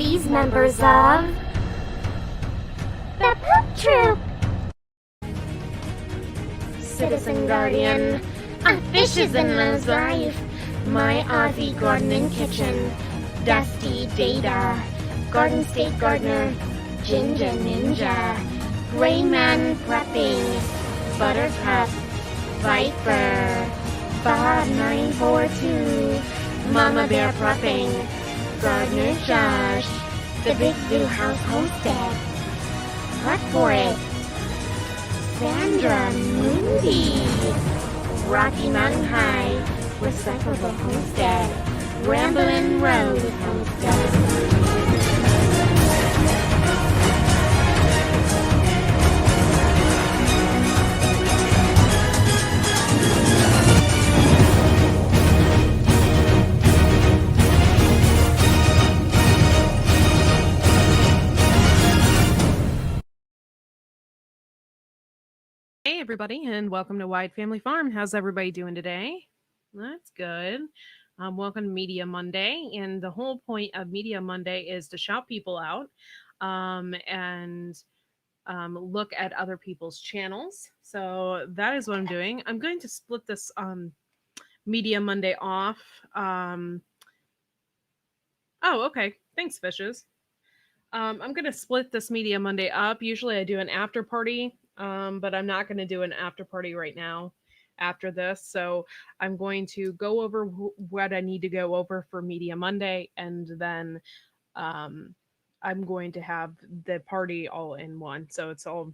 these members of the Poop Troop. Citizen Guardian, a fish is in Lo's life. My Aussie garden and kitchen, Dusty Data, Garden State Gardener, Ginger Ninja, Gray Man Prepping, Buttercup, Viper, Bob 942, Mama Bear Prepping, Gardener Josh, the Big Blue House Homestead, Prep for It, Sandra Moody, Rocky Mountain High, Recyclable Homestead, RamblinRoseHomestead. Hey everybody, and welcome to Wide Family Farm. How's everybody doing today? That's good. Welcome to Media Monday, and the whole point of Media Monday is to shout people out and look at other people's channels. So that is what I'm doing. I'm going to split this Media Monday off. Oh, okay. Thanks, fishes. I'm going to split this Media Monday up. Usually I do an after party. But I'm not going to do an after party right now after this. So I'm going to go over what I need to go over for Media Monday. And then I'm going to have the party all in one. So it's all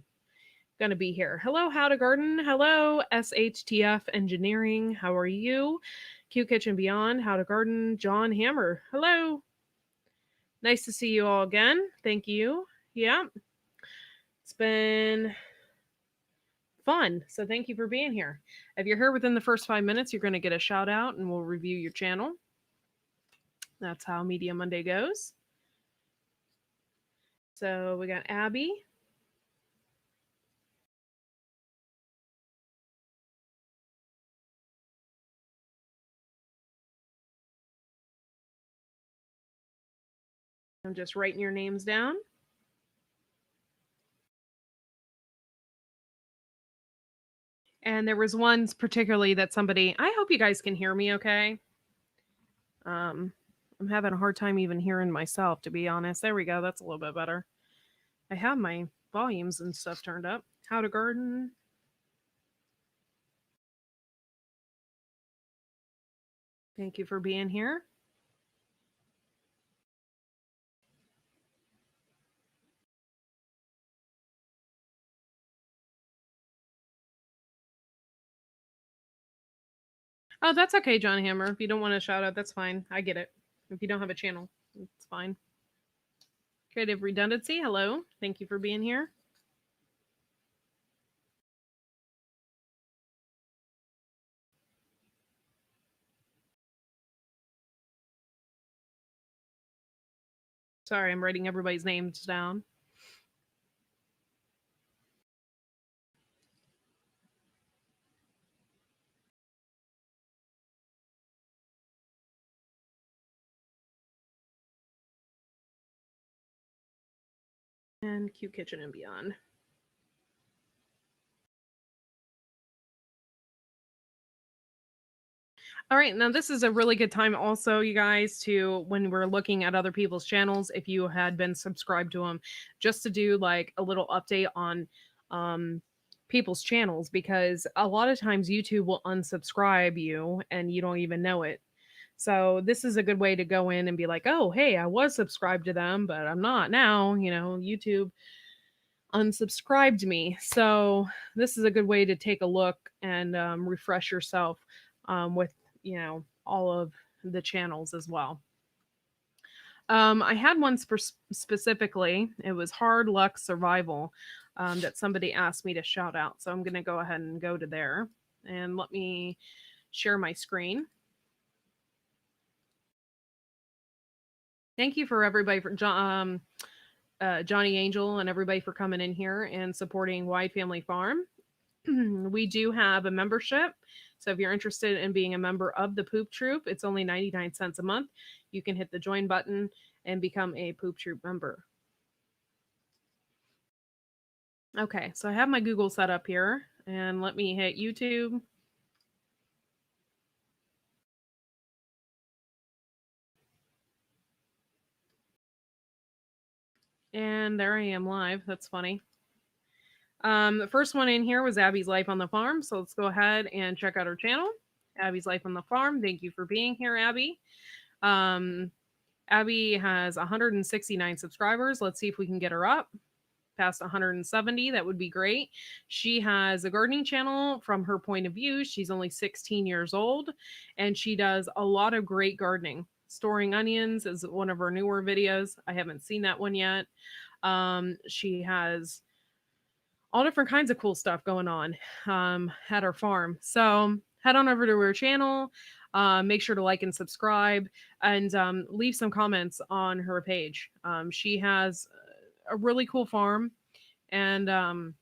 going to be here. Hello, How to Garden. Hello, SHTF Engineering. How are you? Q Kitchen Beyond, How to Garden, John Hammer. Hello. Nice to see you all again. Thank you. Yeah. It's been fun. So thank you for being here. If you're here within the first 5 minutes, you're going to get a shout out and we'll review your channel. That's how Media Monday goes. So we got Abby. I'm just writing your names down. And there was one particularly that somebody, I hope you guys can hear me okay. I'm having a hard time even hearing myself, to be honest. There we go. That's a little bit better. I have my volumes and stuff turned up. How to Garden. Thank you for being here. Oh, that's okay, John Hammer. If you don't want to shout out, that's fine. I get it. If you don't have a channel, it's fine. Creative Redundancy, hello. Thank you for being here. Sorry, I'm writing everybody's names down. And Q Kitchen and Beyond. All right, now this is a really good time also, you guys, to when we're looking at other people's channels, if you had been subscribed to them, just to do like a little update on people's channels, because a lot of times YouTube will unsubscribe you and you don't even know it. So this is a good way to go in and be like, oh, hey, I was subscribed to them, but I'm not now. You know, YouTube unsubscribed me. So this is a good way to take a look and refresh yourself with, you know, all of the channels as well. I had one specifically. It was Hard Luck Survival that somebody asked me to shout out. So I'm going to go ahead and go to there. And let me share my screen. Thank you for everybody for Johnny Angel and everybody for coming in here and supporting Wide Family Farm. We do have a membership. So if you're interested in being a member of the Poop Troop, it's only 99 cents a month. You can hit the join button and become a Poop Troop member. Okay, so I have my Google set up here, and let me hit YouTube. And there I am live. That's funny. The first one in here was Abby's Life on the Farm. So let's go ahead and check out her channel. Abby's Life on the Farm. Thank you for being here, Abby. Abby has 169 subscribers. Let's see if we can get her up past 170. That would be great. She has a gardening channel from her point of view. She's only 16 years old, and she does a lot of great gardening. Storing onions is one of her newer videos. I haven't seen that one yet. She has all different kinds of cool stuff going on at her farm. So head on over to her channel. Make sure to like and subscribe, and leave some comments on her page. She has a really cool farm, and I'm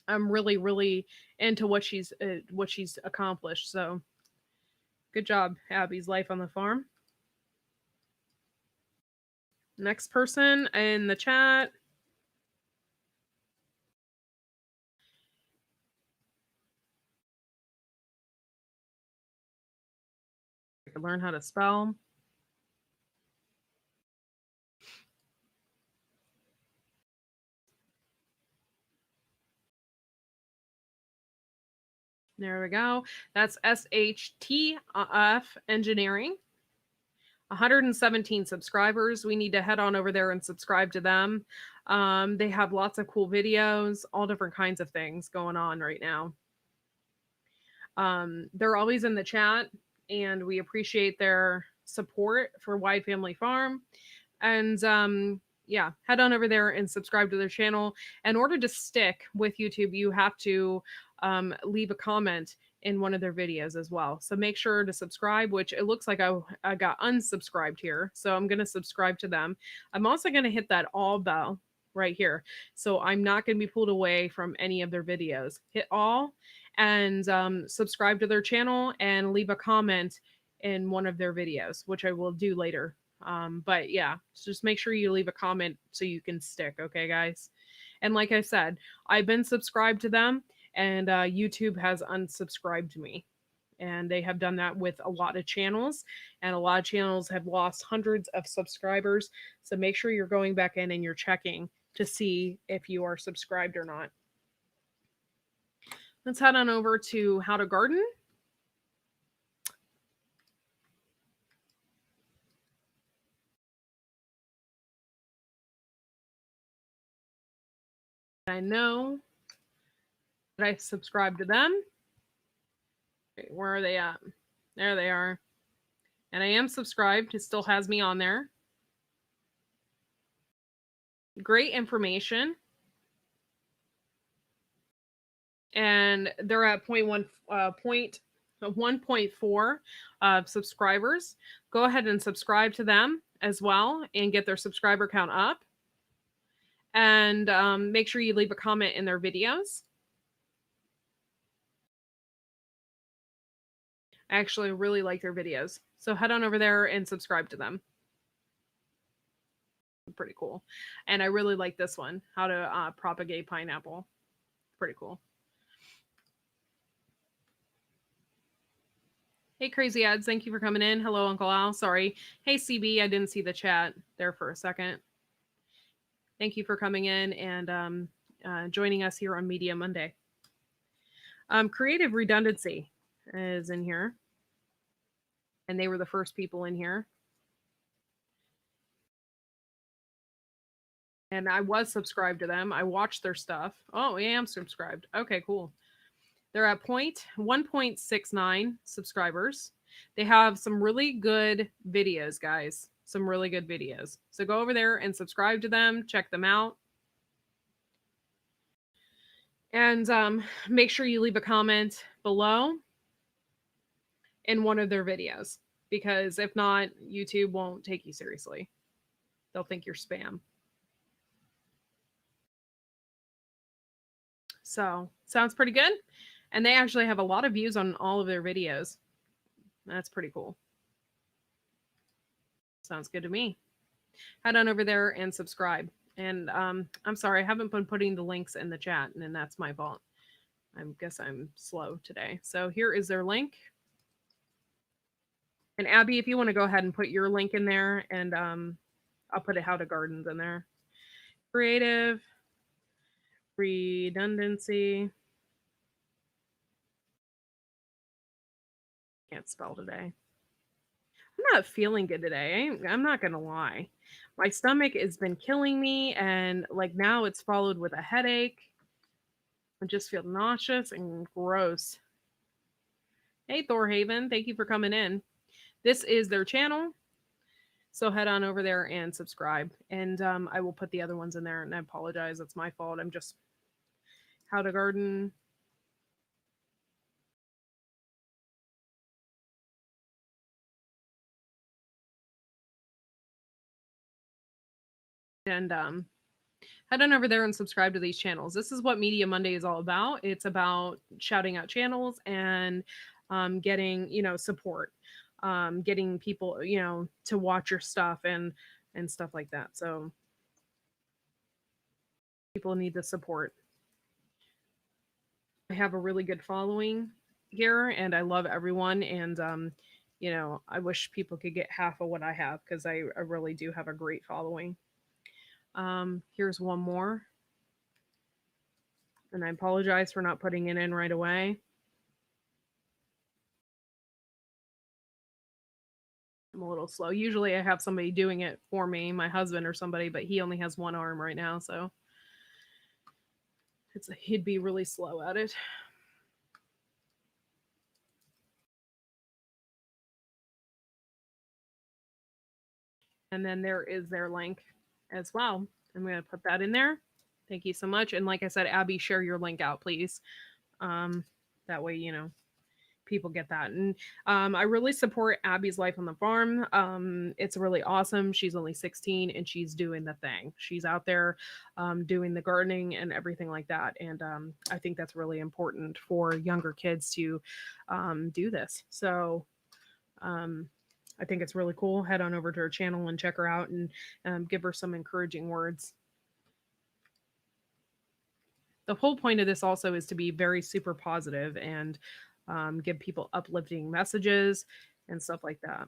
really, really into what she's accomplished. So good job, Abby's Life on the Farm. Next person in the chat. I can learn how to spell. There we go. That's SHTF Engineering. 117 subscribers. We need to head on over there and subscribe to them. They have lots of cool videos, all different kinds of things going on right now. They're always in the chat, and we appreciate their support for Wide Family Farm. And yeah, head on over there and subscribe to their channel. In order to stick with YouTube, you have to leave a comment in one of their videos as well. So make sure to subscribe, which it looks like I got unsubscribed here. So I'm going to subscribe to them. I'm also going to hit that all bell right here. So I'm not going to be pulled away from any of their videos. Hit all and subscribe to their channel and leave a comment in one of their videos, which I will do later. But yeah, just make sure you leave a comment so you can stick. Okay, guys. And like I said, I've been subscribed to them, and YouTube has unsubscribed me. And they have done that with a lot of channels, and a lot of channels have lost hundreds of subscribers. So make sure you're going back in and you're checking to see if you are subscribed or not. Let's head on over to How to Garden. I know that I subscribed to them. Okay, where are they at? There they are. And I am subscribed. It still has me on there. Great information. And they're at 1.4 subscribers. Go ahead and subscribe to them as well and get their subscriber count up. And make sure you leave a comment in their videos. I actually really like their videos. So head on over there and subscribe to them. Pretty cool. And I really like this one, how to propagate pineapple. Pretty cool. Hey, Crazy Ads, thank you for coming in. Hello, Uncle Al. Sorry. Hey, CB, I didn't see the chat there for a second. Thank you for coming in and joining us here on Media Monday. Creative Redundancy is in here. And they were the first people in here. And I was subscribed to them. I watched their stuff. Oh, yeah, I'm subscribed. Okay, cool. They're at 1.69 subscribers. They have some really good videos, guys. Some really good videos. So go over there and subscribe to them. Check them out. And make sure you leave a comment below in one of their videos. Because if not, YouTube won't take you seriously. They'll think you're spam. So, sounds pretty good. And they actually have a lot of views on all of their videos. That's pretty cool. Sounds good to me. head on over there and subscribe. And I'm sorry, I haven't been putting the links in the chat, and that's my fault. I guess I'm slow today. So here is their link. And Abby, if you want to go ahead and put your link in there, and I'll put it how to gardens in there. Creative, redundancy. Can't spell today. I'm not feeling good today. I'm not gonna lie. My stomach has been killing me, and like now it's followed with a headache. I just feel nauseous and gross. Hey, Thorhaven, thank you for coming in. This is their channel, so head on over there and subscribe. And I will put the other ones in there. And I apologize, it's my fault. I'm just how to garden. And head on over there and subscribe to these channels. This is what Media Monday is all about. It's about shouting out channels and getting, support, getting people, to watch your stuff and stuff like that. So people need the support. I have a really good following here, and I love everyone. And I wish people could get half of what I have, because I really do have a great following. Here's one more. And I apologize for not putting it in right away. I'm a little slow. Usually I have somebody doing it for me, my husband or somebody, but he only has one arm right now, so he'd be really slow at it. And then there is their link as well. I'm going to put that in there. Thank you so much. And like I said, Abby, share your link out, please. That way, people get that. And I really support Abby's Life on the Farm. It's really awesome. She's only 16 and she's doing the thing. She's out there doing the gardening and everything like that. And I think that's really important for younger kids to do this. So I think it's really cool. Head on over to her channel and check her out, and give her some encouraging words. The whole point of this also is to be very super positive and give people uplifting messages and stuff like that.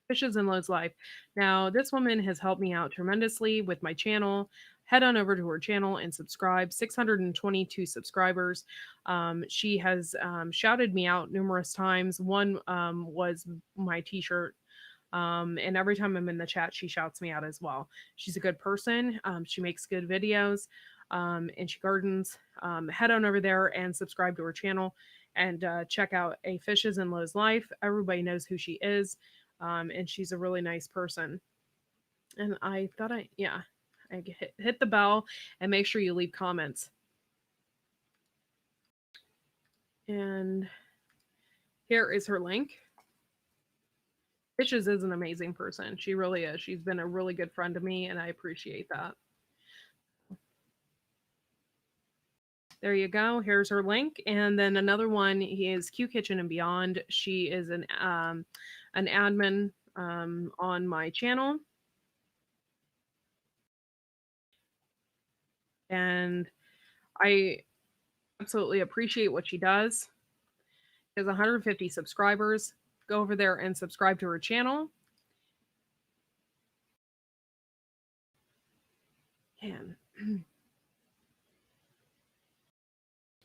Fishes and Lowe's Life. Now, this woman has helped me out tremendously with my channel. Head on over to her channel and subscribe. 622 subscribers. She has shouted me out numerous times. One was my t-shirt. And every time I'm in the chat, she shouts me out as well. She's a good person. She makes good videos, and she gardens. Head on over there and subscribe to her channel, and check out A Fishes and Lowe's Life. Everybody knows who she is, and she's a really nice person. And I thought I hit the bell and make sure you leave comments. And here is her link. Fishes is an amazing person. She really is. She's been a really good friend to me, and I appreciate that. There you go. Here's her link. And then another one is Q Kitchen and Beyond. She is an admin on my channel. And I absolutely appreciate what she does. She has 150 subscribers. Go over there and subscribe to her channel.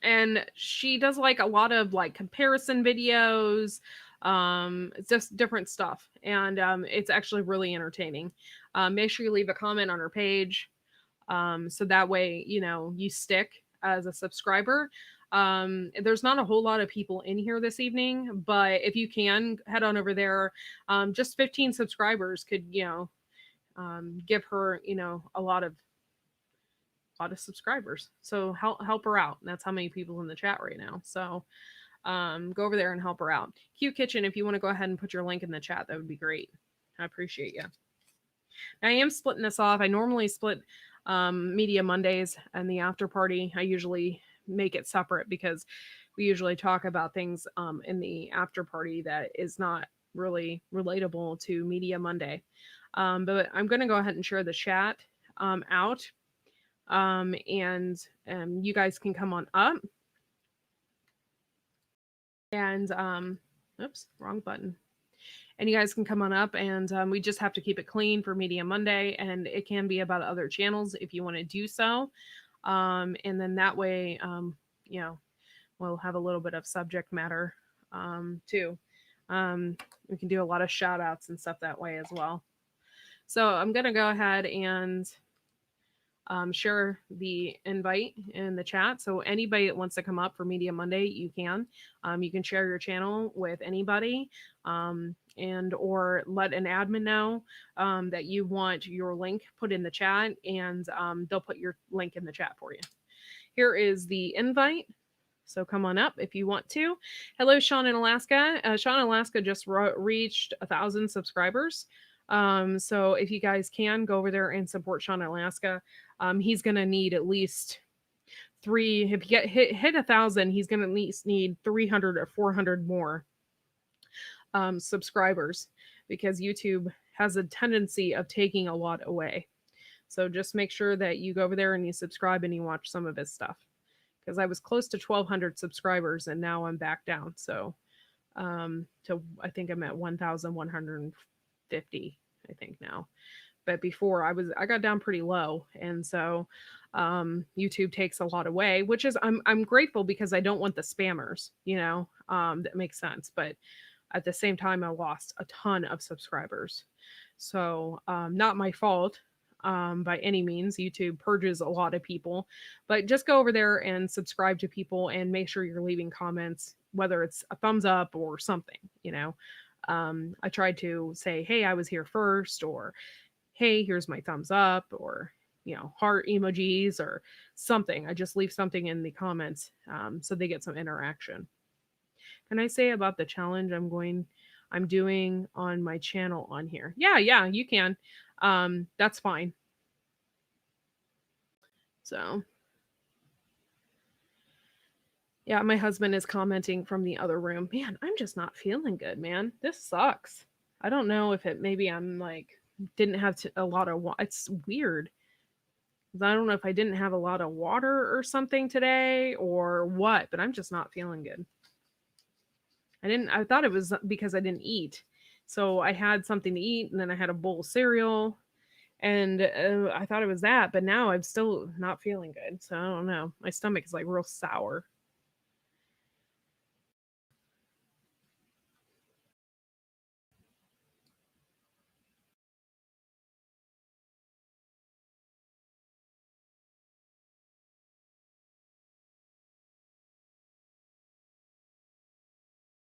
And she does like a lot of like comparison videos. It's just different stuff. And it's actually really entertaining. Make sure you leave a comment on her page. So that way, you stick as a subscriber. There's not a whole lot of people in here this evening, but if you can head on over there, just 15 subscribers could, give her, a lot of subscribers. So help her out. And that's how many people in the chat right now. So go over there and help her out. Q Kitchen, if you want to go ahead and put your link in the chat, that would be great. I appreciate you. Now, I am splitting this off. I normally split Media Mondays and the after party. I usually make it separate because we usually talk about things in the after party that is not really relatable to Media Monday. But I'm going to go ahead and share the chat out. And you guys can come on up. And oops, wrong button. And you guys can come on up, and we just have to keep it clean for Media Monday, and it can be about other channels if you want to do so. And then that way, we'll have a little bit of subject matter too. We can do a lot of shout outs and stuff that way as well. So I'm going to go ahead and share the invite in the chat. So anybody that wants to come up for Media Monday, you can. You can share your channel with anybody, and or let an admin know that you want your link put in the chat, and they'll put your link in the chat for you. Here is the invite. So come on up if you want to. Hello, Sean in Alaska. Sean in Alaska just reached 1,000 subscribers. So if you guys can go over there and support Sean in Alaska, he's going to need at least 3. If you hit 1,000, he's going to at least need 300 or 400 more subscribers, because YouTube has a tendency of taking a lot away. So just make sure that you go over there and you subscribe and you watch some of his stuff. Because I was close to 1,200 subscribers and now I'm back down. So I think I'm at 1,150, I think now. But before I got down pretty low. And so YouTube takes a lot away, which is, I'm grateful, because I don't want the spammers, that makes sense. But at the same time, I lost a ton of subscribers. So not my fault. By any means. YouTube purges a lot of people, but just go over there and subscribe to people and make sure you're leaving comments, whether it's a thumbs up or something. I tried to say, hey, I was here first, or hey, here's my thumbs up, or heart emojis or something. I just leave something in the comments so they get some interaction. Can I say about the challenge I'm doing on my channel on here? Yeah, you can. That's fine. So yeah, my husband is commenting from the other room. Man, I'm just not feeling good, man. This sucks. I don't know if maybe I'm like, didn't have a lot of water. It's weird. I don't know if I didn't have a lot of water or something today or what, but I'm just not feeling good. I thought it was because I didn't eat. So I had something to eat, and then I had a bowl of cereal, and I thought it was that, but now I'm still not feeling good. So I don't know. My stomach is like real sour.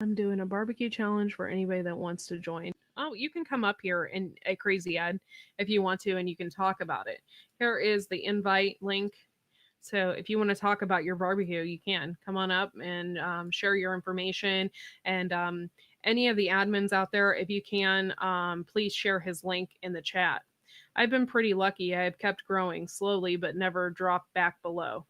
I'm doing a barbecue challenge for anybody that wants to join. Oh, you can come up here in a crazy ad if you want to, and you can talk about it. Here is the invite link. So if you want to talk about your barbecue, you can come on up and share your information. And any of the admins out there, if you can, please share his link in the chat. I've been pretty lucky. I've kept growing slowly, but never dropped back below.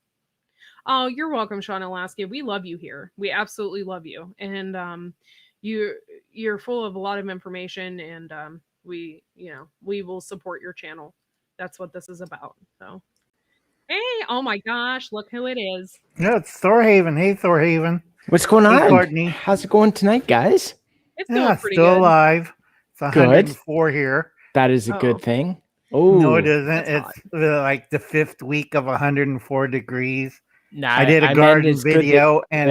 Oh, you're welcome, Sean Alaska. We love you here. We absolutely love you. And you're full of a lot of information, and we will support your channel. That's what this is about. So hey, oh my gosh, look who it is. Yeah, it's Thorhaven. Hey, Thorhaven. What's going on? Hey, Courtney. How's it going tonight, guys? It's going pretty still good. alive. It's 104 here. That is a good thing. Oh, no, it isn't. It's like the 5th week of 104 degrees. Nah, I did a garden video, and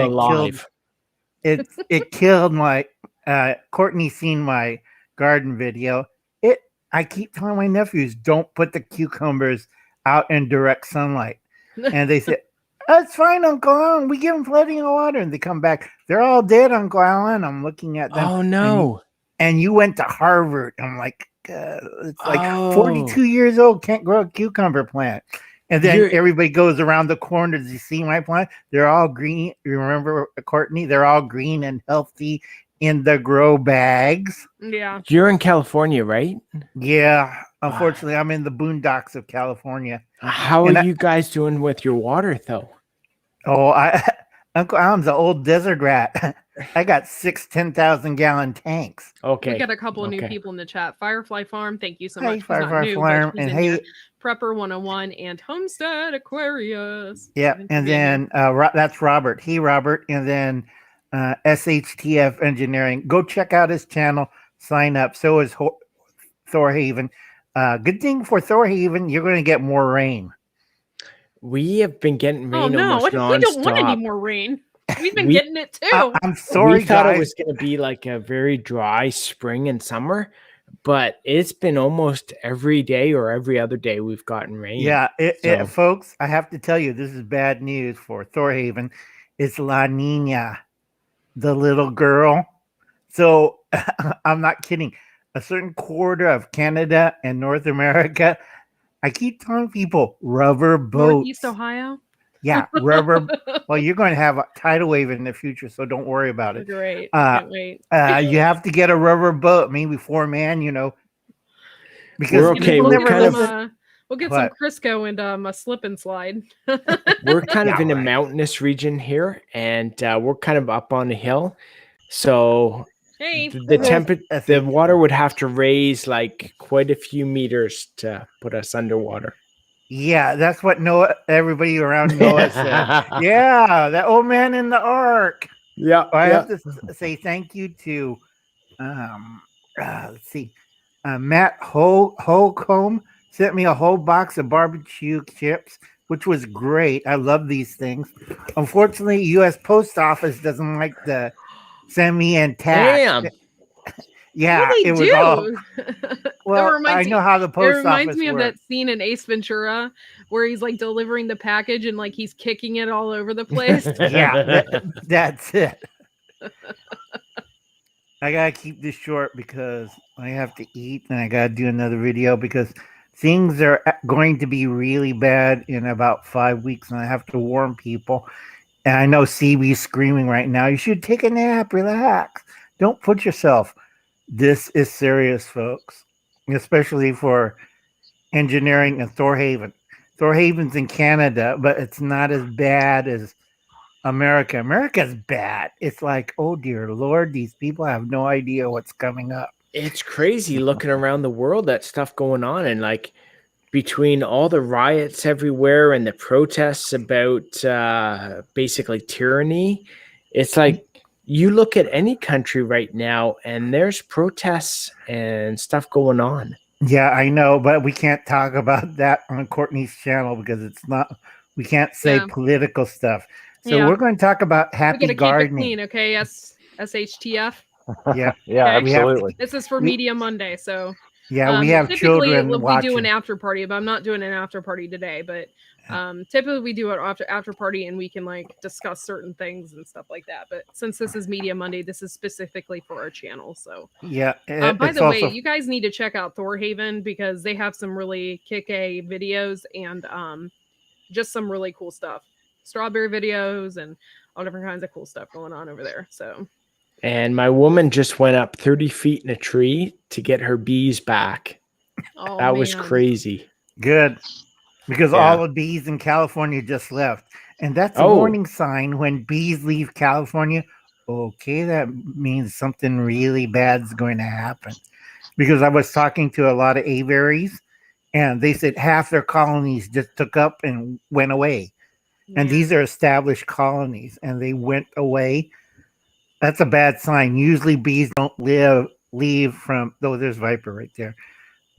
it killed my Courtney seen my garden video. I keep telling my nephews, don't put the cucumbers out in direct sunlight. And they said, that's fine, Uncle Alan. We give them plenty of water. And they come back. They're all dead, Uncle Alan. I'm looking at them. Oh, no. And you went to Harvard. I'm like, it's like 42 years old, can't grow a cucumber plant. And then everybody goes around the corner. Does you see my plant? They're all green. You remember, Courtney? They're all green and healthy in the grow bags. Yeah. You're in California, right? Yeah. Unfortunately, I'm in the boondocks of California. How are you guys doing with your water, though? Oh, Uncle Al's an old desert rat. I got 6 10,000-gallon tanks. Okay. We got a couple of new okay. people in the chat. Firefly Farm, thank you so Hey, much. She's not Firefly new, Farm, but she's and in here. hey, Prepper 101 and Homestead Aquarius. yeah, Thanks for and being here. then that's Robert. Hey, Robert, and then SHTF Engineering. Go check out his channel. Sign up. So is Thorhaven. Good thing for Thorhaven, you're going to get more rain. We have been getting rain Oh no, almost we nonstop. don't want any more rain. We've been getting it too. I'm sorry, We thought guys. it was going to be like a very dry spring and summer, but it's been almost every day or every other day we've gotten rain. Yeah, So- folks, I have to tell you, this is bad news for Thorhaven. It's La Nina, the little girl. So I'm not kidding. A certain quarter of Canada and North America, I keep telling people rubber boats. Northeast Ohio. Yeah, rubber. Well, you're going to have a tidal wave in the future, so don't worry about it. Great. Can't wait. You have to get a rubber boat, maybe 4-man, because We're okay. people We'll never get kind of- listen. we'll get some What? Crisco and a slip and slide. We're kind of Yeah, in a right. mountainous region here, and we're kind of up on the hill. So Hey, the temperature, That's the it. water would have to raise like quite a few meters to put us underwater. Yeah, that's what Noah. Everybody around Noah said. Yeah, that old man in the ark. Yeah. I have to say thank you to, let's see, Matt Holcomb sent me a whole box of barbecue chips, which was great. I love these things. Unfortunately, U.S. Post Office doesn't like to send me in tax. Damn. Yeah, what do it they was all. do? Well, I reminds know me- how the It post reminds office me of works. that scene in Ace Ventura where he's like delivering the package and like he's kicking it all over the place. Yeah, that's it. I gotta keep this short because I have to eat and I gotta do another video because things are going to be really bad in about 5 weeks and I have to warn people. And I know CB's screaming right now. You should take a nap, relax. Don't put yourself. This is serious, folks, especially for engineering and Thorhaven. Thorhaven's in Canada, but it's not as bad as America. America's bad. It's like, oh dear Lord, these people have no idea what's coming up. It's crazy looking around the world, that stuff going on, and like between all the riots everywhere and the protests about basically tyranny, it's like you look at any country right now and there's protests and stuff going on. Yeah, I know, but we can't talk about that on Courtney's channel because it's not, we can't say Yeah. political stuff. So Yeah. we're going to talk about We happy gotta keep it gardening. clean, okay? SHTF. Yeah, Yeah, Okay. absolutely. This is for We- Media Monday, so yeah, we have typically children we watching. do an after party, but I'm not doing an after party today. But typically we do an after party and we can like discuss certain things and stuff like that. But since this is Media Monday, this is specifically for our channel. So Yeah, by it's the way, also- you guys need to check out Thorhaven because they have some really kick-a videos and just some really cool stuff. Strawberry videos and all different kinds of cool stuff going on over there. So And my woman just went up 30 feet in a tree to get her bees back. oh, That was man. crazy. Good. Because Yeah. all the bees in California just left. And that's a Oh. warning sign when bees leave California. Okay, that means something really bad is going to happen. Because I was talking to a lot of aviaries and they said half their colonies just took up and went away. And Yeah. these are established colonies and they went away. That's a bad sign. Usually bees don't leave from, though there's Viper right there.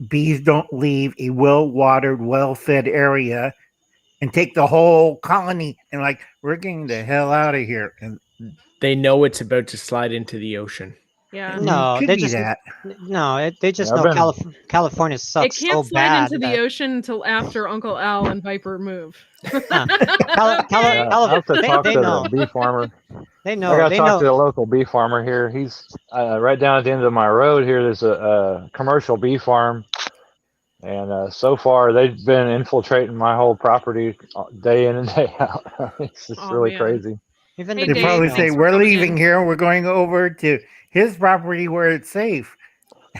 Bees don't leave a well-watered, well-fed area and take the whole colony and like, we're getting the hell out of here. And They know it's about to slide into the ocean. Yeah. No, could they be just that. they just Yeah, I've know been- California It sucks can't so slide bad. into the ocean until after Uncle Al and Viper move. Cali- I'll have to talk they to know. the bee farmer. They I know. got to They talk know. to the local bee farmer here. He's right down at the end of my road here. There's a commercial bee farm. And so far, they've been infiltrating my whole property day in and day out. It's just Oh, really man. crazy. Even Hey, the They Dave, probably bees say, thanks for we're coming leaving in. here. We're going over to his property where it's safe.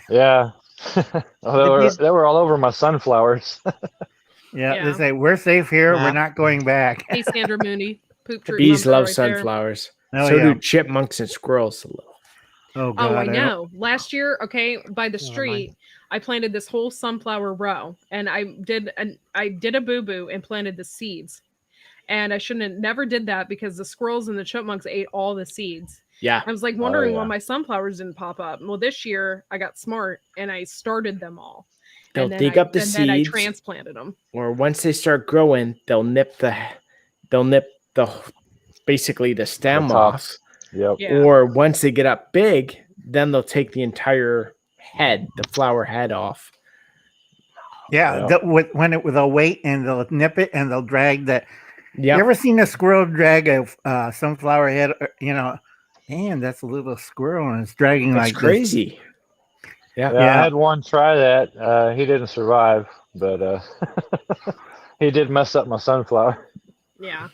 Yeah. bees- They were all over my sunflowers. Yeah, Yeah. they say, we're safe here. We're Yeah. not going back. Hey, Sandra Moody. poop The treatment bees love right there. sunflowers. Oh, So yeah. do chipmunks and squirrels. Oh, Oh, God. I don't- know. Last year, okay, by the Never street, mind. I planted this whole sunflower row, and I did a boo-boo and planted the seeds. And I shouldn't have never did that because the squirrels and the chipmunks ate all the seeds. Yeah. I was like wondering why yeah. my sunflowers didn't pop up. Well, this year I got smart and I started them all. They'll And then dig up the and then I seeds, transplanted them. or once they start growing, they'll nip the basically the stem The off. tops. Yep. Yeah. Or once they get up big, then they'll take the entire head, the flower head off. Yeah. Yeah. They'll wait and they'll nip it and they'll drag that. Yeah. You ever seen a squirrel drag a sunflower head? You know, man, that's a little squirrel and it's dragging That's like this. crazy. Yeah, Yeah. I had one try that. He didn't survive, but he did mess up my sunflower. Yeah.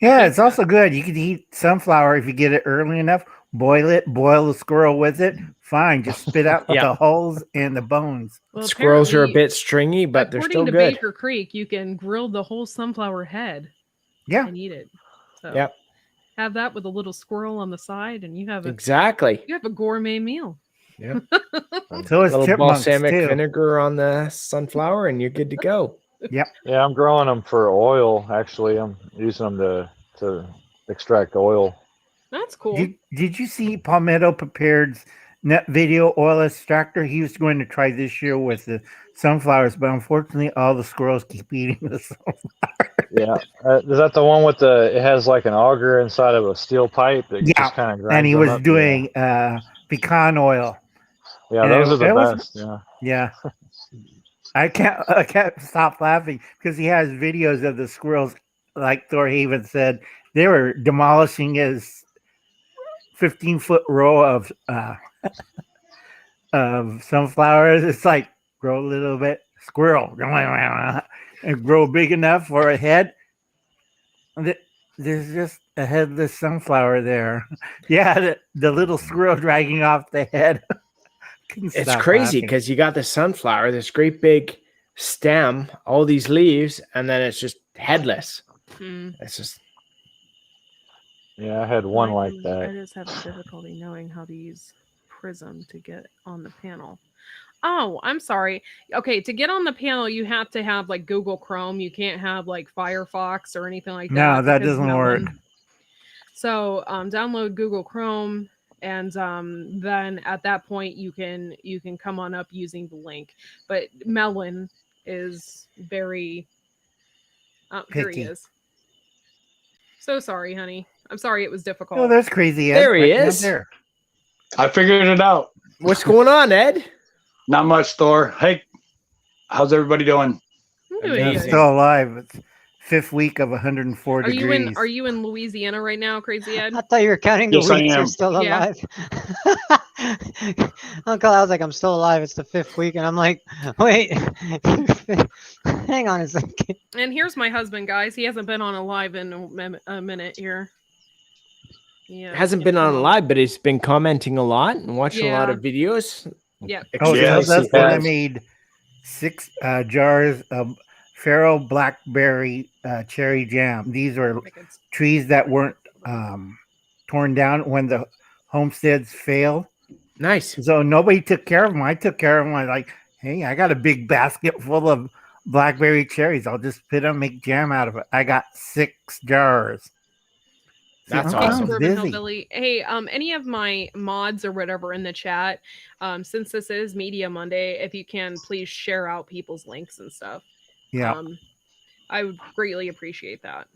Yeah, it's also good. You can eat sunflower if you get it early enough. Boil the squirrel with it. Fine, just spit out Yeah. the holes and the bones. Well, Squirrels are a apparently, bit stringy, but they're according still to good. Baker Creek, you can grill the whole sunflower head Yeah. and eat it. So Yep. have that with a little squirrel on the side, and you have Exactly. a gourmet meal. Yep. So A is little chipmunks balsamic too. vinegar on the sunflower, and you're good to go. Yeah, I'm growing them for oil. Actually, I'm using them to extract oil. That's cool. Did you see Palmetto Prepared's net video oil extractor? He was going to try this year with the sunflowers, but unfortunately, all the squirrels keep eating the sunflower. Yeah, is that the one with it has like an auger inside of a steel pipe that Yeah, just kind of grinds And he them was up? doing pecan oil. Yeah, and those it- are the it was- best. Yeah. Yeah. I can't stop laughing because he has videos of the squirrels, like Thor Haven said, they were demolishing his 15-foot row of sunflowers. It's like grow a little bit, squirrel, and grow big enough for a head. There's just a headless sunflower there. Yeah, the little squirrel dragging off the head. Couldn't It's stop crazy laughing. because you got the sunflower, this great big stem, all these leaves, and then it's just headless. Mm. It's just Yeah, I had one My like goodness, that. I just have difficulty knowing how to use Prism to get on the panel. Oh, I'm sorry. Okay, to get on the panel, you have to have like Google Chrome. You can't have like Firefox or anything like that. No, that because doesn't work. So download Google Chrome, and then at that point you can come on up using the link. But Melon is very. Here he Picky. is. So sorry, honey. I'm sorry it was difficult. Oh, that's crazy. Ed. There he Right down is. there. I figured it out. what's going on, Ed? Not much, Thor. Hey, how's everybody doing? I'm doing I'm Amazing. good. still alive. It's fifth week of 104 Are you degrees. are you in Louisiana right now, Crazy Ed? I thought you were counting the Yes, I weeks. You're am. still Yeah. alive. Uncle, I was like, I'm still alive. It's the 5th week, and I'm like, wait, hang on a second. And here's my husband, guys. He hasn't been on a live in a minute here. Yeah, Hasn't been on live, but he's been commenting a lot and watching a lot Yeah. of videos. Yeah. Oh, Yeah, so that's he when I has. made 6 jars of Faro blackberry cherry jam. These are trees that weren't torn down when the homesteads failed. Nice. So nobody took care of them. I took care of them. I like, hey, I got a big basket full of blackberry cherries. I'll just put them, make jam out of it. I got 6 jars. That's See, Hey, I'm awesome. Suburban busy. Hillbilly. Hey, any of my mods or whatever in the chat, since this is Media Monday, if you can please share out people's links and stuff. Yeah. I would greatly appreciate that.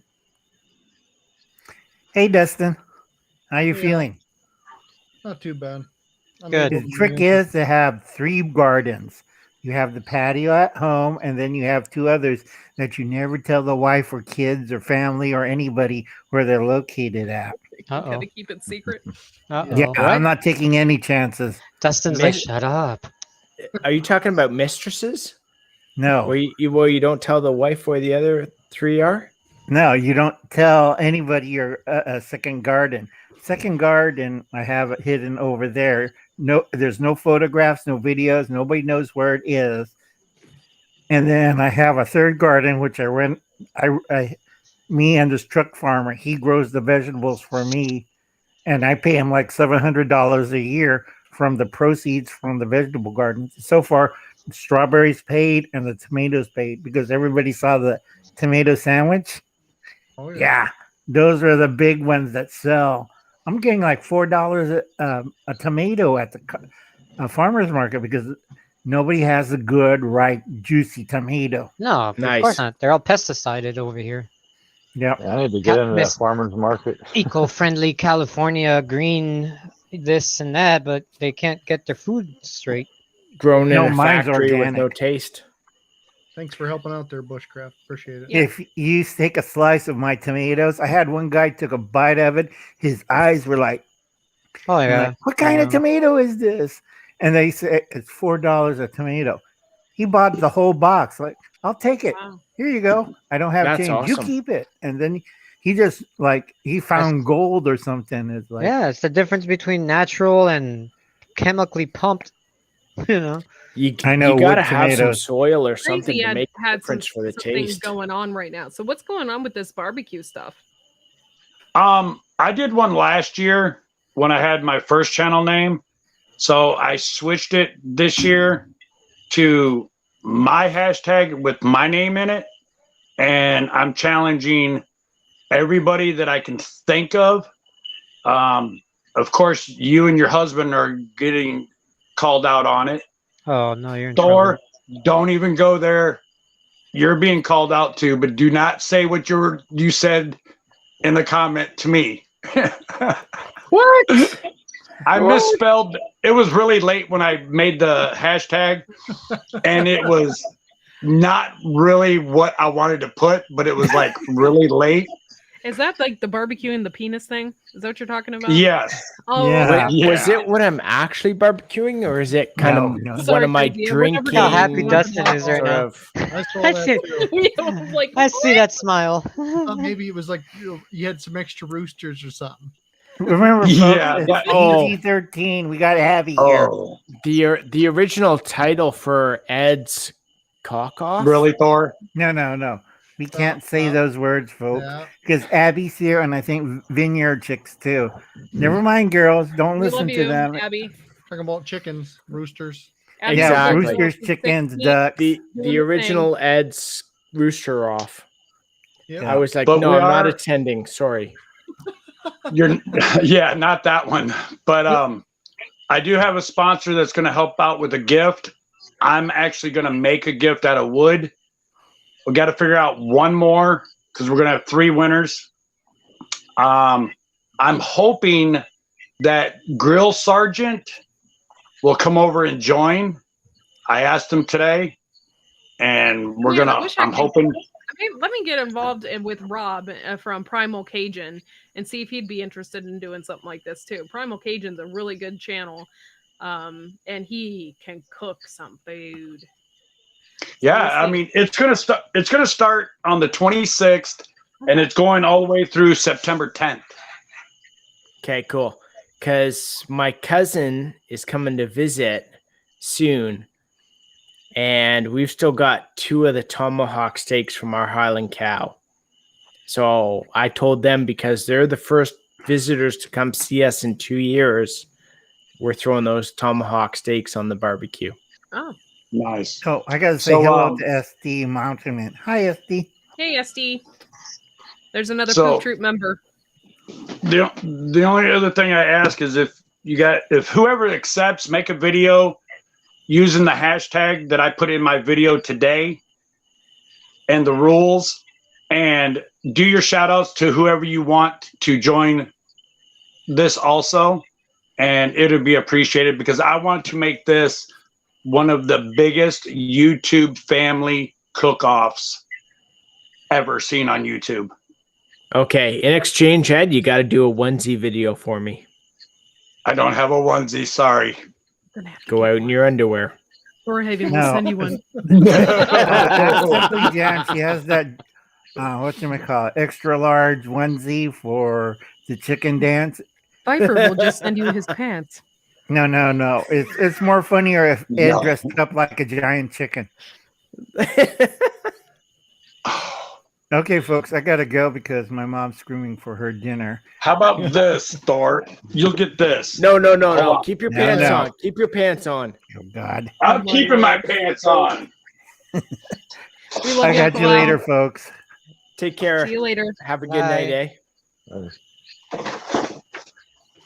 Hey, Dustin, how you Yeah. feeling? Not too bad. I'm Good. able The to trick do- is to have 3 gardens. You have the patio at home, and then you have 2 others that you never tell the wife or kids or family or anybody where they're located at. Uh-oh. Gotta keep it secret. Uh-oh. Yeah, I'm not taking any chances. Dustin's like, Miss- shut up. Are you talking about mistresses? No, Where you don't tell the wife where the other 3 are? no, you don't tell anybody your second garden. Second garden, I have it hidden over there. No, there's no photographs, no videos. Nobody knows where it is. And then I have a third garden, which I me and this truck farmer. He grows the vegetables for me, and I pay him like $700 a year from the proceeds from the vegetable garden. So far, the strawberries paid and the tomatoes paid because everybody saw the tomato sandwich. Oh, Yeah, those are the big ones that sell. I'm getting like $4 a tomato at the farmer's market because nobody has a good, ripe, juicy tomato. No, of Nice. course not. They're all pesticided over here. Yep. Yeah, I need to get into that Miss- farmer's market. Eco-friendly California, green, this and that, but they can't get their food straight. Grown No, in a mine's factory with organic. no taste. Thanks for helping out there, Bushcraft. Appreciate it. Yeah. If you take a slice of my tomatoes, I had one guy took a bite of it. His eyes were like, Oh I'm yeah. like, what kind of tomato is this? And they said it's $4 a tomato. He bought the whole box. Like, I'll take it. Wow. Here you go. I don't have That's change. You awesome. keep it. And then he just like he found gold or something. It's like Yeah, it's the difference between natural and chemically pumped. You know. I know you gotta wood have some tomatoes. soil or something Crazy to had make a had some, difference for the some things taste. going on right now. So what's going on with this barbecue stuff? I did one last year when I had my first channel name. So I switched it this year to my hashtag with my name in it. And I'm challenging everybody that I can think of. Of course, you and your husband are getting called out on it. Oh no, you're in Thor, trouble. don't even go there. You're being called out too, but do not say what you said in the comment to me. What? I misspelled. It was really late when I made the hashtag, and it was not really what I wanted to put, but it was like really late. Is that like the barbecue and the penis thing? Is that what you're talking about? Yes. Oh, Yeah. Wait, was it when I'm actually barbecuing, or is it kind No, of no. one Sorry, of my Crazy. Whatever drinking? How happy you Dustin want is to right sort now. of- I saw I that see, too. I was like, I see that smile. I thought maybe it was like you had some extra roosters or something. Remember, folks, Yeah, it's that- Oh. PG-13. We got to have it here. Oh, the original title for Ed's cock off. really, Thor? No. We can't say no. those words, folks, Yeah. because Abby's here, and I think Vineyard Chicks too. Never mind, girls. Don't we listen love to you, them. Abby. Talking about chickens, roosters. Abby Yeah, Exactly. roosters, chickens, ducks. The original Ed's rooster off. Yep. Yeah. I was like, But no, we I'm not are- attending. Sorry. You're yeah, not that one. But I do have a sponsor that's going to help out with a gift. I'm actually going to make a gift out of wood. We got to figure out one more because we're going to have 3 winners. I'm hoping that Grill Sergeant will come over and join. I asked him today, and we're Man, I gonna. wish I I'm could- hoping. Let me get involved with Rob from Primal Cajun and see if he'd be interested in doing something like this too. Primal Cajun's a really good channel, and he can cook some food. Yeah, We'll I see. mean, it's gonna start. It's gonna start on the 26th, and it's going all the way through September 10th. Okay, cool. Because my cousin is coming to visit soon, and we've still got 2 of the tomahawk steaks from our Highland cow. So I told them, because they're the first visitors to come see us in 2 years, we're throwing those tomahawk steaks on the barbecue. Oh, Nice. So I gotta say So, hello to SD Mountain. Hi, SD. hey SD, there's another So- Poop Troop member. The only other thing I ask is if whoever accepts, make a video using the hashtag that I put in my video today and the rules, and do your shout outs to whoever you want to join this also, and it'll be appreciated because I want to make this one of the biggest YouTube family cook-offs ever seen on YouTube. Okay, in exchange, Ed, you got to do a onesie video for me. I don't have a onesie, sorry. Go out in your underwear. Or Haven No. will send you one. Simply Jan, she has that whatchamacallit, extra large onesie for the chicken dance. Pfeiffer will just send you his pants. No. It's more funnier if Ed No. dressed up like a giant chicken. Okay, folks, I gotta go because my mom's screaming for her dinner. How about this, Thor? You'll get this. No. Hold on. Keep your No, pants no. on. Keep your pants on. Oh God. I'm my keeping my Lord. pants on. We love I you, got you Uncle Al. later, folks. Take care. See you later. Have a good night, Bye.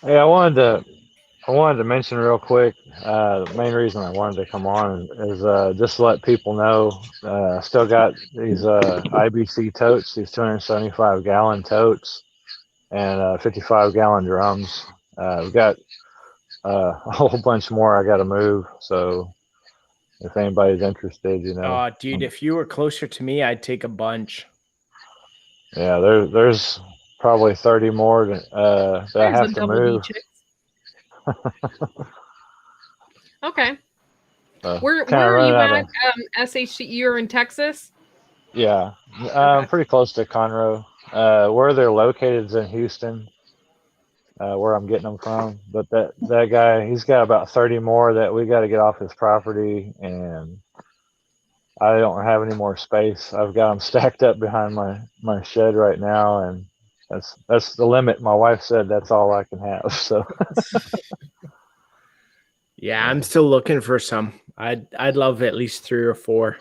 Hey, I wanted to mention real quick. The main reason I wanted to come on is just to let people know. I still got these IBC totes, these 275-gallon totes, and 55-gallon drums. We've got a whole bunch more I got to move. So if anybody's interested, Oh, dude, if you were closer to me, I'd take a bunch. yeah, there's probably 30 more that I There's have a to double D move. chicks. Okay. So Where kinda are running you out at? of- SHC, you're in Texas? Yeah, Okay. pretty close to Conroe. Where they're located is in Houston, where I'm getting them from. But that guy, he's got about 30 more that we got to get off his property, and I don't have any more space. I've got them stacked up behind my shed right now, and that's the limit. My wife said that's all I can have. So Yeah, I'm still looking for some. I'd love at least 3 or 4.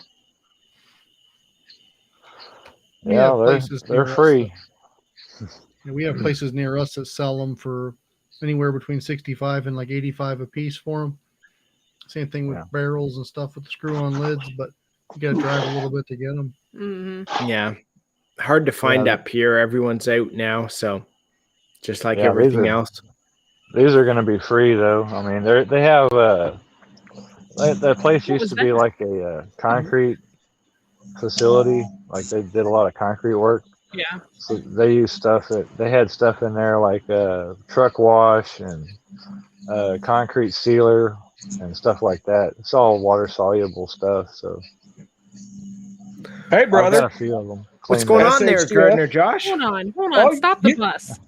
We yeah, have places they're near us free. we have places near us that sell them for anywhere between 65 and like 85 a piece for them. Same thing with Yeah. barrels and stuff with the screw-on lids, but you got to drive a little bit to get them. Mm-hmm. Yeah. Hard to find Yeah. up here. Everyone's out now, so just like Yeah, everything else. These are going to be free though. I mean, they have that place What used was to be that? like a concrete facility. Like they did a lot of concrete work. Yeah. So they used they had stuff in there like truck wash and concrete sealer and stuff like that. It's all water soluble stuff. So Hey, I've got brother. a few of them. What's cleaned going up. on there, SHTF? Gardner Josh? Hold on. Oh, Stop the you- bus.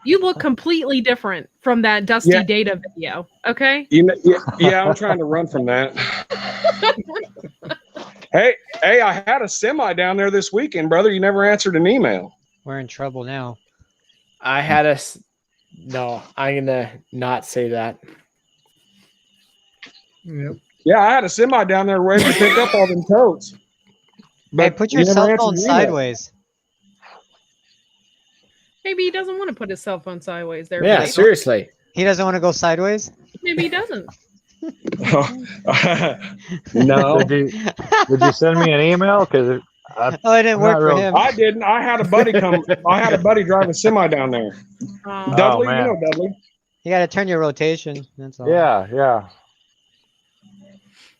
You look completely different from that Dusty Yeah. Data video. Okay. Yeah, I'm trying to run from that. Hey, I had a semi down there this weekend, brother. You never answered an email. We're in trouble now. I had a. No, I'm going to not say that. Yep. Yeah, I had a semi down there ready to pick up all them totes. Hey, put your you never cell answered phone the email. sideways. Maybe he doesn't want to put his cell phone sideways there. Yeah, buddy. seriously. He doesn't want to go sideways. Maybe he doesn't. No, Did you send me an email? Because Oh, it didn't I'm work not for real- him. I didn't. I had a buddy drive a semi down there. Oh, Dudley, man. you know Dudley. You got to turn your rotation. That's all. Yeah.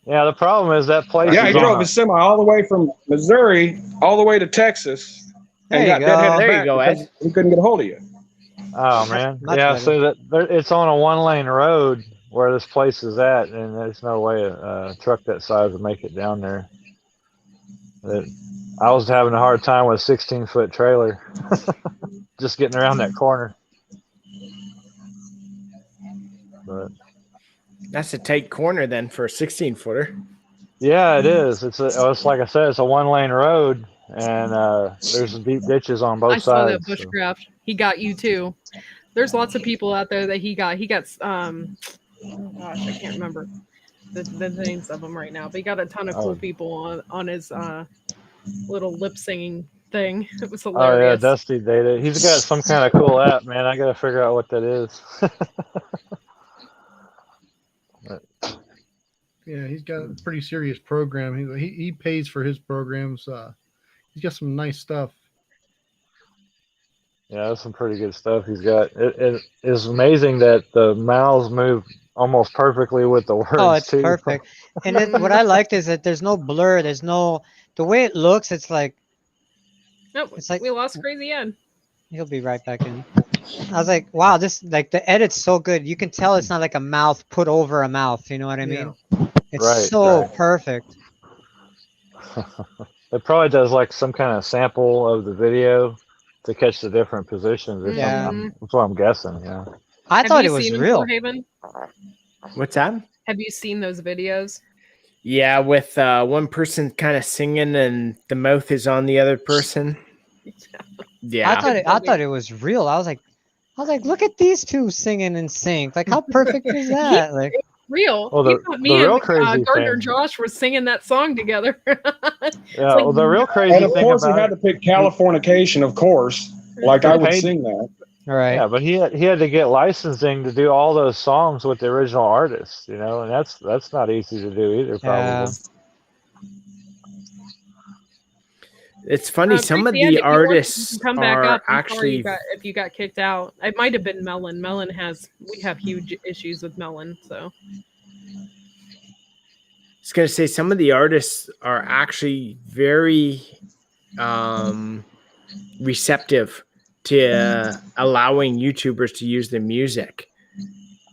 The problem is that place. Yeah, he is on drove a- his semi all the way from Missouri all the way to Texas, and There got you go. deadheaded There you back go, because Ed. he couldn't get a hold of you. Oh man, Much yeah. better. So it's on a 1-lane road where this place is at, and there's no way a truck that size would make it down there. I was having a hard time with a 16-foot trailer, just getting around that corner. But That's a tight corner then for a 16-footer. yeah, it is. It's like I said, it's a 1-lane road, and there's deep ditches on both I saw that sides. so- bushcraft. He got you too. There's lots of people out there that he got. He got oh gosh, I can't remember the names of them right now. But he got a ton of cool Oh. people on his little lip singing thing. It was Oh yeah, hilarious. Dusty Data. He's got some kind of cool app, man. I gotta figure out what that is. Yeah, he's got a pretty serious program. He pays for his programs. He's got some nice stuff. Yeah, that's some pretty good stuff he's got. It is amazing that the mouths move almost perfectly with the words Oh, it's too. perfect. And then what I liked is that there's no blur. There's no the way it looks. It's like Nope, It's like- we lost Crazy Ed. he'll be right back in. I was like, wow, this like the edit's so good. You can tell it's not like a mouth put over a mouth. You know what I mean? It's Right, so right. perfect. It probably does like some kind of sample of the video to catch the different positions or Yeah. something. That's what I'm guessing. Yeah. I Have thought you it was seen them, real. Haven? What's that? Have you seen those videos? Yeah, with one person kind of singing and the mouth is on the other person. Yeah. I thought it was real. I was like, look at these two singing in sync. Like, how perfect is that? Like, Real. Well, You the- thought the me real and crazy Gardner thing- Josh were singing that song together. It's Yeah, like, well, the real crazy And of thing course, he about had it, to pick Californication, of course. Like I would paid- sing that. all right. yeah, but he had to get licensing to do all those songs with the original artists, you know, and that's not easy to do either, Yeah. probably. It's funny. Some of Tracy, Ann, the if you want, you artists can come back are up. I'm sorry actually. if you got kicked out. It might have been Melon. We have huge issues with Melon. So I was going to say some of the artists are actually very receptive to allowing YouTubers to use their music.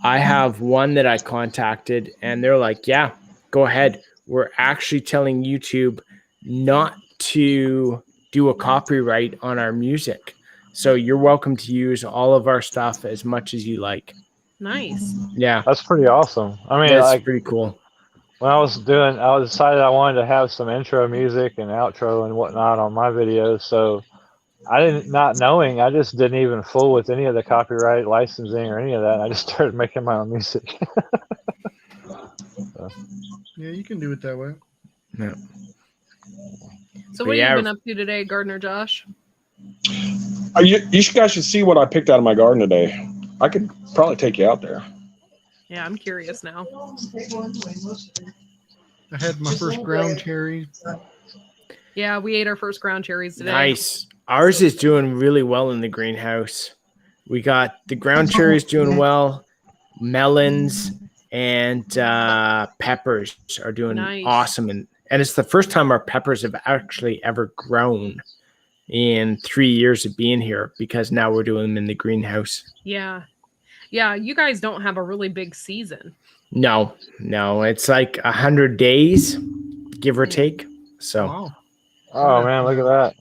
I have one that I contacted and they're like, yeah, go ahead. We're actually telling YouTube not to do a copyright on our music. So you're welcome to use all of our stuff as much as you like. nice. Yeah, That's pretty awesome. I mean, that's like pretty cool. when I decided I wanted to have some intro music and outro and whatnot on my videos, so not knowing, I just didn't even fool with any of the copyright licensing or any of that. I just started making my own music. Yeah, you can do it that way. Yeah. So But what yeah. have you been up to today, Gardner Josh? You guys should see what I picked out of my garden today. I could probably take you out there. Yeah, I'm curious now. I had my first ground cherry. Yeah, we ate our first ground cherries today. Nice. Ours is doing really well in the greenhouse. We got the ground cherries doing well, melons and peppers are doing Nice. awesome. And it's the first time our peppers have actually ever grown in 3 years of being here because now we're doing them in the greenhouse. Yeah. Yeah, you guys don't have a really big season. No, it's like 100 days, give or take. So Wow. Oh man, look at that!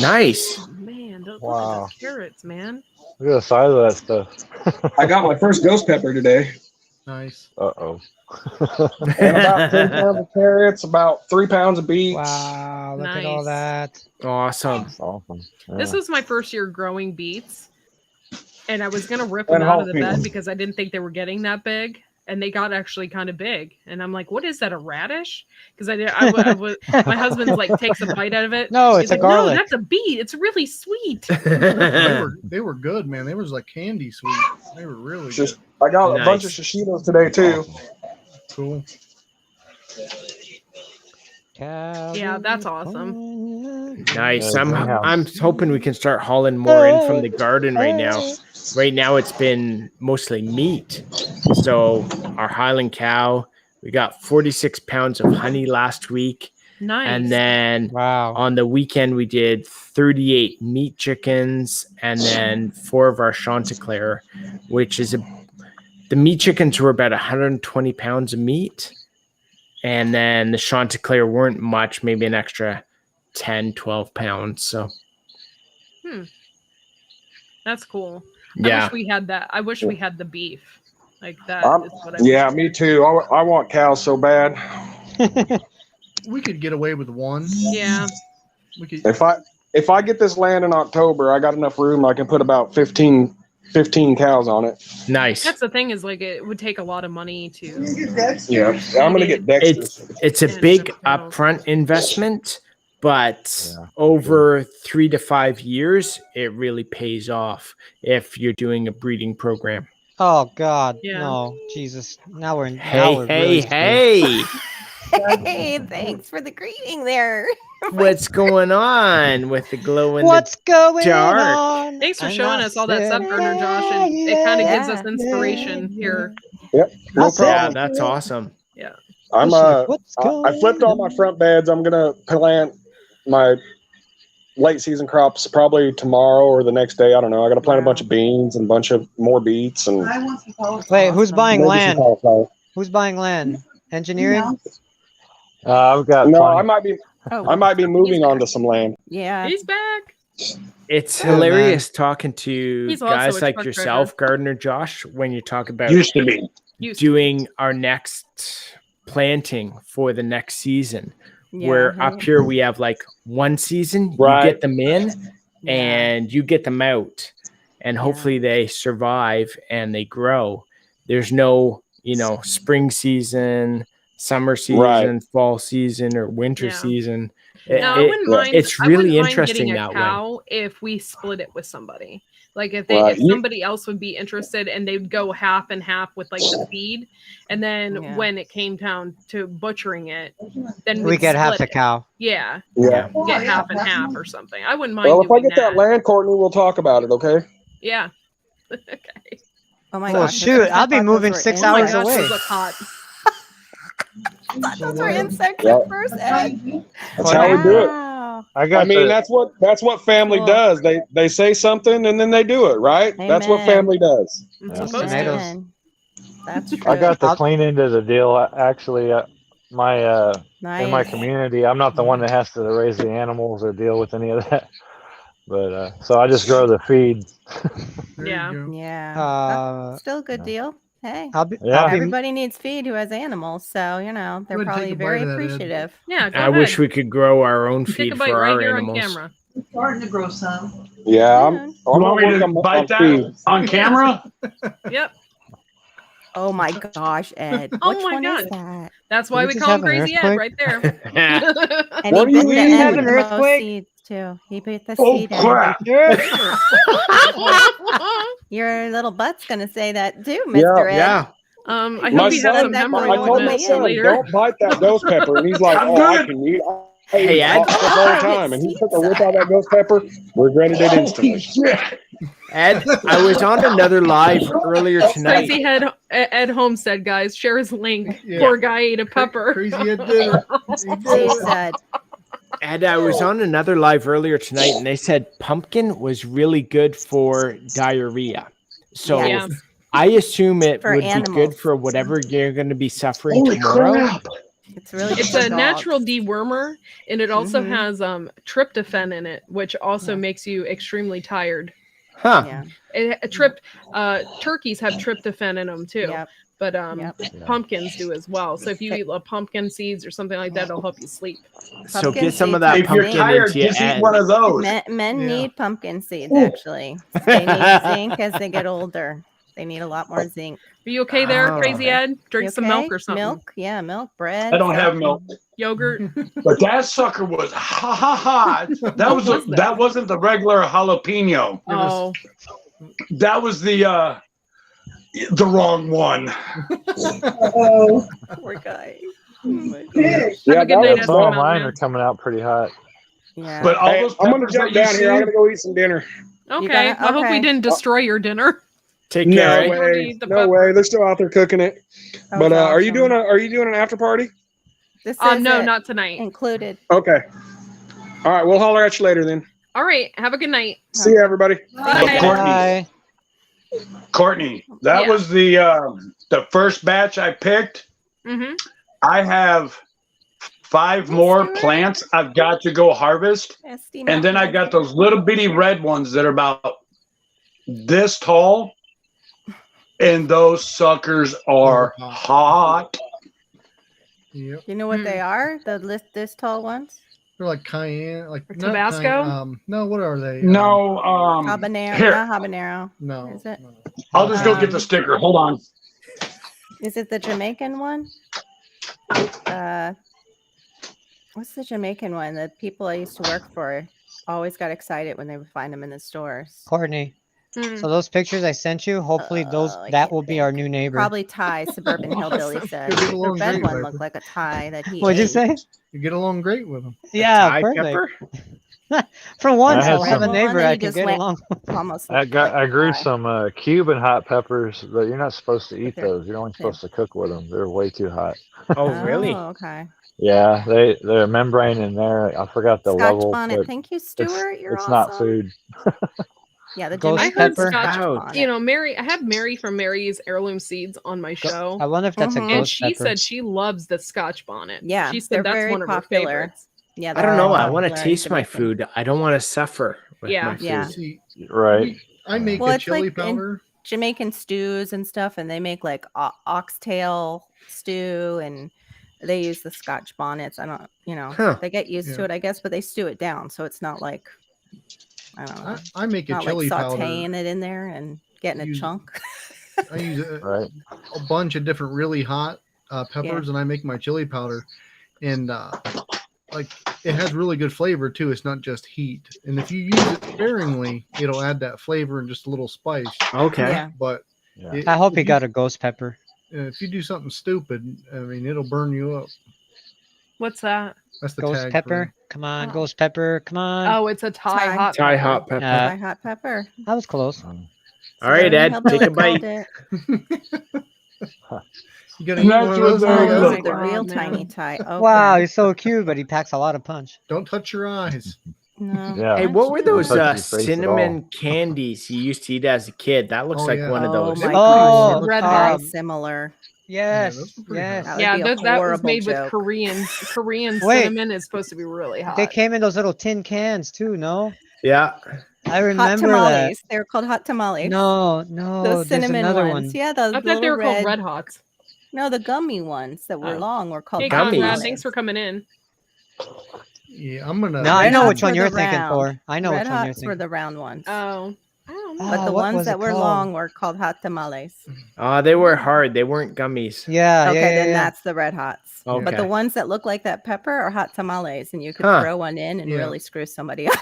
nice. Oh, man, look Wow. at the carrots, man. Look at the size of that stuff. I got my first ghost pepper today. Nice. Uh-oh. And about 10 pounds of carrots, about 3 pounds of beets. Wow, look at all Nice. that. Awesome. That's awesome. This Yeah. was my first year growing beets, and I was gonna rip And them out of the jalapeno. bed because I didn't think they were getting that big, and they got actually kind of big. And I'm like, "What is that? A radish?" Because my husband's like takes a bite out of it. No, He's it's a like, garlic. No, that's a beet. It's really sweet. They were good, man. They was like candy sweet. They were really Just- good. I got a bunch of Nice. shishitos today, too. Cool. Yeah, that's awesome. Nice. Yeah, I'm greenhouse. hoping we can start hauling more in from the garden right now. Right now it's been mostly meat. So our Highland cow, we got 46 pounds of honey last week. Nice. And then Wow. on the weekend we did 38 meat chickens and then 4 of our Chanticleer, which is the meat chickens were about 120 pounds of meat. And then the Chanticleer weren't much, maybe an extra 10, 12 pounds. So That's cool. yeah. I wish we had that. I wish we had the beef. Like that is what I Yeah, wish. me too. I want cows so bad. We could get away with one. Yeah. We could. If I get this land in October, I got enough room. I can put about 15 cows on it. Nice. That's the thing is like it would take a lot of money to. Yeah, I'm gonna get Dexter's. It's a Yeah, big check it out. upfront investment, but Yeah. over 3 to 5 years, it really pays off if you're doing a breeding program. Oh God, Yeah. no, Jesus! Now we're now Hey, we're hey, really screwed. hey! Hey, thanks for the greeting there. What's going on with the glow in What's going dark. on? Thanks for I'm showing not us all that stuff, saying- Gardner Josh. And it kind of gives us Yeah. inspiration here. Yep, no I'll say- Yeah, problem. that's awesome. I'm What's I flipped all my front beds. I'm gonna plant my late season crops probably tomorrow or the next day. I don't know. I got to plant a bunch of beans and a bunch of more beets and Wait, who's buying maybe some land? cauliflower. Who's buying land? Engineering? I've got. No, plenty- I might be moving onto some land. Yeah. He's back. It's Yeah, hilarious talking to He's also guys a like truck yourself, Gardner Josh, when you talk about Used to be. Used doing our next planting for the next season. Where up here we have like one season, you get them in and you get them out, and hopefully they survive and they grow. There's no, spring season, summer season, fall season, or winter season. I wouldn't mind. It's really interesting getting a that cow way. if we split it with somebody. Like if somebody else would be interested and they'd go half and half with like the feed, and then when it came down to butchering it, then we get half the cow. Yeah. Yeah. Get half and half or something. I wouldn't mind. Well, if I doing get that land, Courtney, we'll talk about it. Okay. Yeah. Okay. Oh my Well, gosh. shoot, I'll be moving 6 hours away. Those look hot. I thought those were insect trippers. Ed. That's how we do it. Wow. I mean, that's what family does. They say something and then they do it, right? That's what family does. Amen. That's true. I got the clean end of the deal. Actually, in my community, I'm not the one that has to raise the animals or deal with any of that. But so I just grow the feed. Yeah. Still a good deal. Hey, everybody needs feed who has animals, so they're probably very appreciative. Yeah, I wish we could grow our own feed for our animals. On camera. I'm starting to grow some. Yeah, I'm want me to bite that on camera? Yep. Oh my gosh, Ed! Oh Which my one God. is that? That's why we call him Crazy Ed right there. And he bit the end with the most seeds too. He bit the seed end. Your little butt's gonna say that too, Mr. Ed. Yeah. I hope he has some I hemorrhoid told my son, later. don't bite that ghost pepper, and he's like, I can eat. Hey, Ed. All the time, and he took a whip out of that ghost pepper, regretted it instantly. Ed, I was on another live earlier tonight. Crazy Ed Homestead, guys. Share his link. Poor guy ate a pepper. Crazy Ed did it. Ed, I was on another live earlier tonight, and they said pumpkin was really good for diarrhea. So I assume it would be good for whatever you're going to be suffering tomorrow. It's a natural dewormer, and it also has tryptophan in it, which also makes you extremely tired. Huh. Turkeys have tryptophan in them too. But pumpkins do as well. So if you eat pumpkin seeds or something like that, it'll help you sleep. So get some of that pumpkin into your eat one of those. Men need pumpkin seeds, actually. They need zinc as they get older. They need a lot more zinc. Are you okay there, Crazy Ed? Drink some milk or something. Milk, bread. I don't have milk. Yogurt. But that sucker was that wasn't the regular jalapeno. Oh. That was the wrong one. Poor guy. Yeah, some of mine are coming out pretty hot. Yeah. But all those I'm gonna jump down here. I'm gonna go eat some dinner. Okay. I hope we didn't destroy your dinner. Take care. No way. They're still out there cooking it. But are you doing an after party? No, not tonight. Included. Okay. All right. We'll holler at you later then. All right. Have a good night. See you, everybody. Bye. Courtney, that was the first batch I picked. Mm-hmm. I have 5 more plants I've got to go harvest. And then I got those little bitty red ones that are about this tall. And those suckers are hot. Yep. You know what they are? This tall ones? They're like cayenne, like Tabasco. Cayenne, no, what are they? No, habanero. here. Not habanero. No. Is it? I'll just go get the sticker. Hold on. Is it the Jamaican one? What's the Jamaican one? The people I used to work for always got excited when they would find them in the stores. Courtney. So those pictures I sent you, hopefully that will be our new neighbor. Probably Thai, suburban hillbilly said. The red one looked like a Thai that he What'd you say? You get along great with them. Yeah, perfect. For once, I'll have a neighbor I can get along with. Almost. I grew some Cuban hot peppers, but you're not supposed to eat those. You're only supposed to cook with them. They're way too hot. Oh, really? Oh, okay. Yeah, they're membrane in there. I forgot the Scotch level. bonnet. Thank you, Stuart. You're it's awesome. not food. Yeah, the Ghost I heard pepper. Scotch. Mary. I had Mary from Mary's Heirloom Seeds on my show. I wonder if that's a ghost And she pepper. said she loves the Scotch bonnet. Yeah, she said that's very one of popular. her favorites. Yeah, I don't know. I want to popular taste my Jamaican. food. I don't want to suffer with my food. Yeah. See, Right. I make Well, a it's chili like in powder. Jamaican stews and stuff, and they make like oxtail stew and they use the Scotch bonnets. I don't, they get used to it, I guess, but they stew it down, so it's not like, I don't know. I make a not chili like powder. sauteing it in there and getting a chunk. I use a bunch of different really hot peppers, and I make my chili powder, and like it has really good flavor too. It's not just heat, and if you use it sparingly, it'll add that flavor and just a little spice. Okay. Yeah. But I hope you got a ghost pepper. if you do something stupid, I mean, it'll burn you up. What's that? That's the Ghost tag pepper. Come on, ghost pepper. Come on. Oh, it's a Thai hot Thai pepper. hot pepper. Thai hot pepper. That was close. All right, Ed, take a bite. You gotta eat one of those. Those are the real tiny Thai. Okay. Wow, he's so cute, but he packs a lot of punch. Don't touch your eyes. No. Yeah. Hey, what were those Touch your face at cinnamon candies you used to eat as a kid? That looks like one of those. my Oh, gosh, red very hot. similar. Yes, those were pretty yes. hot. Yeah, would be a that was horrible made with joke. Korean Wait. cinnamon is supposed to be really hot. They came in those little tin cans too, no? Yeah. I Hot remember tamales. that. They were called hot tamales. No, those there's cinnamon another ones. one. Yeah, those I thought they little were called Red Hots. No, the gummy ones that were Oh. long were called Hey, Gummies. Conrad, tamales. thanks for coming in. Yeah, I'm gonna. No, I Red know Hots which one were you're the thinking round. for. I know Red which one you're Hots were thinking. the round ones. Oh, I don't know. But the what ones was that it were called? long were called hot tamales. They were hard. They weren't gummies. Yeah, Okay, yeah, then yeah. that's the red hots. Okay. But the ones that look like that pepper are hot tamales, and you could Huh. throw one in and Yeah. really screw somebody up.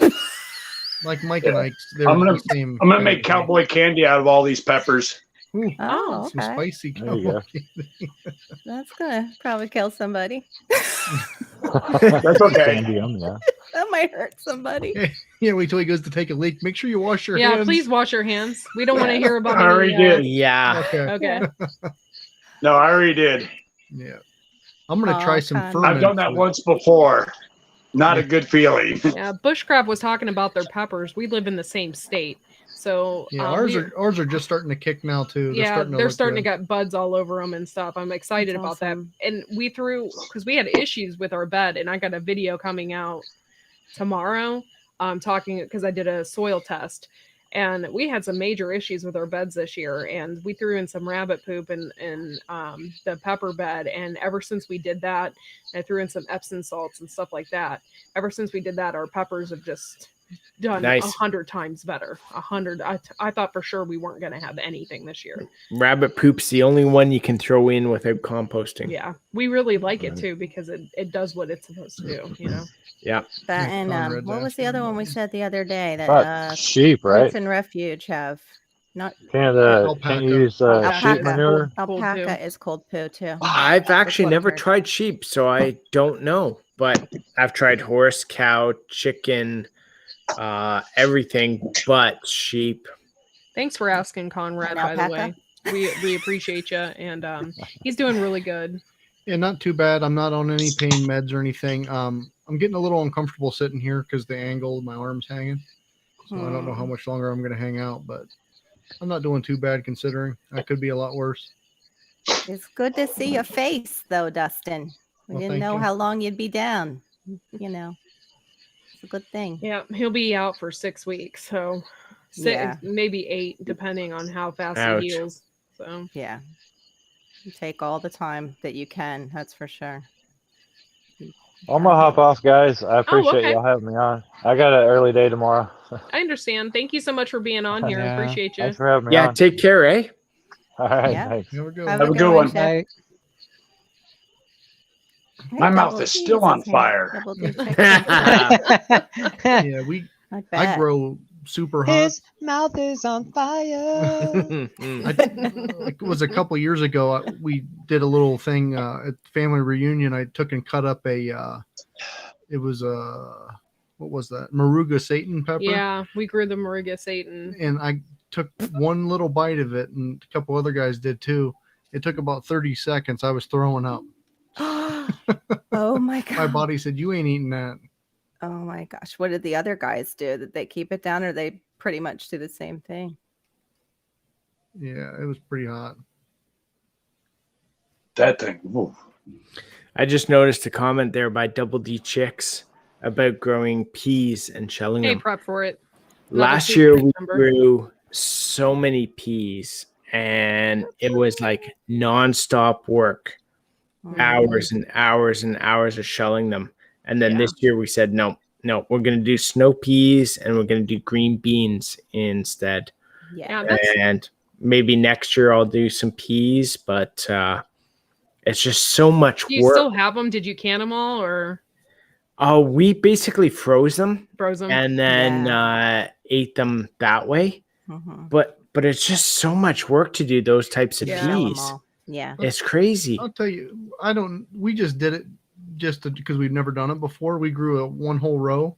Like Mike and Ike's. They're I'm gonna the same. I'm gonna kind make of cowboy candy out of all these peppers. Ooh, Oh, some okay. spicy There you cowboy. That's gonna probably kill somebody. That's okay. Candy, yeah. That might hurt somebody. Yeah, wait till he goes to take a leak. Make sure you wash your Yeah, hands. please wash your hands. We don't want to hear about I already any, did. Yeah. Okay. Okay. No, I already did. Yeah. I'm gonna try some Conrad. ferment. I've done that with- once before. Not a good feeling. Yeah, Bushcraft was talking about their peppers. We live in the same state. So Yeah, ours are just starting to kick now too. They're starting to get. get buds all over them and stuff. I'm excited That's about awesome. that. And we threw because we had issues with our bed, and I got a video coming out tomorrow. Talking because I did a soil test, and we had some major issues with our beds this year. And we threw in some rabbit poop in the pepper bed, and ever since we did that, I threw in some Epsom salts and stuff like that. Ever since we did that, our peppers have just done Nice. 100 times better. 100. I thought for sure we weren't going to have anything this year. Rabbit poop's the only one you can throw in without composting. Yeah, we really like it too because it does what it's supposed to do. You know. Yeah. That Yeah, and Conrad's what was the other one we said the other day that But sheep, right? Roots and Refuge have? Not Can't Alpaca. use sheep alpaca. manure. Alpaca is cold poo too. I've actually what I've never heard. tried sheep, so I don't know. But I've tried horse, cow, chicken, everything but sheep. Thanks for asking, Conrad. And By the alpaca? way, we appreciate you, and he's doing really good. Yeah, not too bad. I'm not on any pain meds or anything. I'm getting a little uncomfortable sitting here because the angle of my arm's hanging. So I don't know how much longer I'm going to hang out, but I'm not doing too bad considering. I could be a lot worse. It's good to see your face though, Dustin. We Well, didn't thank know you. how long you'd be down. You know, it's a good thing. Yeah, he'll be out for 6 weeks, so Yeah. maybe 8, depending on how fast Ouch. he heals. So Yeah. You take all the time that you can. That's for sure. I'm gonna hop off, guys. I appreciate okay. y'all having me on. I got an early day tomorrow. I understand. Thank you so much for being on here. Yeah. Appreciate you. Thanks for having me Yeah, on. take care, eh? All right, Yeah. thanks. Here we go. Have Have a good one. Chef. Oh, My Hey, mouth Double is D still on here. fire. Double D chicken. Yeah, I I bet. grow super hot. His mouth is on fire. It was a couple years ago. We did a little thing at family reunion. I took and cut up it was what was that? Moruga Satan pepper. Yeah, we grew the Moruga Satan. And I took one little bite of it, and a couple other guys did too. It took about 30 seconds. I was throwing up. Oh my god. My body said, "You ain't eating that." Oh my gosh. What did the other guys do? Did they keep it down or they pretty much do the same thing? Yeah, it was pretty hot. That thing. Ooh. I just noticed a comment there by Double D Chicks about growing peas and shelling Hey, them. prep for it. Another Last super year big we number. grew so many peas and it was like nonstop work. hours and hours and hours of shelling them. And then this year we said, no, we're going to do snow peas and we're going to do green beans instead. Yeah. And maybe next year I'll do some peas, but it's just so much work. Do you still have them? Did you can them all or? Oh, we basically froze them. And then ate them that way. But it's just so much work to do those types of peas. Yeah. It's crazy. I'll tell you, we just did it because we've never done it before. We grew one whole row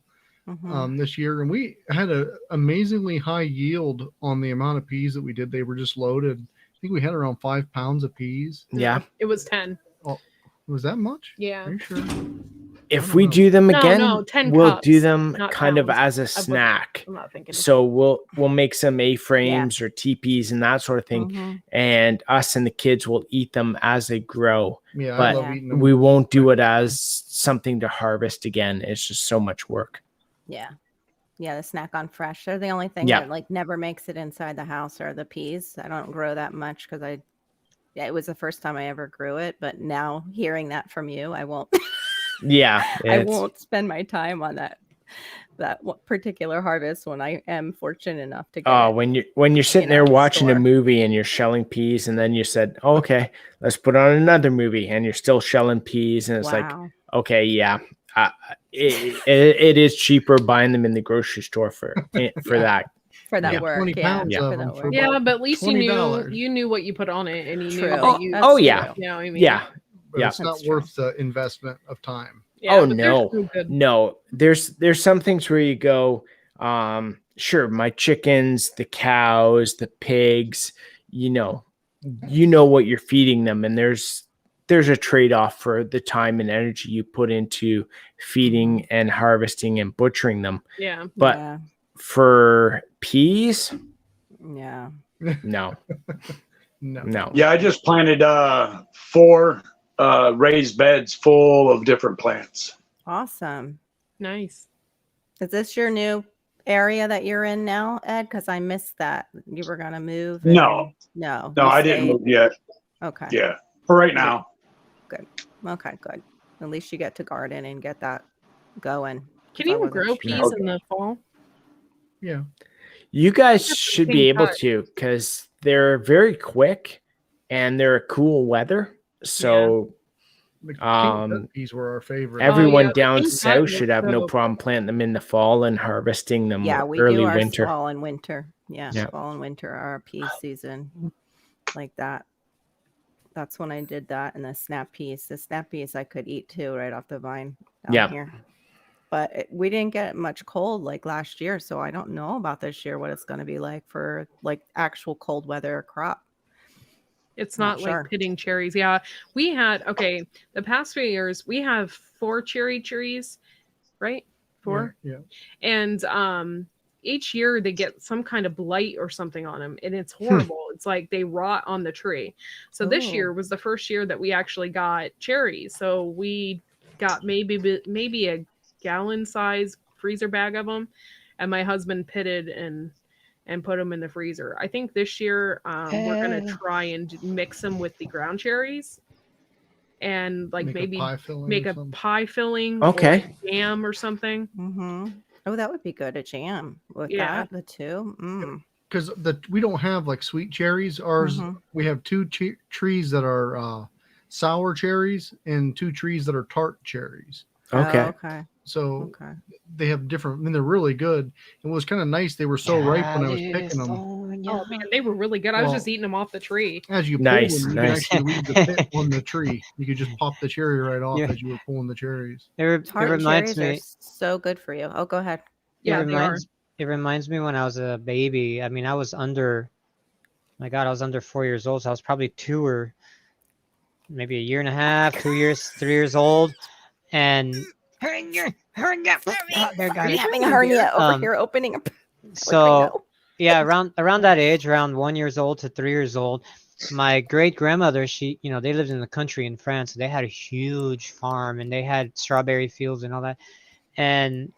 this year, and we had an amazingly high yield on the amount of peas that we did. They were just loaded. I think we had around 5 pounds of peas. Yeah. It was 10. Oh, was that much? Yeah. Are you sure? If we do them again, 10 we'll cups, do them not kind of pounds. as a snack. I'm not thinking. So we'll make some A-frames or teepees and that sort of thing. And us and the kids will eat them as they grow. Yeah, but I love eating them. we won't do it as something to harvest again. It's just so much work. Yeah. Yeah, the snack on fresh. They're the only thing that like never makes it inside the house are the peas. I don't grow that much because it was the first time I ever grew it. But now hearing that from you, I won't. Yeah, I won't spend my time on that particular harvest when I am fortunate enough to get when you're sitting there watching a movie and you're shelling peas, and then you said, okay, let's put on another movie, and you're still shelling peas, and it's like, okay, yeah, it is cheaper buying them in the grocery store for that. For that work, 20 pounds of them for but at least $20. you knew what you put on it, and you knew. True. That yeah. You know what I mean? Yeah. But it's not worth the investment of time. Yeah, no. There's some things where you go, sure, my chickens, the cows, the pigs, you know what you're feeding them, and there's a trade-off for the time and energy you put into feeding and harvesting and butchering them. Yeah. But for peas, no. No. Yeah, I just planted 4 raised beds full of different plants. Awesome. Nice. Is this your new area that you're in now, Ed? Because I missed that. You were going to move. No, I didn't move yet. Okay. Yeah, for right now. Good. Okay, good. At least you get to garden and get that going. Can you grow peas in the fall? Yeah. You guys should be able to, because they're very quick and they're cool weather. So peas were our favorite. Everyone down south should have no problem planting them in the fall and harvesting them we early do our winter. Fall and winter. Yeah, fall and winter are our pea season like that. That's when I did that. And the snap peas. The snap peas I could eat too right off the vine down here. But we didn't get much cold like last year. So I don't know about this year what it's going to be like for like actual cold weather crop. It's not like pitting cherries. Yeah. We had, the past few years, we have 4 cherry trees, right? 4? Yeah. And each year they get some kind of blight or something on them. And it's horrible. It's like they rot on the tree. So this year was the first year that we actually got cherries. So we got maybe a gallon size freezer bag of them. And my husband pitted and put them in the freezer. I think this year we're going to try and mix them with the ground cherries and like make a pie filling. Okay. Or jam or something. Mm-hmm. Oh, that would be good. A jam with that, the two. Because we don't have like sweet cherries. Ours, we have 2 trees that are sour cherries and 2 trees that are tart cherries. Okay. Oh, okay. So they have different, theyey're really good. It was kind of nice. They were so ripe when I was picking them. Oh man, they were really good. I was just eating them off the tree. As you pull them, you can actually leave the pit on the tree. You could just pop the cherry right off as you were pulling the cherries. It reminds me. Are so good for you. Oh, go ahead. Yeah, it reminds me when I was a baby. I mean, I was under 4 years old. So I was probably 2 or maybe a year and a half, 2 years, 3 years old. And they're having a hernia over here opening up. So around that age, around 1 year old to 3 years old, my great grandmother, they lived in the country in France. So they had a huge farm and they had strawberry fields and all that. And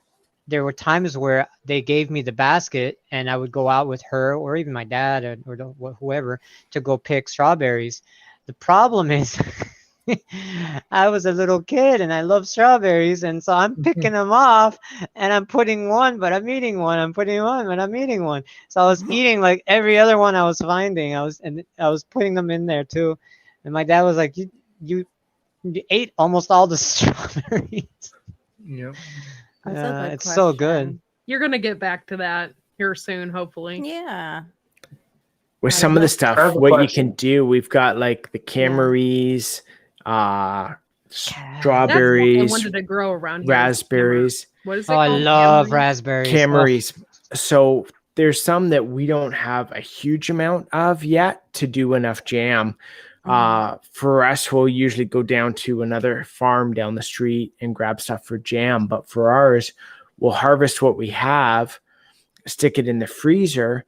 there were times where they gave me the basket and I would go out with her or even my dad or whoever to go pick strawberries. The problem is I was a little kid and I love strawberries, and so I'm picking them off and I'm putting one, but I'm eating one. I'm putting one, but I'm eating one. So I was eating like every other one I was finding. I was putting them in there too. And my dad was like, "You ate almost all the strawberries." Yep. That's a good it's so good. question. You're gonna get back to that here soon, hopefully. Yeah. With I some don't of the know. stuff, I have a what you question. can do, we've got like the Camrys, strawberries, That's what I wanted to grow around here. raspberries, What is it Oh, I called? love Camry? raspberries. Camrys. So there's some that we don't have a huge amount of yet to do enough jam. For us, we'll usually go down to another farm down the street and grab stuff for jam. But for ours, we'll harvest what we have, stick it in the freezer,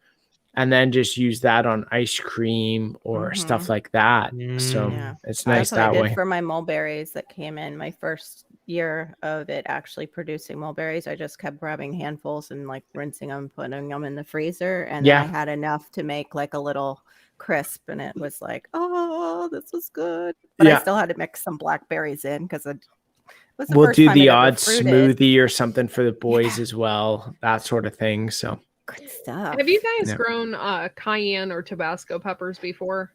and then just use that on ice cream or stuff like that. So Yeah. it's That's nice what I that did way. for my mulberries that came in my first year of it actually producing mulberries. I just kept grabbing handfuls and like rinsing them, putting them in the freezer, and then I had enough to make like a little crisp, and it was like, oh, this was good. But I still had to mix some blackberries in because it was the We'll first do time the I'd ever odd fruited. smoothie or something for the boys as well, that sort of thing. So Good stuff. Have you guys Yeah. grown cayenne or Tabasco peppers before?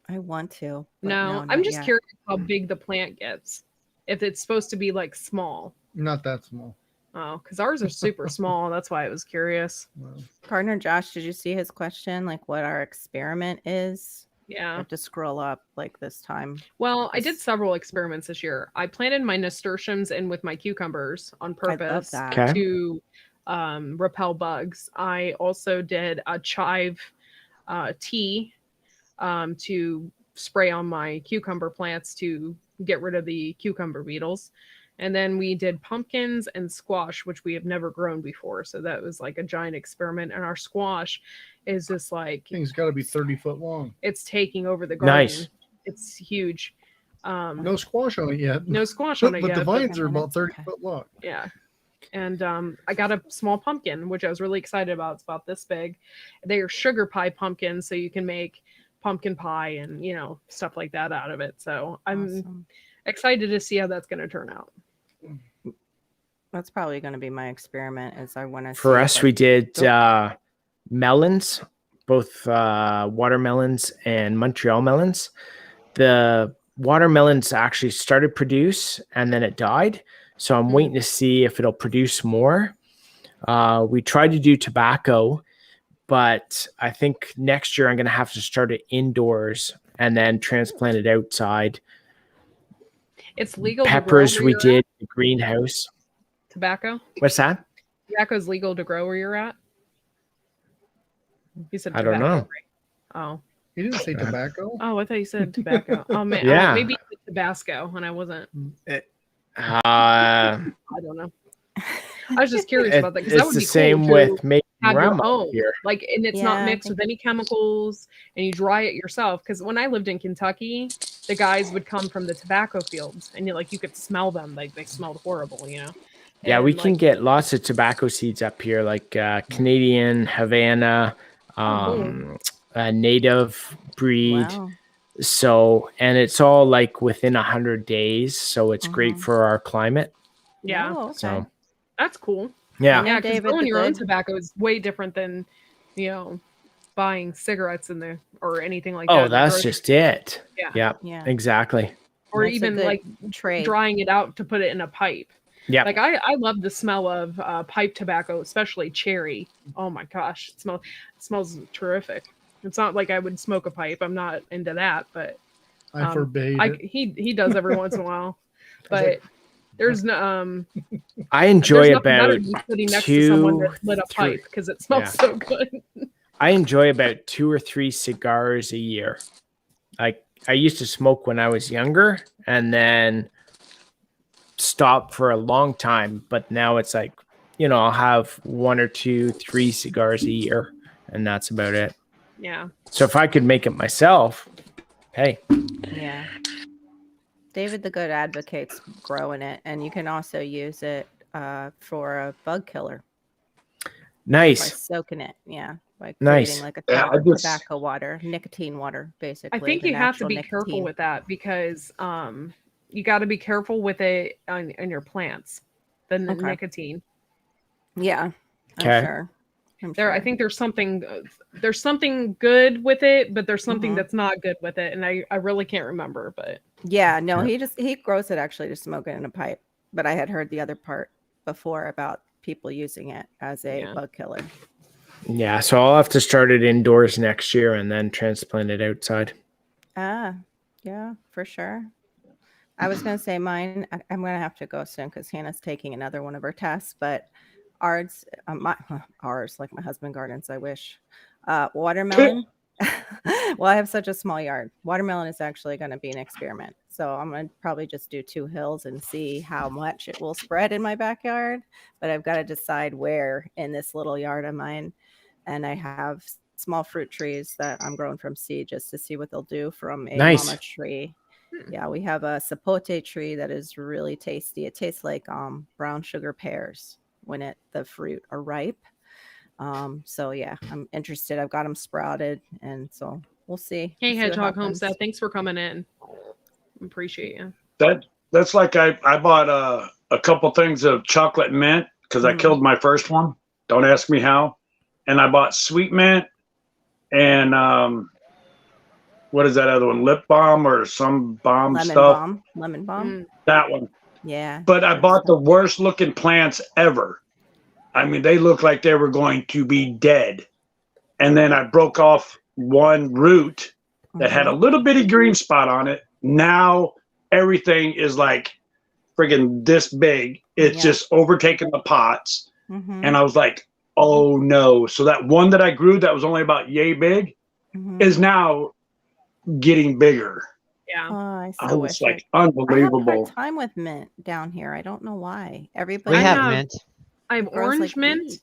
I want to. but No, I'm not just yet. curious how big the plant gets. If it's supposed to be like small. Not that small. Oh, because ours are super small. That's why I was curious. Well, Partner Josh, did you see his question? Like what our experiment is? I Yeah. have to scroll up like this time. Well, I did several experiments this year. I planted my nasturtiums in with my cucumbers on I love purpose that. Okay. to repel bugs. I also did a chive tea to spray on my cucumber plants to get rid of the cucumber beetles. And then we did pumpkins and squash, which we have never grown before. So that was like a giant experiment. And our squash is just like thing's got to be 30 foot long. it's taking over the garden. Nice. It's huge. No squash on it yet. No squash on it but yet. the but- vines are about 30 Okay. foot long. yeah. And I got a small pumpkin, which I was really excited about. It's about this big. They are sugar pie pumpkins, so you can make pumpkin pie and stuff like that out of it. So I'm Awesome. excited to see how that's going to turn out. That's probably going to be my experiment. Is I want to. for us, we did melons, both watermelons and Montreal melons. The watermelons actually started produce and then it died. So I'm waiting to see if it'll produce more. We tried to do tobacco, but I think next year I'm going to have to start it indoors and then transplant it outside. It's legal. Peppers, to grow we where you're did the greenhouse. at. Tobacco. What's that? Tobacco is legal to grow where you're at. You said I don't tobacco, know. right? Oh. He didn't say tobacco. Oh, I thought you said tobacco. Oh man. Yeah. Maybe you said Tabasco and I wasn't. Uh, I don't know. I was just curious about that because that it's would the be same cool with to making have rum your up own. here. Like, and it's Yeah, not I mixed with any chemicals, and you dry it yourself. Because when I lived in Kentucky, the guys would come from the tobacco fields, and you could smell them. Like they smelled horrible, Yeah, And, we can get lots of tobacco seeds up here, like Canadian, Havana, a native breed. Wow. So, and it's all like within 100 days. So it's great for our climate. Yeah, Oh, okay. So, that's cool. yeah. Yeah, because David growing the your own Good. tobacco is way different than, buying cigarettes in there or anything like that. Oh, in the that's grocery just it. Yeah. Yeah, Yeah. exactly. or Makes a even good like trade. drying it out to put it in a pipe. Yeah. Like I love the smell of pipe tobacco, especially cherry. Oh my gosh, it smells terrific. It's not like I would smoke a pipe. I'm not into that, but I forbade it. he does every once in a while. But there's no I enjoy there's nothing better about than sitting next to someone 2, that lit a 3 pipe because it smells so good. I enjoy about 2 or 3 cigars a year. Like I used to smoke when I was younger and then stopped for a long time. But now it's like, I'll have 1 or 2, 3 cigars a year and that's about it. Yeah. So if I could make it myself, hey. Yeah. David the Good advocates growing it, and you can also use it for a bug killer by Nice. soaking it. Yeah. by Nice. creating like a Yeah, I just- tobacco water, nicotine water, basically. I think the you have to natural be careful nicotine. with that because you got to be careful with it on your plants, the Okay. nicotine. Yeah, I'm Okay. sure. I'm There, I sure. think there's something good with it, but there's something Mhm. that's not good with it, and I really can't remember. But Yeah, no, Yeah. he grows it actually to smoke it in a pipe. But I had heard the other part before about people using it as a Yeah. bug killer. Yeah, so I'll have to start it indoors next year and then transplant it outside. Ah, yeah, for sure. I was gonna say mine. I'm gonna have to go soon because Hannah's taking another one of her tests. But ours, ours, like my husband gardens. I wish. Watermelon. Well, I have such a small yard. Watermelon is actually going to be an experiment. So I'm going to probably just do 2 hills and see how much it will spread in my backyard. But I've got to decide where in this little yard of mine. And I have small fruit trees that I'm growing from seed just to see what they'll do from a Nice. mama tree. Yeah, we have a sapote tree that is really tasty. It tastes like brown sugar pears when the fruit are ripe. So yeah, I'm interested. I've got them sprouted, and so we'll see. hey, We'll see what Hedgehog happens. Homestead, thanks for coming in. Appreciate you. That's like I bought a couple things of chocolate mint because I killed my first one. Don't ask me how. And I bought sweet mint and what is that other one? Lip balm or some balm Lemon stuff? balm. Lemon balm. That one. Yeah. But I bought the worst looking plants ever. I mean, they looked like they were going to be dead. And then I broke off one root that had a little bitty green spot on it. Now everything is like friggin' this big. It's just overtaken the pots. And I was like, oh no. So that one that I grew that was only about yay big is now getting bigger. Yeah. Oh, I I so was wish like, I have a unbelievable. hard time with mint down here. I don't know why. Everybody We have have- mint. I have grows orange like mint, weeds.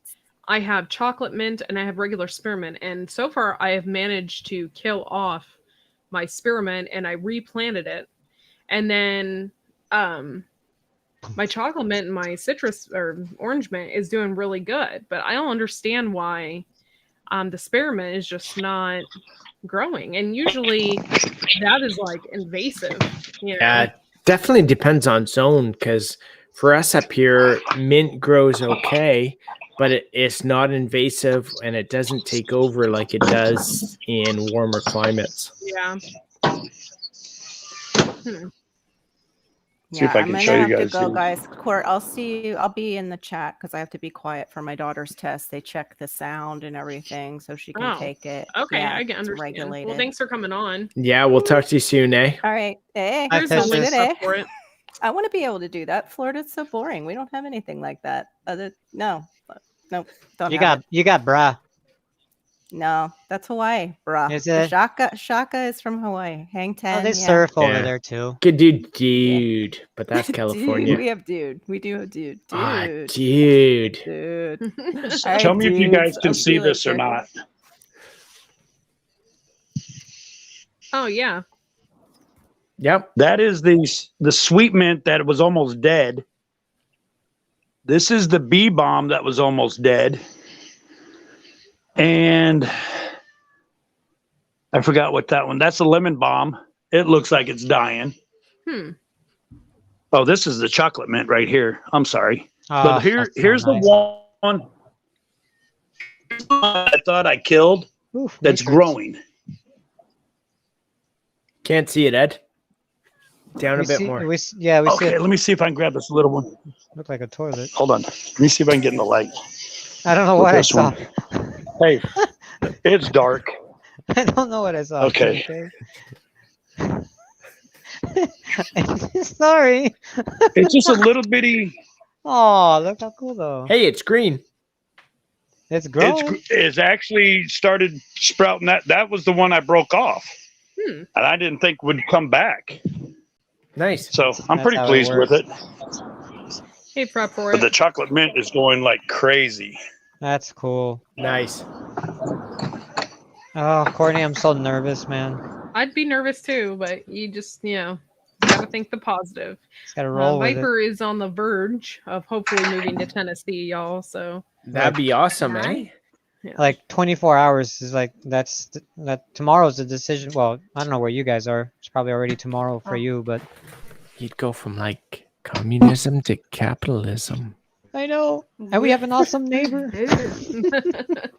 I have chocolate mint, and I have regular spearmint. And so far, I have managed to kill off my spearmint, and I replanted it. And then my chocolate mint and my citrus or orange mint is doing really good. But I don't understand why the spearmint is just not growing. And usually that is like invasive. You know? Yeah, definitely depends on zone because for us up here, mint grows okay, but it's not invasive and it doesn't take over like it does in warmer climates. Yeah. See if I can I'm show gonna you have to guys go, these. guys. Court, I'll see you. I'll be in the chat because I have to be quiet for my daughter's test. They check the sound and everything so she can Oh, take it. Okay, Yeah, I can it's understand. regulated. Well, thanks for coming on. Yeah, we'll talk to you soon, eh? All right. Hey, Hi, Here's the sounds link good, Texas. eh? up for it. I want to be able to do that. Florida's so boring. We don't have anything like that. No, don't You have got bra. it. No, that's Hawaii, bruh. Is The it? Shaka is from Hawaii. Hang 10. Oh, they yeah. surf over Yeah. there too. Good dude, but that's Dude, California. we have dude. We do have dude. Ah, Dude. dude. Dude. All Tell right, me if you dudes. guys can I'll see you this or later. not. Oh yeah. Yep. That is the sweet mint that was almost dead. This is the bee balm that was almost dead. And I forgot what that one. That's the lemon balm. It looks like it's dying. Oh, this is the chocolate mint right here. I'm sorry. But That's so here's nice. the one I thought I killed Oof, that's Matrix. growing. Can't see it, Ed. Down a We bit see, more. we see it. Okay, let me see if I can grab this little one. Look like a toilet. Hold on. Let me see if I can get in the light. I don't know with what I this saw. one. Hey, it's dark. I don't know what I saw. Okay. Sorry. It's just a little bitty. Oh, look how cool though. Hey, it's green. It's growing. It's actually started sprouting. That was the one I broke off, and I didn't think would come back. Nice. So I'm That's pretty how it pleased with works. it. Hey, prep for But it. the chocolate mint is going like crazy. That's cool. Nice. Oh, Courtney, I'm so nervous, man. I'd be nervous too, but you just, gotta think the positive. Just gotta roll with it. Viper is on the verge of hopefully moving to Tennessee, y'all. So That'd be awesome, eh? Nice. Yeah. Like 24 hours is like that tomorrow's the decision. Well, I don't know where you guys are. It's probably already tomorrow for you, but You'd go from like communism to capitalism. I know. And we have an awesome neighbor. Dude.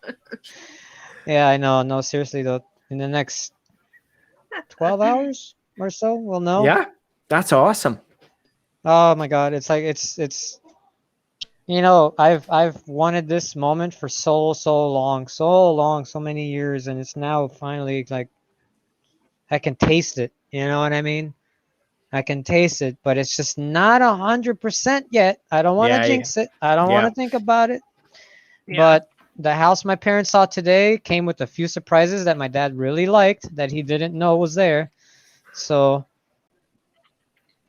Yeah, I know. No, seriously though, in the next 12 hours or so, we'll know. Yeah, that's awesome. Oh my God, it's like it's. You know, I've wanted this moment for so long, so many years, and it's now finally like I can taste it. You know what I mean? I can taste it, but it's just not 100% yet. I don't want to Yeah, jinx it. I don't want yeah. to think about it. Yeah. But the house my parents saw today came with a few surprises that my dad really liked that he didn't know was there. So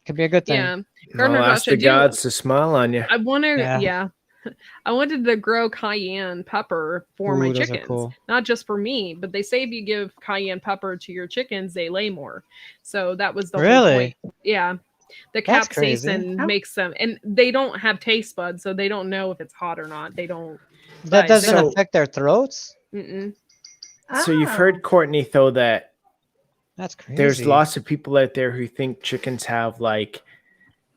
could be a good thing. Yeah. Well, Gardner ask Josh, the gods to smile on you. I wanted, Yeah. I wanted to grow cayenne pepper for my Ooh, those are chickens, cool. not just for me, but they say if you give cayenne pepper to your chickens, they lay more. So that was the whole Really? point. Yeah. The That's crazy. capsaicin makes them, and they don't have taste buds, so they don't know if it's hot or not. They don't. That but doesn't they- affect their throats? Mm-mm. So you've heard, Courtney, though, that That's crazy. there's lots of people out there who think chickens have like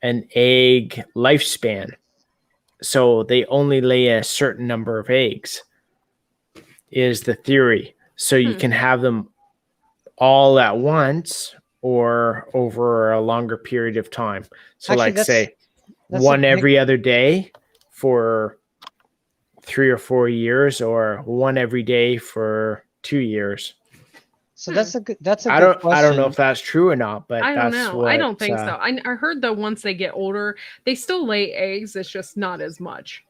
an egg lifespan. So they only lay a certain number of eggs, is the theory. So you can have them all at once or over a longer period of time. So Actually, like that's one a big- every other day for 3 or 4 years, or one every day for 2 years. So that's a good I good don't know question. if that's true or not, but I don't that's know. what I don't think so. I heard that once they get older, they still lay eggs. It's just not as much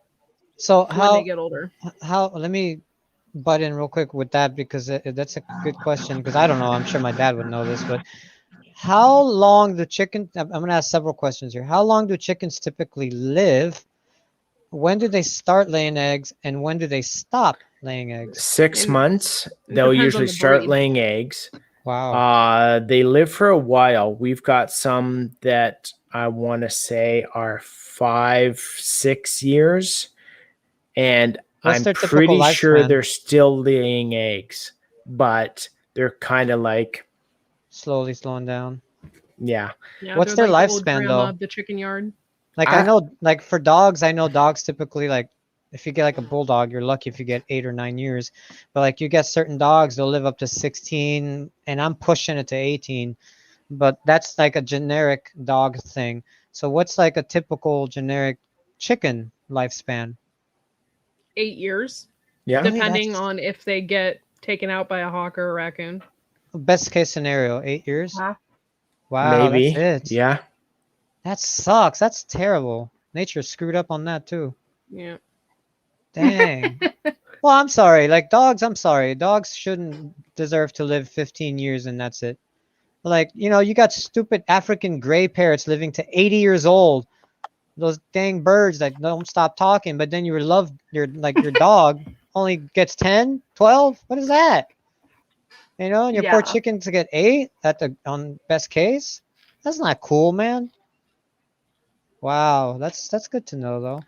So when they get older. how let me butt in real quick with that because that's a good question because I don't know. I'm sure my dad would know this, but how long do chickens? I'm going to ask several questions here. How long do chickens typically live? When do they start laying eggs, and when do they stop laying eggs? 6 And months, it they'll depends on usually the start breed. laying eggs. Wow. They live for a while. We've got some that I want to say are 5-6 years, and What's I'm their typical pretty sure lifespan? they're still laying eggs, but they're kind of like, Slowly slowing down. yeah. Yeah, What's they're their like the old lifespan, grandma though? of the chicken yard. Like I know, like for dogs, I know dogs typically like if you get like a bulldog, you're lucky if you get 8 or 9 years. But like you get certain dogs, they'll live up to 16, and I'm pushing it to 18. But that's like a generic dog thing. So what's like a typical generic chicken lifespan? 8 years. Yeah. Really? Depending That's- on if they get taken out by a hawk or a raccoon. Best case scenario, 8 years. Huh? Wow, Maybe. that's it. Yeah. That sucks. That's terrible. Nature screwed up on that too. Yeah. Dang. Well, I'm sorry. Like dogs, I'm sorry. Dogs shouldn't deserve to live 15 years and that's it. Like, you know, you got stupid African gray parrots living to 80 years old. Those dang birds that don't stop talking, but then your dog only gets 10, 12. What is that? You know, and your poor Yeah. chicken to get 8 on best case. That's not cool, man. Wow, that's good to know though.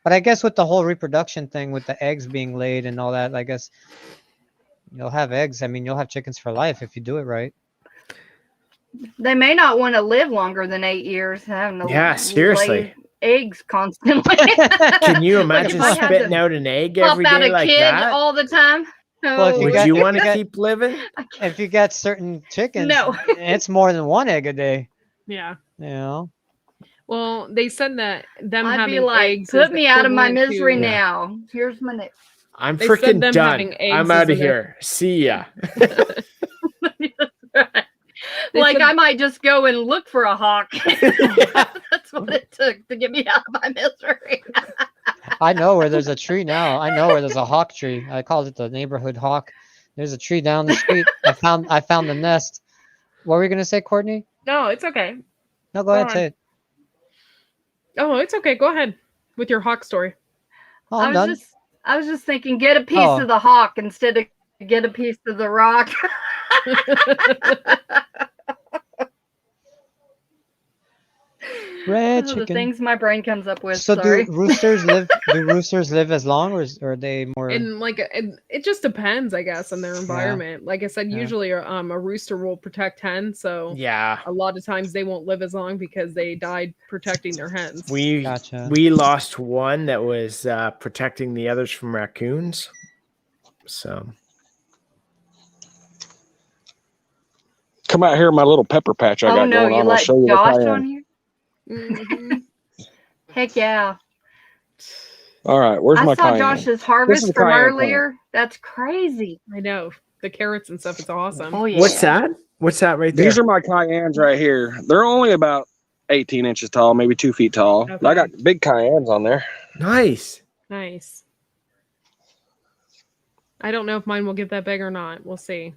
But I guess with the whole reproduction thing, with the eggs being laid and all that, I guess you'll have eggs. I mean, you'll have chickens for life if you do it right. They may not want to live longer than 8 years having to Yeah, seriously. lay eggs constantly. Can you Like, imagine if I had spitting to out an egg pop every out day a like kid that? all the time. Well, if you Would got- you if want you to got- keep living? If you got certain chickens, No. it's more than 1 egg a day. Yeah. You know, Well, they said that them I'd having be like, eggs put is me out of my equivalent misery to- now. Here's my next. I'm They said freaking them done. having eggs I'm out of isn't it? here. See ya. They Like said- I might just go and look for a hawk. That's what it took to get me out of my misery. I know where there's a tree now. I know where there's a hawk tree. I called it the neighborhood hawk. There's a tree down the street. I found the nest. What were you gonna say, Courtney? No, it's okay. No, go ahead, on. say it. Oh, it's okay. Go ahead with your hawk story. Oh, I'm done. I was just thinking, get a piece Oh. of the hawk instead of get a piece of the rock. Red The chicken. things my brain comes up with. So sorry. do roosters live? Do roosters live as long, or are they more Or And like it just depends, I guess, on their environment. Like I said, Yeah. usually a rooster will protect hens, so Yeah. a lot of times they won't live as long because they died protecting their hens. Gotcha. We lost one that was protecting the others from raccoons. So Come out here, my little pepper patch I Oh got no, going you on. I'll let show you Josh what I on am. here? Mhm. Heck yeah. All right, where's I my saw cayenne? Josh's This is harvest a from cayenne earlier. That's crazy. I know. The carrots and stuff, it's awesome. Oh yeah. what's that? What's that right there? These are my cayennes right here. They're only about 18 inches tall, maybe 2 feet tall. But I got big cayennes on there. Nice. Nice. I don't know if mine will get that big or not. We'll see.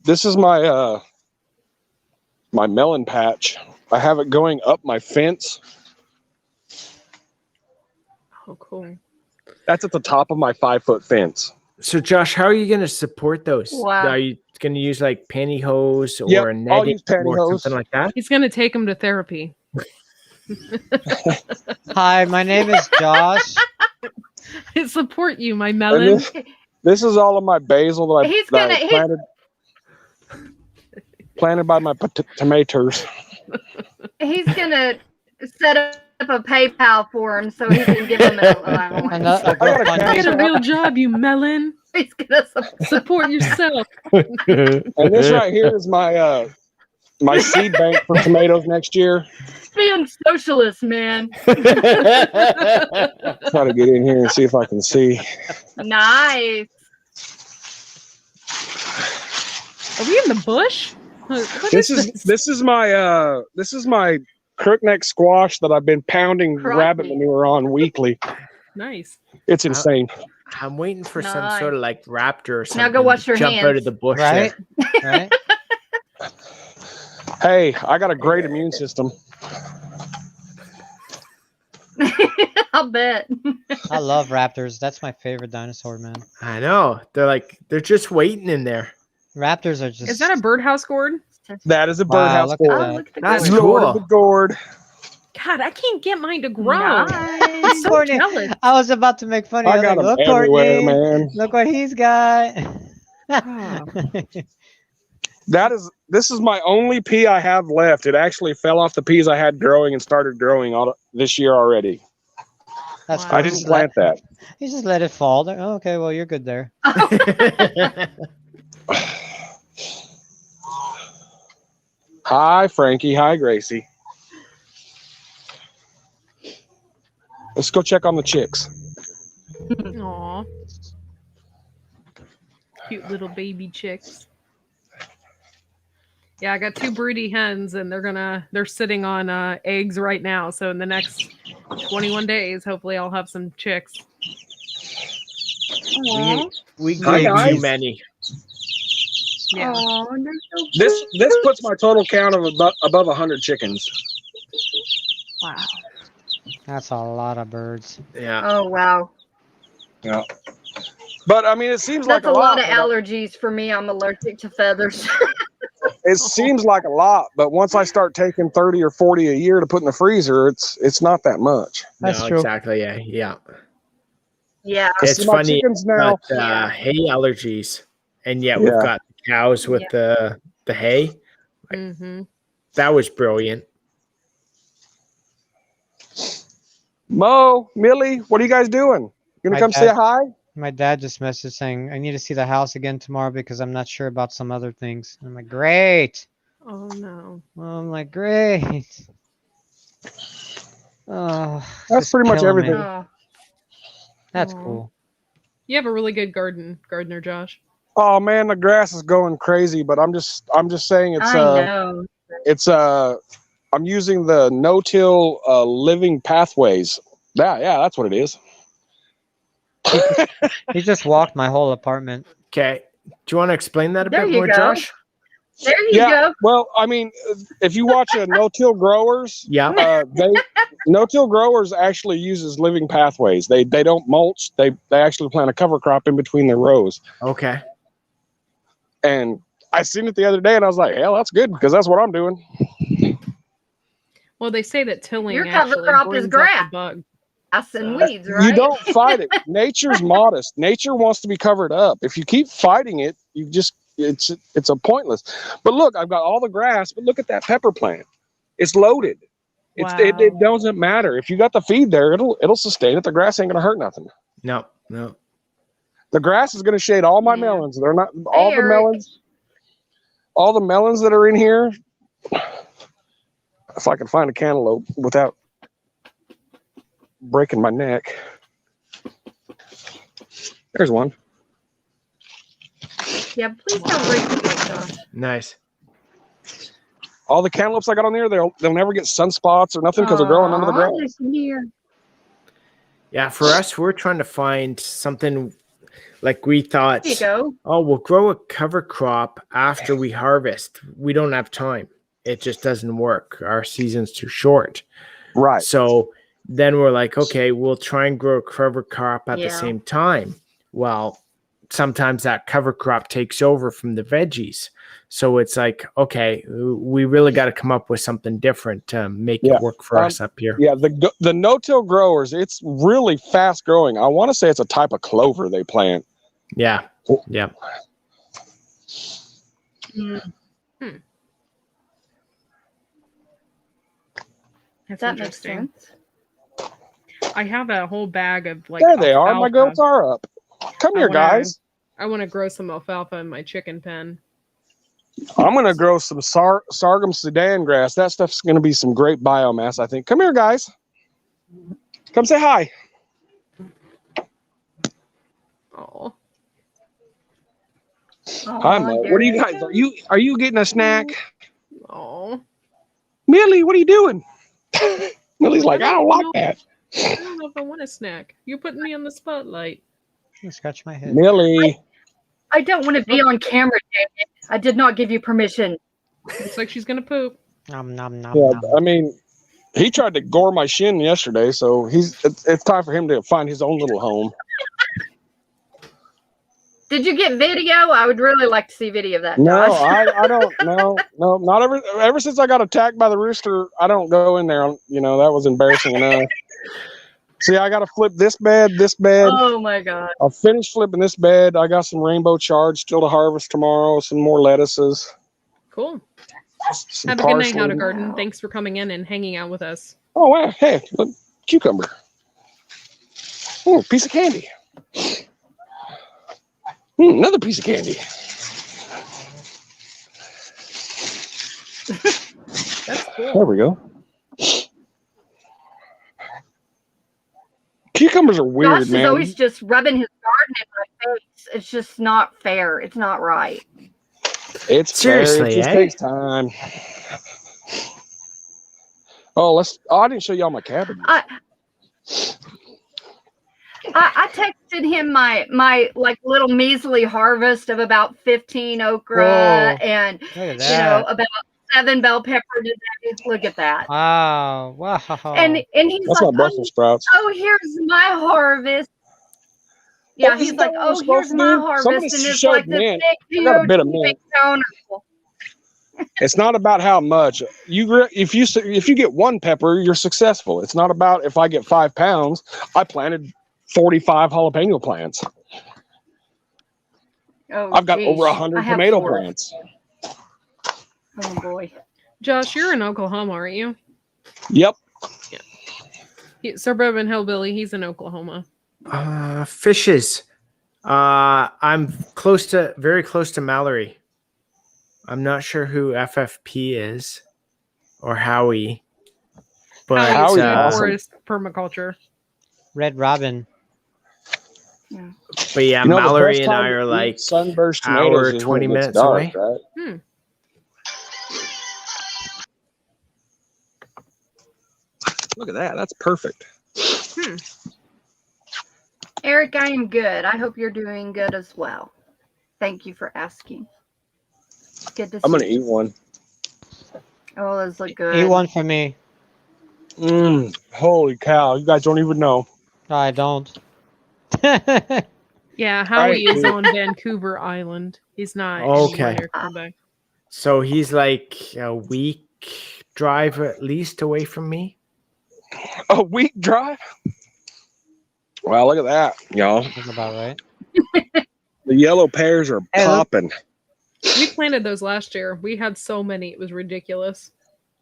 This is my my melon patch. I have it going up my fence. Oh, cool. That's at the top of my 5-foot fence. So Josh, how are you going to support those? Wow. Are you going to use like pantyhose or Yep, I'll netting use or pantyhose. something like that? He's gonna take him to therapy. Hi, my name is Josh. I support you, my And melon. this is all of my basil that He's that gonna- I planted by my tomatoes. He's gonna set up a PayPal for him so he can give him an allowance. And a got a GoFundMe. Get a real job, you melon. He's gonna Support yourself. And this right here is my my seed bank for tomatoes next year. being socialist, man. Try to get in here and see if I can see. Nice. Are we in the bush? What This is my crookneck squash that I've been pounding rabbit Crikey. manure on weekly. Nice. It's insane. I'm waiting for some Nice. sort of like raptor or something. Now go wash to your jump out hands. of the bush. Right? There. Right? Hey, I got a great immune system. I'll bet. I love raptors. That's my favorite dinosaur, man. I know. They're just waiting in there. Raptors are just. Is that a birdhouse gourd? That is a Wow, birdhouse look at gourd. that. Look at the That's gourd. Lord cool. of the gourd. God, I can't get mine to grow. Nice. I'm so Courtney, jealous. I was about to make fun of you. I got was them like, look, everywhere, Courtney. man. Look what he's got. This is my only pea I have left. It actually fell off the peas I had growing and started growing this year already. That's Wow. cool. I didn't plant that. You just let it fall. There. Oh, okay, well, you're good there. Hi, Frankie. Hi, Gracie. Let's go check on the chicks. Aw. Cute little baby chicks. Yeah, I got 2 broody hens and they're sitting on eggs right now. So in the next 21 days, hopefully I'll have some chicks. We Hi, grew guys. too many. Yeah. This puts my total count of above 100 chickens. Wow. That's a lot of birds. Yeah. Oh wow. Yeah. But I mean, it seems That's like a lot of but allergies for me. I'm allergic to feathers. It seems like a lot, but once I start taking 30 or 40 a year to put in the freezer, it's not that much. That's No, true. exactly. Yeah. Yeah. Yeah. It's My funny. chickens now. But, hay allergies, and yet Yeah. we've got cows with the hay. Mm-hmm. That was brilliant. Mo, Millie, what are you guys doing? You gonna My come dad- say hi? My dad just messaged saying, I need to see the house again tomorrow because I'm not sure about some other things. I'm like, great. Oh no. I'm like, great. Oh, That's just pretty much killing me. everything. Oh, That's Aw. cool. You have a really good gardener, Josh. Oh man, the grass is going crazy, but I'm just saying I know. I'm using the no-till living pathways. Yeah, that's what it is. He just walked my whole apartment. Okay. Do you want to explain that a There bit you more, go. Josh? There you Yeah. go. Well, I mean, if you watch a no-till growers, Yeah. no-till growers actually uses living pathways. They don't mulch. They actually plant a cover crop in between their rows. Okay. And I seen it the other day, and I was like, "Hell, that's good because that's what I'm doing." Well, they say that tilling Your cover actually crop is brings up grass. the bug. and weeds, right? You don't fight it. Nature's modest. Nature wants to be covered up. If you keep fighting it, it's a pointless. But look, I've got all the grass, but look at that pepper plant. It's loaded. Wow. It doesn't matter. If you got the feed there, it'll sustain it. The grass ain't gonna hurt nothing. No. The grass is gonna shade all my melons. They're not all the Eric. melons. All the melons that are in here. If I can find a cantaloupe without breaking my neck. There's one. Yeah, please don't break the neck, Josh. Nice. All the cantaloupes I got on there, they'll never get sunspots or nothing because they're growing under the grass. Listen here. Yeah, for us, we're trying to find something like we thought. There you go. Oh, we'll grow a cover crop after we harvest. We don't have time. It just doesn't work. Our season's too short. Right. So then we're like, okay, we'll try and grow a cover crop at the same time. Well, sometimes that cover crop takes over from the veggies. So it's like, okay, we really got to come up with something different to make it work for us up here. Yeah, the no-till growers, it's really fast growing. I want to say it's a type of clover they plant. Yeah. Yeah. That's That makes interesting. sense. I have a whole bag of like. There they are. My alfalfa. goats are up. Come here, guys. I want to grow some alfalfa in my chicken pen. I'm going to grow some sorghum Sudan grass. That stuff's going to be some great biomass, I think. Come here, guys. Come say hi. Oh. Hi, Mo. What are you guys? Are you getting a snack? Oh. Millie, what are you doing? Millie's like, I don't like that. I don't know if I want a snack. You're putting me on the spotlight. I scratch my head. Millie. I don't want to be on camera, David. I did not give you permission. Looks like she's gonna poop. Nom, nom, nom, Yeah, nom. I mean, he tried to gore my shin yesterday, so it's time for him to find his own little home. Did you get video? I would really like to see video of that. No, Josh. I don't. No, not ever since I got attacked by the rooster, I don't go in there. You know, that was embarrassing enough. See, I got to flip this bed. Oh my God. I'll finish flipping this bed. I got some rainbow chard still to harvest tomorrow. Some more lettuces. Cool. Some Have a good night, parsley. How to Garden. Thanks for coming in and hanging out with us. Oh wow! Hey, look, cucumber. Oh, piece of candy. Another piece of candy. That's cool. There we go. Cucumbers are weird, Josh man. is always just rubbing his garden in my face. It's just not fair. It's not right. It's Seriously, fair. It just takes time. Oh, I didn't show y'all my cabbage. I texted him my like little measly harvest of about 15 okra Whoa. and Look at that. about 7 bell pepper today. Look at that. Wow. And he's That's like, not Brussels sprouts. oh, here's my harvest. Yeah, he's isn't that like, what we're oh, supposed here's to my do? harvest, Somebody and it's showed like this mint. big, I got a huge, bit of big mint. donor. It's not about how much if you get one pepper, you're successful. It's not about if I get 5 pounds. I planted 45 jalapeno plants. Oh, I've got geez. over 100 I have tomato 4. plants. Oh boy. Josh, you're in Oklahoma, aren't you? Yep. Suburban Hillbilly, he's in Oklahoma. Fishes. I'm very close to Mallory. I'm not sure who FFP is or Howie, but Howie's awesome. forest permaculture. Red Robin. but yeah, You know, the Mallory best and time I to are eat like sunburst hour, tomatoes is 20 when it gets minutes away. Right? Look at that. That's perfect. Eric, I am good. I hope you're doing good as well. Thank you for asking. Good to see I'm going to you. eat one. Oh, those look good. Eat one for me. Holy cow. You guys don't even know. I don't. Yeah, Howie Right. is on Vancouver Island. He's not Okay. anywhere near Quebec. So he's like a week drive at least away from me. A week drive? Wow, look at that, y'all. That's about right. The yellow pears are Hey, look. popping. We planted those last year. We had so many. It was ridiculous.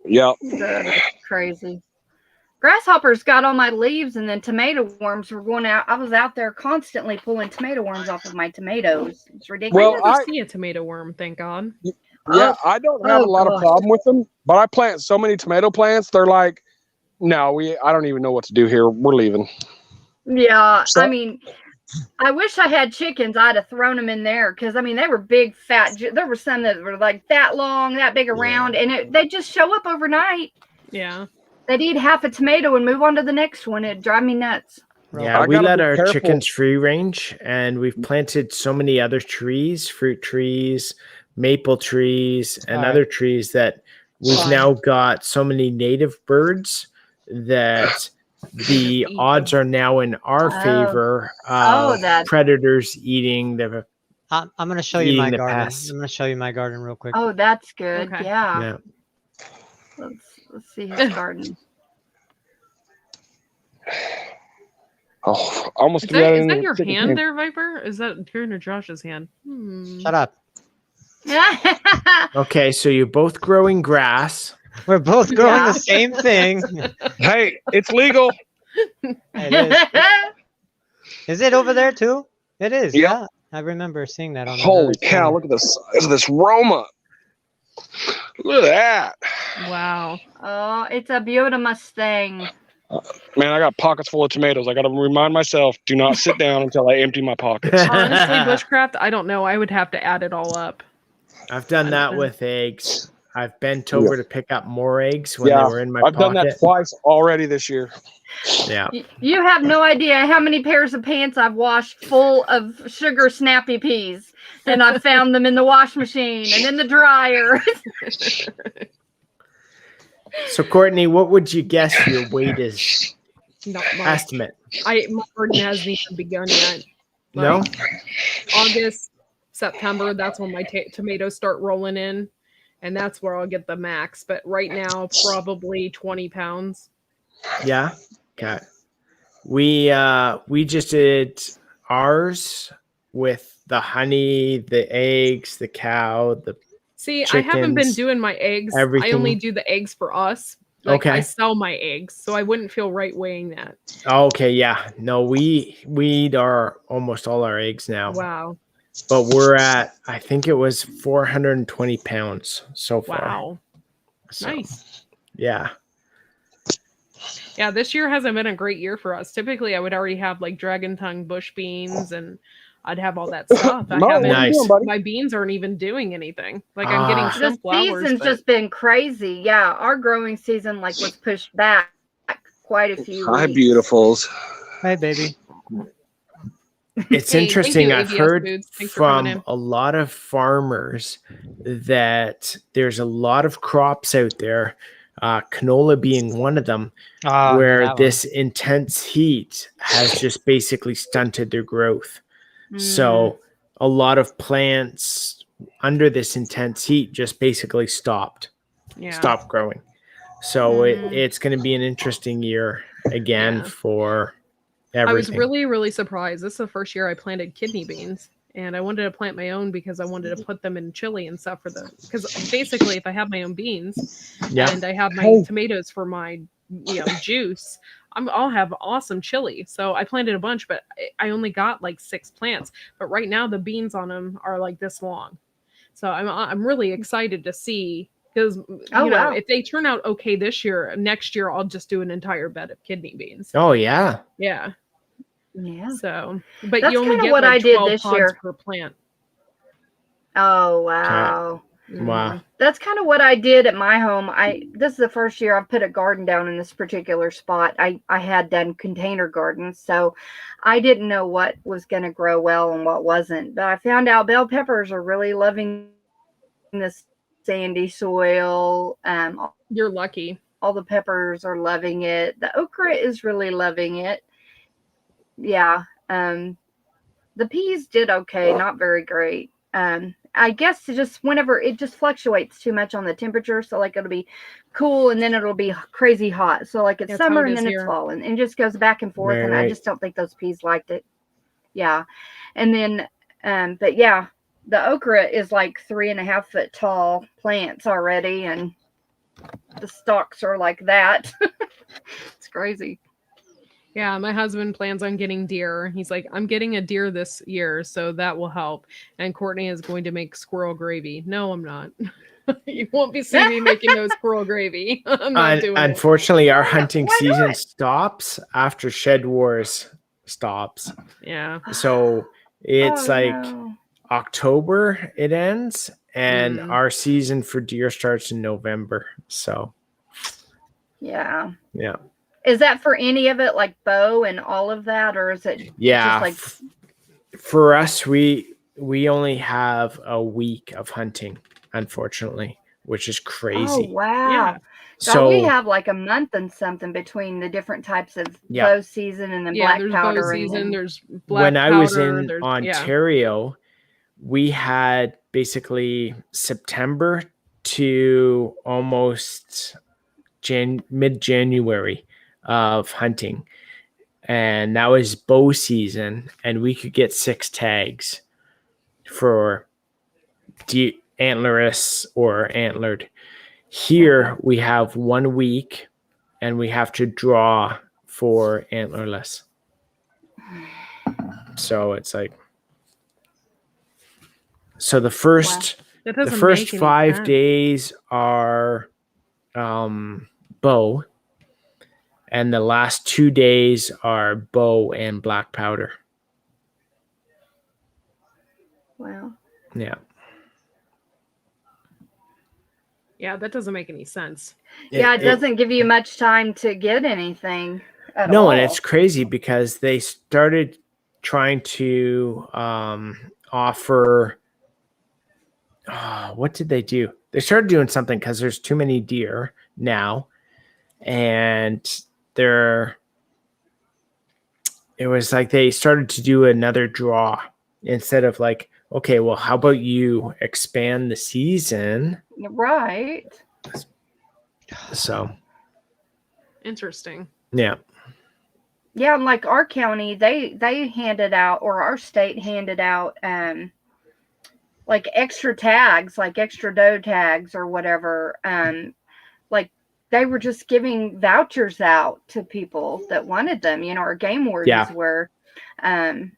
Yep. That is crazy. Grasshoppers got on my leaves, and then tomato worms were going out. I was out there constantly pulling tomato worms off of my tomatoes. It's ridiculous. Well, I never see a tomato worm, thank God. Yeah, I don't have a lot of problem with them, but I plant so many tomato plants. They're like, no, I don't even know what to do here. We're leaving. Yeah, So- I mean, I wish I had chickens. I'd have thrown them in there because I mean they were big, fat. There were some that were like that long, that big around, and they just show up overnight. Yeah, they'd eat half a tomato and move on to the next one. It'd drive me nuts. Yeah, we let our chickens free range, and we've planted so many other trees, fruit trees, maple trees, and other trees that we've now got so many native birds that the odds are now in our favor of predators eating the. I'm going to show you my the garden. pests. I'm going to show you my garden real quick. Oh, that's good. Okay. Yeah. Let's see his garden. Oh, almost is that your hand there, Viper? Is that your or Josh's hand? Shut up. Okay, so you're both growing grass. We're both growing the same thing. Hey, it's legal. It is it over there too? It is. Yep. Yeah, I remember seeing that on. Holy cow! Look at the size of this Roma. Look at that. Wow. Oh, it's a beautiful Mustang. Man, I got pockets full of tomatoes. I got to remind myself, do not sit down until I empty my pockets. Honestly, bushcraft, I don't know. I would have to add it all up. I've done that with eggs. I've bent over to pick up more eggs when they were in my pocket. I've done that twice already this year. Yeah. You have no idea how many pairs of pants I've washed full of sugar snappy peas. And I found them in the wash machine and in the dryer. So, Courtney, what would you guess your weight is? Not much. Estimate. My garden hasn't even begun yet. No? August, September, that's when my tomatoes start rolling in. And that's where I'll get the max. But right now, probably 20 pounds. Yeah. Okay. We just did ours with the honey, the eggs, the cow, the See, chickens, I haven't been doing my eggs. everything. I only do the eggs for us. Like I sell my eggs, so I wouldn't feel right weighing that. Okay, yeah. No, we eat almost all our eggs now. Wow. But we're at, I think it was 420 pounds so far. Wow. So, nice. Yeah. Yeah, this year hasn't been a great year for us. Typically, I would already have like dragon tongue bush beans and I'd have all that stuff. My beans aren't even doing anything. Like I'm getting some flowers. This season's just been crazy. Yeah, our growing season was pushed back quite a few Hi, weeks. beautifuls. Hi, baby. It's interesting. I've heard from a lot of farmers that there's a lot of crops out there, canola being one of them, where this intense heat has just basically stunted their growth. So a lot of plants under this intense heat just basically stopped growing. So it's going to be an interesting year again for everything. I was really, really surprised. This is the first year I planted kidney beans, and I wanted to plant my own because I wanted to put them in chili and stuff because basically if I have my own beans and I have my tomatoes for my juice, I'll have awesome chili. So I planted a bunch, but I only got like 6 plants. But right now the beans on them are like this long. So I'm really excited to see because if they turn out okay this year, next year I'll just do an entire bed of kidney beans. Oh yeah. Yeah. So, but that's you only get what like I did 12 this pods year per plant. Oh wow. Wow. That's kind of what I did at my home. This is the first year I've put a garden down in this particular spot. I had done container gardens, so I didn't know what was going to grow well and what wasn't. But I found out bell peppers are really loving this sandy soil. You're lucky. All the peppers are loving it. The okra is really loving it. Yeah. The peas did okay, not very great. I guess just whenever it just fluctuates too much on the temperature. So like it'll be cool and then it'll be crazy hot. So like it's That's how summer it and is then it's here. fall and it just goes back and forth. And I Right. just don't think those peas liked it. Yeah. And then, but yeah, the okra is like 3.5 foot tall plants already. And the stalks are like that. It's crazy. Yeah, my husband plans on getting deer. He's like, I'm getting a deer this year, so that will help. And Courtney is going to make squirrel gravy. No, I'm not. You won't be seeing me making no squirrel gravy. I'm not doing it. Unfortunately, our hunting Why season not? stops after Shed Wars stops. Yeah. So it's Oh, like no. October it ends, and Mm. our season for deer starts in November. So Yeah. yeah. Is that for any of it, like bow and all of that, or is it Yeah. just like For us, we only have a week of hunting, unfortunately, which is oh crazy. wow. Yeah. God, we So have like a month and something between the different types of yeah. bow season and then Yeah, black there's bow powder and season, then there's black when I was powder, in there's Ontario, we had basically September to almost mid-January of hunting. And that was bow season, and we could get 6 tags for antlerless or antlered. Here we have 1 week, and we have to draw for antlerless. So it's like, so the first that the doesn't first make any 5 sense. days are bow, and the last 2 days are bow and black powder. wow. Yeah. Yeah, that doesn't make any sense. Yeah, it doesn't give you much time to get anything at No, all. and it's crazy because they started trying to offer. What did they do? They started doing something because there's too many deer now, and it was like they started to do another draw instead of like, okay, well, how about you expand the season? Right. So Interesting. yeah. Yeah, and like our county, they handed out, or our state handed out like extra tags, like extra doe tags or whatever. Like they were just giving vouchers out to people that wanted them, or game wardens were,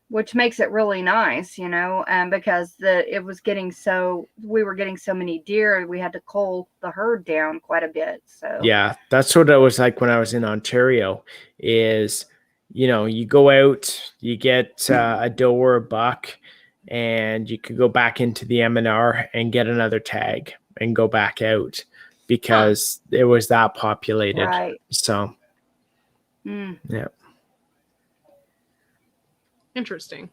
which makes it really nice, because we were getting so many deer, we had to cull the herd down quite a bit. So yeah, that's what it was like when I was in Ontario. Is you go out, you get a doe or a buck, and you could go back into the M&R and get another tag and go back out because it was that populated. Right. So, yeah. Interesting.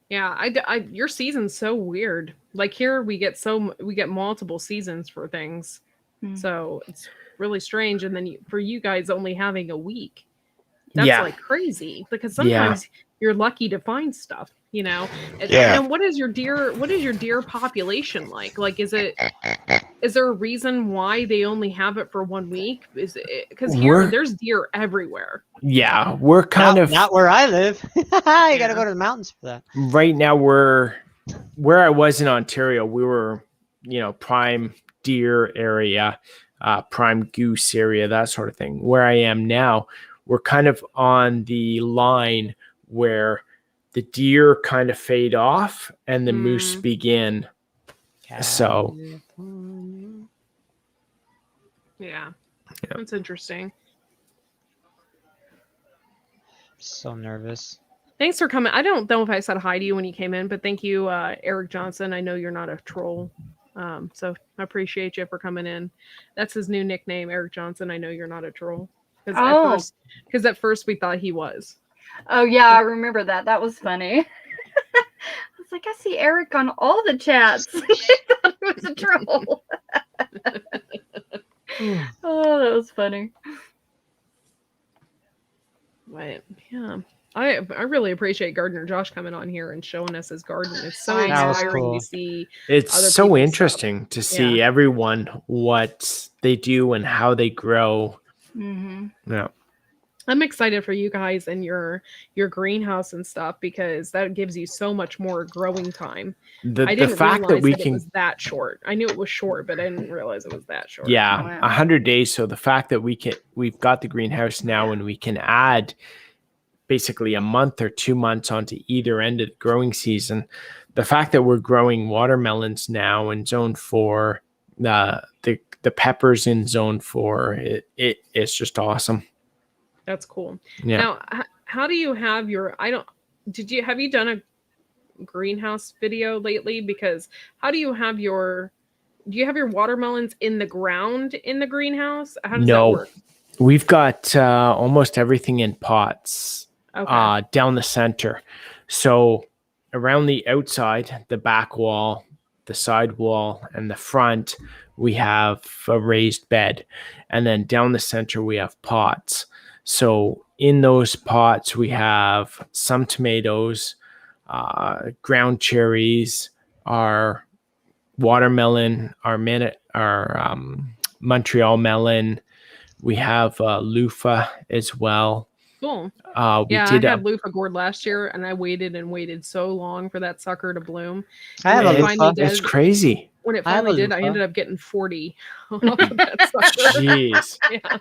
Yeah, your season's so weird. Like here, we get multiple seasons for things, so it's really strange. And then for you guys only having a week, that's like crazy because sometimes you're lucky to find stuff. And what is your deer population like? Like, is there a reason why they only have it for 1 week? Is it because there's deer everywhere? Yeah, we're kind of not where I live. You got to go to the mountains for that. Right now, where I was in Ontario, we were, prime deer area, prime goose area, that sort of thing. Where I am now, we're kind of on the line where the deer kind of fade off and the moose begin. So, yeah, that's interesting. So nervous. Thanks for coming. I don't know if I said hi to you when you came in, but thank you, Eric Johnson. I know you're not a troll, so I appreciate you for coming in. That's his new nickname, Eric Johnson. I know you're not a troll. Because at first we thought he was. Oh yeah, I remember that. That was funny. I was like, I see Eric on all the chats. I thought he was a troll. Oh, that was funny. Right. Yeah. I really appreciate Gardener Josh coming on here and showing us his garden. It's so I know. That was inspiring cool. to see. It's other so people's interesting to see everyone what they do and how they grow. Mm-hmm. Yeah. I'm excited for you guys and your greenhouse and stuff because that gives you so much more growing time. I didn't fact that realize we that it can was that short. I knew it was short, but I didn't realize it was that short. Yeah, Wow. 100 days. So the fact that we've got the greenhouse now and we can add basically a month or 2 months onto either end of the growing season. The fact that we're growing watermelons now in zone 4, the peppers in zone 4, it's just awesome. That's cool. Yeah. Now, how do you have your? Have you done a greenhouse video lately? Because how do you have your? Do you have your watermelons in the ground in the greenhouse? How does that work? We've got almost everything in pots down the center. So around the outside, the back wall, the side wall, and the front, we have a raised bed. And then down the center, we have pots. So in those pots, we have some tomatoes, ground cherries, our watermelon, our Montreal melon. We have loofah as well. Cool. I had loofah gourd last year, and I waited so long for that sucker to bloom. I have a loofah. It's crazy. When it finally did, I ended up getting 40 off of that sucker. Jeez. Yeah.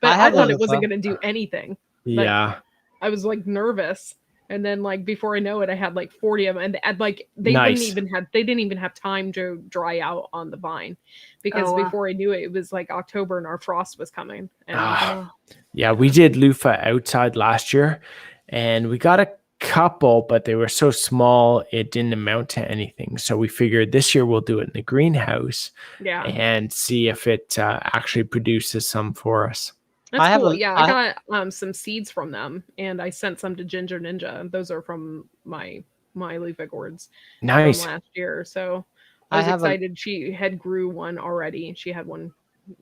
But I thought it wasn't going to do anything. Yeah. I was like nervous. And then like before I know it, I had like 40 of them. And like they didn't even have time to dry out on the vine. Because before I knew it, it was like October and our frost was coming. And, yeah, we did loofah outside last year and we got a couple, but they were so small it didn't amount to anything. So we figured this year we'll do it in the greenhouse and see if it actually produces some for us. That's cool. I got some seeds from them, and I sent some to Ginger Ninja. Those are from my loofah gourds from last year. So I was excited. She had grew one already. She had one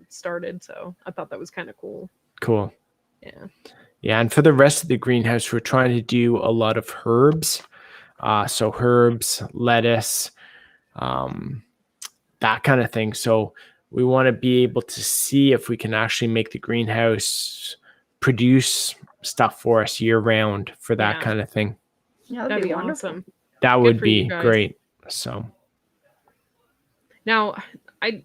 started, so I thought that was kind of cool. Cool. Yeah. Yeah, and for the rest of the greenhouse, we're trying to do a lot of herbs. So herbs, lettuce, that kind of thing. So we want to be able to see if we can actually make the greenhouse produce stuff for us year round for that kind of thing. Yeah, that'd be awesome. That would be great. So now I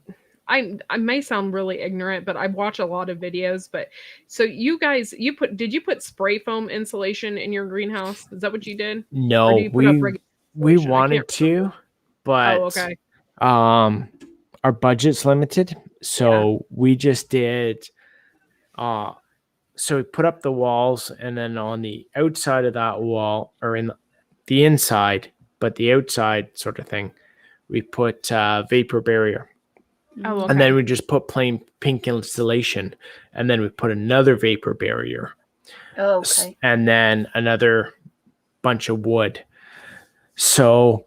may sound really ignorant, but I watch a lot of videos. But so you guys, did you put spray foam insulation in your greenhouse? Is that what you did? No, we wanted to, but our budget's limited. So we just did, so we put up the walls and then on the outside of that wall or in the inside, but the outside sort of thing, we put vapor barrier. Oh, okay. And then we just put plain pink insulation and then we put another vapor barrier. Oh, okay. And then another bunch of wood. So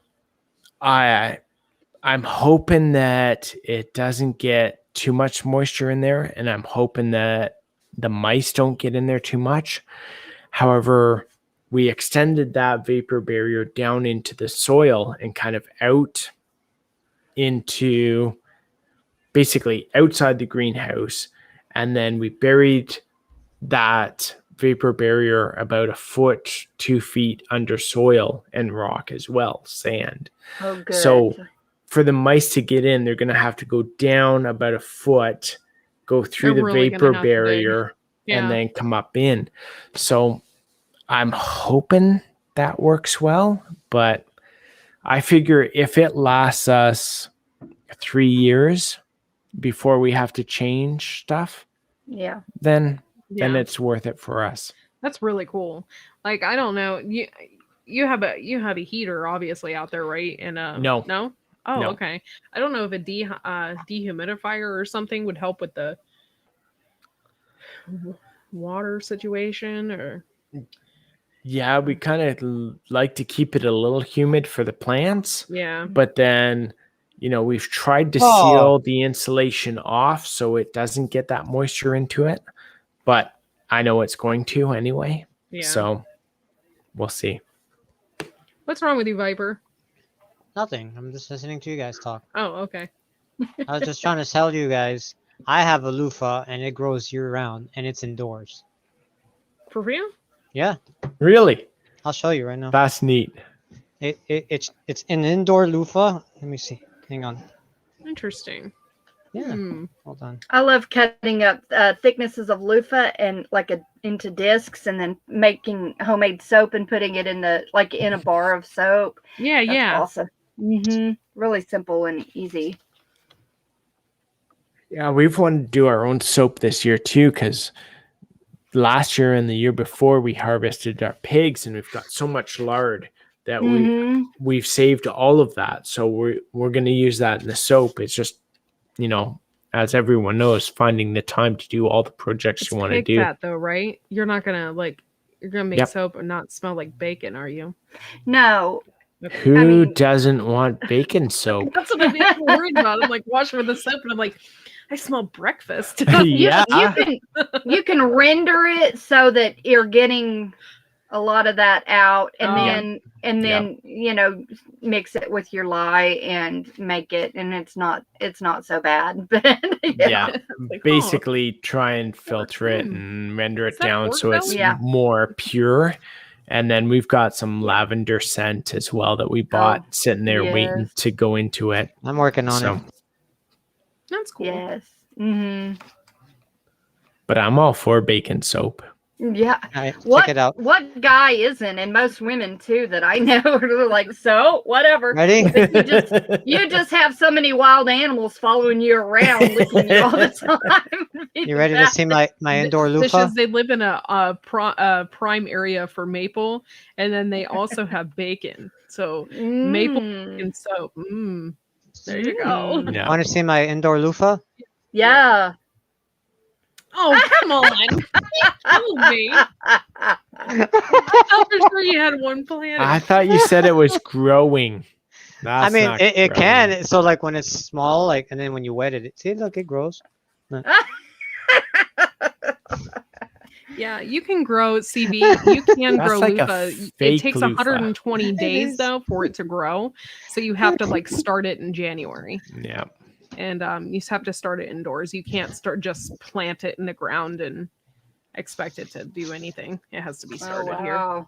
I'm hoping that it doesn't get too much moisture in there, and I'm hoping that the mice don't get in there too much. However, we extended that vapor barrier down into the soil and kind of out into basically outside the greenhouse, and then we buried that vapor barrier about 1 foot, 2 feet under soil and rock as well, sand. Oh, good. So for the mice to get in, they're going to have to go down about 1 foot, go through the vapor barrier, and then come up in. So I'm hoping that works well, but I figure if it lasts us 3 years before we have to change stuff, then it's worth it for us. That's really cool. Like, I don't know, you have a heater obviously out there, right? And no. Oh, no. Okay. I don't know if a dehumidifier or something would help with the water situation or. Yeah, we kind of like to keep it a little humid for the plants. Yeah. But then, we've tried to seal the insulation off so it doesn't get that moisture into it. But I know it's going to anyway. Yeah. So. we'll see. What's wrong with you, Viper? Nothing. I'm just listening to you guys talk. Oh, okay. I was just trying to tell you guys. I have a loofah and it grows year round and it's indoors. For real? Yeah, Really? I'll show you right now. That's neat. It's an indoor loofah. Let me see. Hang on. Interesting. Yeah. Hold on. I love cutting up thicknesses of loofah and into discs, and then making homemade soap and putting it in a bar of soap. Yeah, That's yeah. awesome. Really simple and easy. Yeah, we've wanted to do our own soap this year too, because last year and the year before we harvested our pigs, and we've got so much lard that we've saved all of that. So we're going to use that in the soap. It's just, as everyone knows, finding the time to do all the projects you want to do. Fat though, right? You're not gonna you're gonna make soap and not smell like bacon, are you? No. Who doesn't want bacon soap? That's what I'm worried about. I'm like washing with the soap, and I'm like, I smell breakfast. Yeah. You can render it so that you're getting a lot of that out, and then mix it with your lye and make it, and it's not so bad. But Basically try and filter it and render it down so it's Yeah. more pure. And then we've got some lavender scent as well that we bought sitting there waiting to go into it. I'm working on it. That's cool. Yes. But I'm all for bacon soap. Yeah. Right, What, check it out. what guy isn't? And most women too that I know are like, so whatever. Ready? You just have so many wild animals following you around, licking you all the time. You ready to see my indoor loofah? Fishes, they live in a prime area for maple, and then they also have bacon. So maple and soap. There you go. Yeah. Want to see my indoor loofah? Yeah. Oh, come on. Kill me. I thought for sure you had one planted. I thought you said it was growing. That's not it growing. can. So when it's small, and then when you wet it, see, look, it grows. Yeah, you can grow CV. You can grow like a loofah. It fake takes loofah. 120 days though for it to grow. So you have to start it in January. Yeah. And you just have to start it indoors. You can't just plant it in the ground and expect it to do anything. It has to be started here.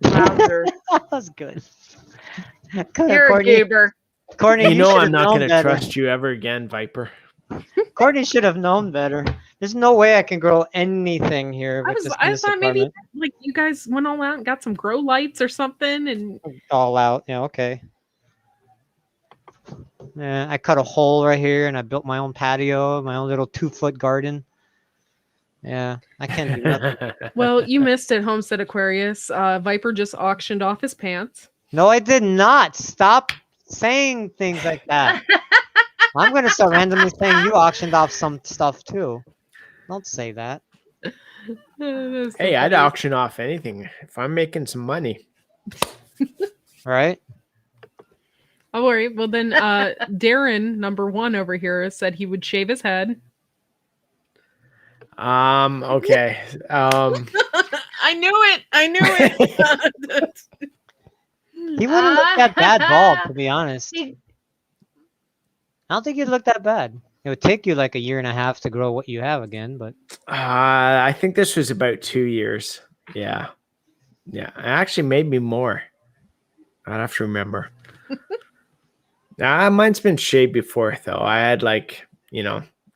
Wowzer. That's good. You're a goober. Courtney, You know should I'm not known going to better. trust you ever again, Viper. Courtney should have known better. There's no way I can grow anything here. I thought maybe you guys went all out and got some grow lights or something, and all out. Yeah, okay. Yeah, I cut a hole right here and I built my own patio, my own little 2-foot garden. Yeah, I can't do nothing. Well, you missed it, Homestead Aquarius. Viper just auctioned off his pants. No, I did not. Stop saying things like that. I'm going to start randomly saying you auctioned off some stuff too. Don't say that. Hey, I'd auction off anything if I'm making some money. Right? Oh, worry. Well, then Darren, number 1 over here, said he would shave his head. Okay. I knew it. He wouldn't look that bad bald, to be honest. I don't think he'd look that bad. It would take you like a year and a half to grow what you have again, but I think this was about 2 years. Yeah. Actually, maybe more. I'd have to remember. Mine's been shaved before, though. I had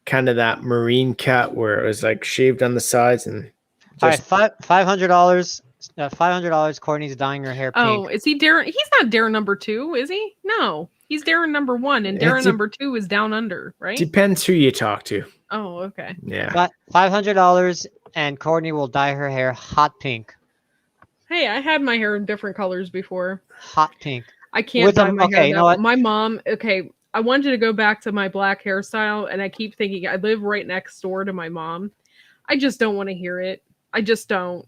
kind of that marine cut where it was shaved on the sides and. All right, $500. $500. Courtney's dyeing her hair pink. Oh, is he Darren? He's not Darren number 2, is he? No, he's Darren number 1, and Darren number 2 is down under, right? Depends who you talk to. Oh, okay. Yeah. $500, and Courtney will dye her hair hot pink. Hey, I had my hair in different colors before. Hot pink. I can't dye my hair. You know what? My mom. Okay, I wanted to go back to my black hairstyle, and I keep thinking I live right next door to my mom. I just don't want to hear it. I just don't.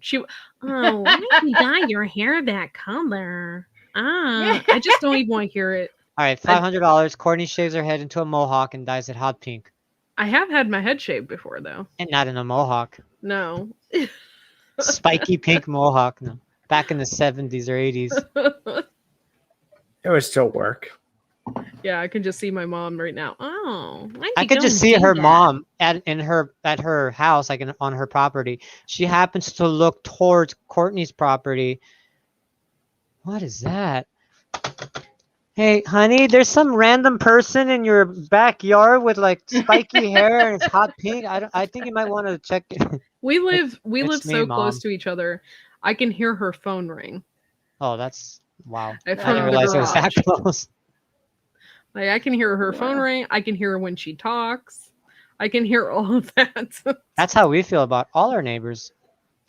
Why don't you dye your hair that color? I just don't even want to hear it. All right, $500. Courtney shaves her head into a mohawk and dyes it hot pink. I have had my head shaved before, though. And not in a mohawk. No. Spiky pink mohawk. No. back in the 70s or 80s. It would still work. Yeah, I can just see my mom right now. Oh, I could just see her mom at her house, like on her property. She happens to look towards Courtney's property. What is that? Hey, honey, there's some random person in your backyard with like spiky hair and it's hot pink. I think you might want to check it. We live It's me, so Mom. close to each other. I can hear her phone ring. Oh, that's wow. I From didn't the realize it was that garage. close. Like I can hear her phone ring. I can hear her when she talks. I can hear all of that. That's how we feel about all our neighbors.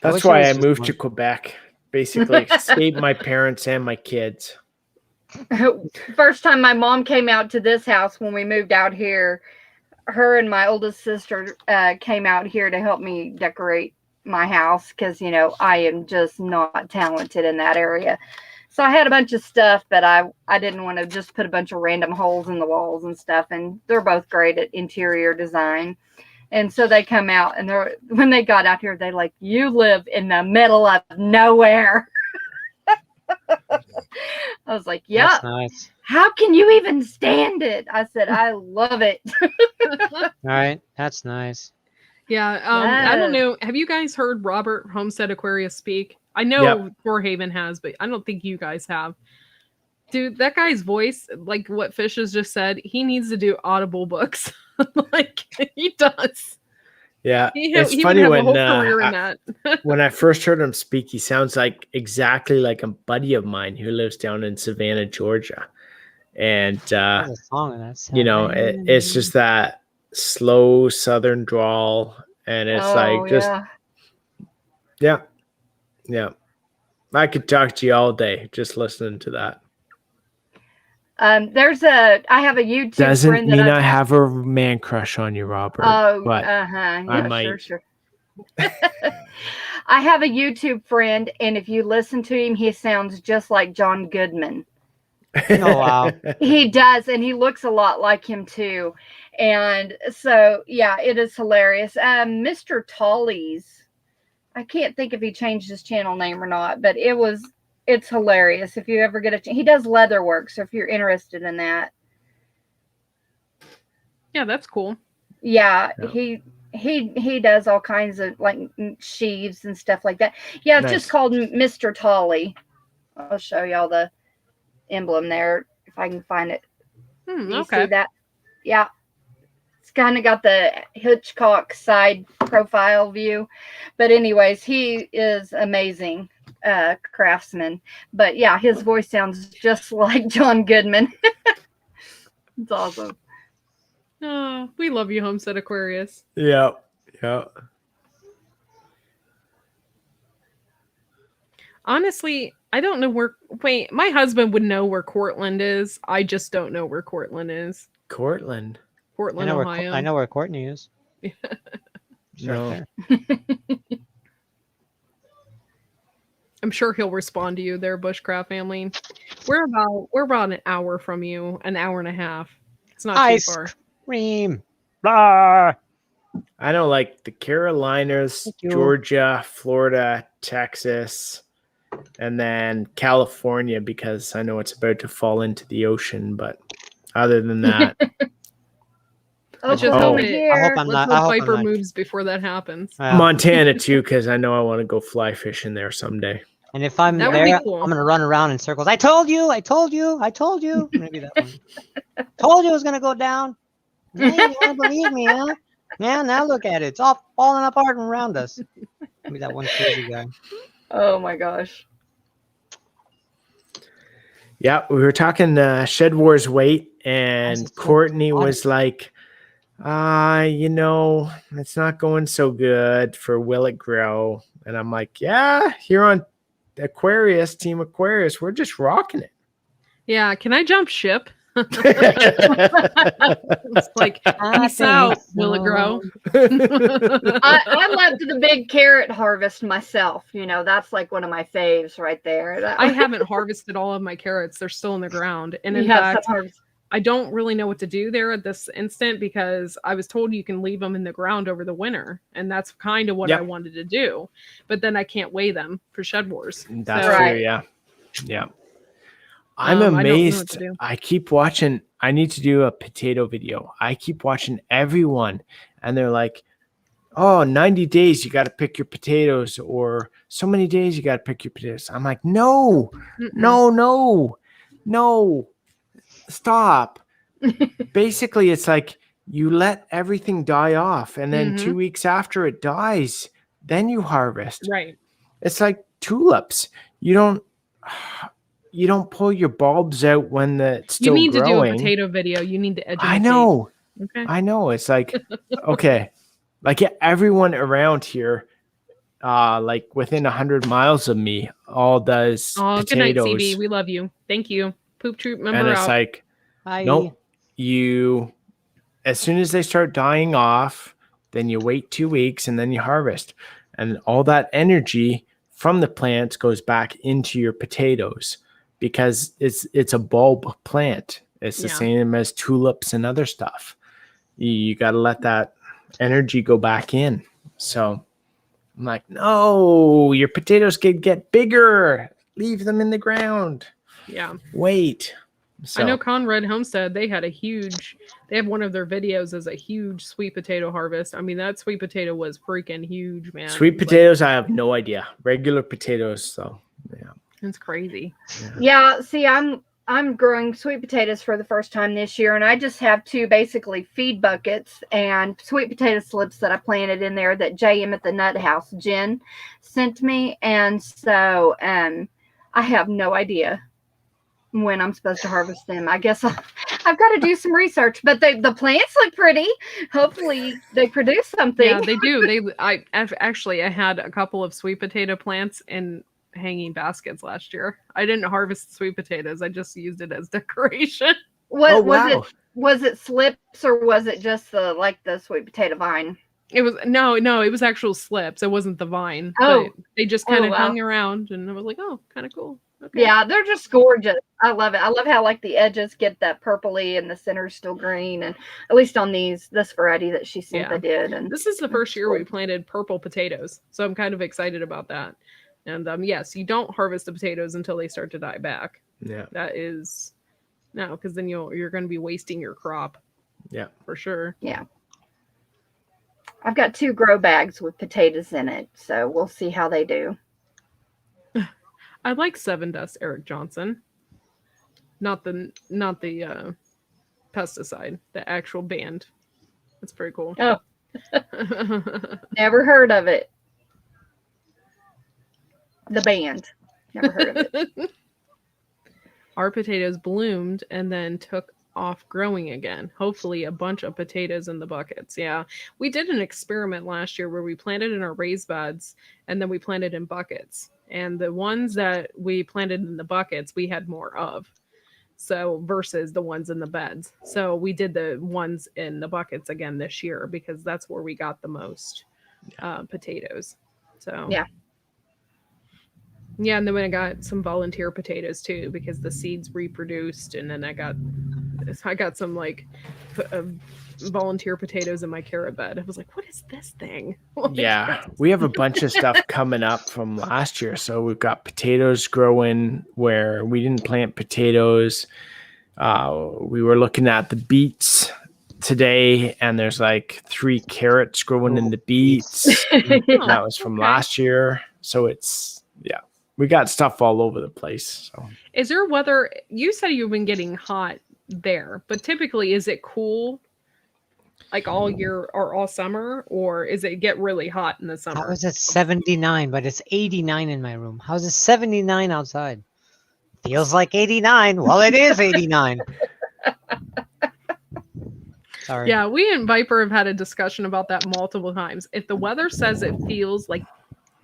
That's wish it why was I just moved one. to Quebec. Basically, escape my parents and my kids. First time my mom came out to this house when we moved out here, her and my oldest sister came out here to help me decorate my house because, you know, I am just not talented in that area. So I had a bunch of stuff, but I didn't want to just put a bunch of random holes in the walls and stuff. And they're both great at interior design. And so they come out and when they got out here, they like, you live in the middle of nowhere. I was like, yeah. That's nice. How can you even stand it? I said, I love it. All right, that's nice. Yeah, I don't know. Have you guys heard Robert Homestead Aquarius speak? I know Fairhaven has, but I don't think you guys have. Dude, that guy's voice, like what Fish has just said, he needs to do Audible books. Like he does. Yeah, it's he funny would have when a whole career in that. when I first heard him speak, he sounds like exactly like a buddy of mine who lives down in Savannah, Georgia, and There's a song in that. you know, it's just that slow Southern drawl, and it's like just yeah. I could talk to you all day just listening to that. I have a YouTube Doesn't friend mean I have a man crush on you, Robert. Oh, but yeah, I might. Sure. I have a YouTube friend, and if you listen to him, he sounds just like John Goodman. Oh wow. He does, and he looks a lot like him too. And so, yeah, it is hilarious. Mr. Tolly's, I can't think if he changed his channel name or not, but it's hilarious. If you ever get a chance, he does leather work. So if you're interested in that, Yeah, that's cool. yeah. He does all kinds of like sheaves and stuff like that. Yeah, it's just called Mr. Tolly. I'll show y'all the emblem there if I can find it. You see that? Yeah. It's kind of got the Hitchcock side profile view. But anyways, he is amazing craftsman. But yeah, his voice sounds just like John Goodman. It's awesome. Oh, we love you, Homestead Aquarius. Yeah. Honestly, I don't know where. Wait, my husband would know where Cortland is. I just don't know where Cortland is. Cortland, Ohio. I know where Courtney is. No. I'm sure he'll respond to you there, Bushcraft family. We're about an hour from you, an hour and a half. It's not Ice too far. cream. Blah. I know, like the Carolinas, Georgia, Florida, Texas, and then California, because I know it's about to fall into the ocean. But other than that, Let's just hope Viper not. moves before that happens. Montana too, because I know I want to go fly fishing there someday. And if I'm That would there, be cool. I'm gonna run around in circles. I told you. I'm gonna be that one. Told you it was gonna go down. Yeah, you don't believe me, huh? Yeah, now look at it. It's all falling apart around us. I'll be that one crazy guy. Oh my gosh. Yeah, we were talking Shed Wars weight, and Courtney was like, you know, it's not going so good for Will It Grow. And I'm like, yeah, here on Aquarius, Team Aquarius, we're just rocking it. Yeah, can I jump ship? It's like, peace out, Will It Grow? I love the big carrot harvest myself. You know, that's like one of my faves right there. I haven't harvested all of my carrots. They're still in the ground. And in You have fact, some harvest. I don't really know what to do there at this instant because I was told you can leave them in the ground over the winter, and that's kind of what I wanted to do. But then I can't weigh them for Shed Wars. That's true, yeah. Yeah. I'm amazed. I keep watching. I need to do a potato video. I keep watching everyone, and they're like, oh, 90 days, you got to pick your potatoes, or so many days, you got to pick your potatoes. I'm like, no, stop. Basically, it's like you let everything die off, and then 2 weeks after it dies, then you harvest. Right. It's like tulips. You don't pull your bulbs out when it's still growing. You need to do a potato video. You need to educate. I know. Okay. I know. It's like, okay. Like everyone around here, like within 100 miles of me, all does potatoes. Good night, CB. We love you. Thank you. Poop Troop member and it's out. like, nope. As soon as they start dying off, then you wait 2 weeks and then you harvest. And all that energy from the plants goes back into your potatoes because it's a bulb plant. It's the same as tulips and other stuff. You got to let that energy go back in. So I'm like, no, your potatoes can get bigger. Leave them in the ground. Yeah. Wait. So, I know Conrad Homestead, they have one of their videos as a huge sweet potato harvest. I mean, that sweet potato was freaking huge, man. Sweet potatoes, I have no idea. Regular potatoes, so yeah. It's crazy. Yeah, see, I'm growing sweet potatoes for the first time this year, and I just have 2 basically feed buckets and sweet potato slips that I planted in there that JM at the Nut House, Jen, sent me. And so I have no idea when I'm supposed to harvest them. I guess I've got to do some research, but the plants look pretty. Hopefully they produce something. Yeah, they do. I had a couple of sweet potato plants in hanging baskets last year. I didn't harvest sweet potatoes. I just used it as decoration. Was it slips or was it just the sweet potato vine? It was no, it was actual slips. It wasn't the vine. Oh, they just kind of hung around, and I was like, oh, kind of cool. Okay. Yeah, they're just gorgeous. I love it. I love how the edges get that purpley and the center's still green. And at least on this variety that she sent, I did. And this is the first year we planted purple potatoes, so I'm kind of excited about that. And yes, you don't harvest the potatoes until they start to die back. Yeah, that is no, because then you're going to be wasting your crop. Yeah, for sure. Yeah, I've got 2 grow bags with potatoes in it, so we'll see how they do. I like Seven Dust Eric Johnson, not the pesticide, the actual band. That's pretty cool. Oh, never heard of it. The band, never heard of it. Our potatoes bloomed and then took off growing again. Hopefully a bunch of potatoes in the buckets. Yeah, we did an experiment last year where we planted in our raised beds and then we planted in buckets. And the ones that we planted in the buckets, we had more of. So versus the ones in the beds. So we did the ones in the buckets again this year because that's where we got the most potatoes. So yeah. Yeah, and then I got some volunteer potatoes too because the seeds reproduced, and then I got some volunteer potatoes in my carrot bed. I was like, what is this thing? Yeah, we have a bunch of stuff coming up from last year. So we've got potatoes growing where we didn't plant potatoes. We were looking at the beets today, and there's like 3 carrots growing in the beets. That was from last year. So it's, yeah, we got stuff all over the place. So is there weather? You said you've been getting hot there, but typically is it cool like all year or all summer, or is it get really hot in the summer? I was at 79, but it's 89 in my room. How's it 79 outside? Feels like 89. Well, it is 89. Sorry. Yeah, we and Viper have had a discussion about that multiple times. If the weather says it feels like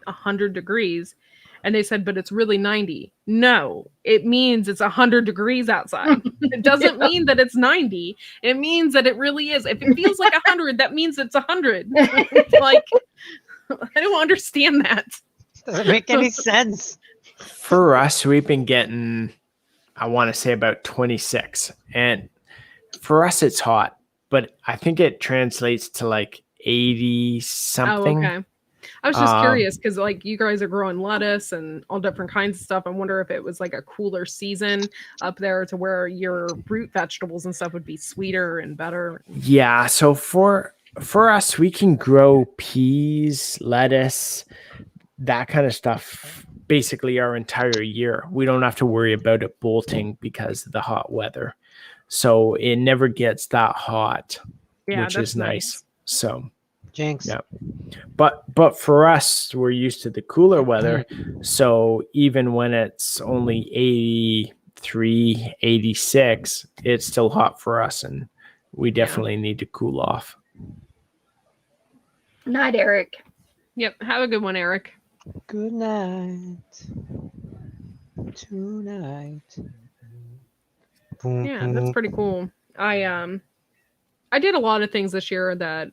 100 degrees, and they said, but it's really 90. No, it means it's 100 degrees outside. It doesn't mean that it's 90. It means that it really is. If it feels like 100, that means it's 100. Like, I don't understand that. Doesn't make any sense. For us, we've been getting, I want to say about 26. And for us it's hot, but I think it translates to like 80 something. Oh, okay. I was just curious because like you guys are growing lettuce and all different kinds of stuff. I wonder if it was like a cooler season up there to where your root vegetables and stuff would be sweeter and better. Yeah. So for us, we can grow peas, lettuce, that kind of stuff basically our entire year. We don't have to worry about it bolting because of the hot weather. So it never gets that hot, which is nice. So Jinx. yeah. But for us, we're used to the cooler weather. So even when it's only 83, 86, it's still hot for us, and we definitely need to cool off. Night, Eric. Yep. Have a good one, Eric. Good night. Tonight. Yeah, that's pretty cool. I did a lot of things this year that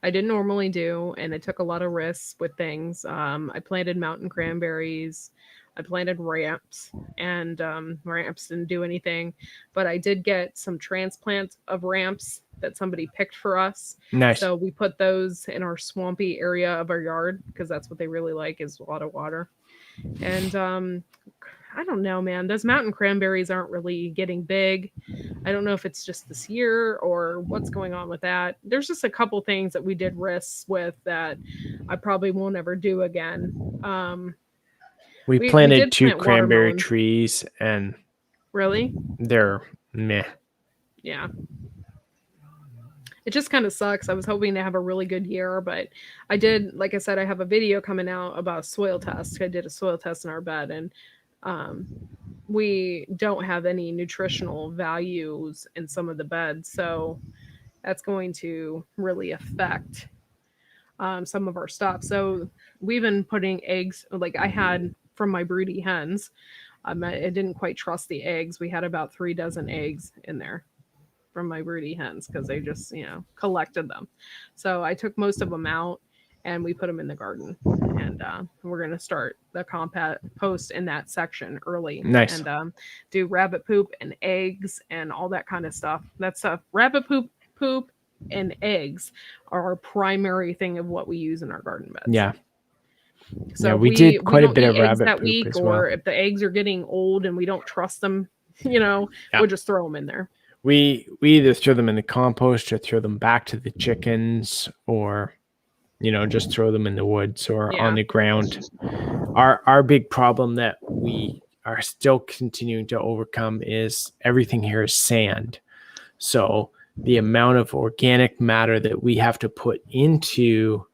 I didn't normally do, and I took a lot of risks with things. I planted mountain cranberries, I planted ramps, and ramps didn't do anything, but I did get some transplants of ramps that somebody picked for us. Nice. So we put those in our swampy area of our yard because that's what they really like, is a lot of water. And I don't know, man. Those mountain cranberries aren't really getting big. I don't know if it's just this year or what's going on with that. There's just a couple things that we did risks with that I probably won't ever do again. We planted did 2 plant cranberry watermelon. trees, and Really? they're meh. Yeah. It just kind of sucks. I was hoping to have a really good year, but I did, like I said, I have a video coming out about a soil test. I did a soil test in our bed, and we don't have any nutritional values in some of the beds. So that's going to really affect some of our stuff. So we've been putting eggs, like I had from my broody hens. I didn't quite trust the eggs. We had about 3 dozen eggs in there from my broody hens because they just, collected them. So I took most of them out and we put them in the garden. And we're going to start the compost in that section early. Nice. And do rabbit poop and eggs and all that kind of stuff. That's rabbit poop and eggs are our primary thing of what we use in our garden beds. Yeah. So yeah, we did quite a don't bit eat of eggs rabbit that poop week, as or well. if the eggs are getting old and we don't trust them, we'll just throw them in there. We either throw them in the compost or throw them back to the chickens, or just throw them in the woods or on the ground. Our big problem that we are still continuing to overcome is everything here is sand. So the amount of organic matter that we have to put into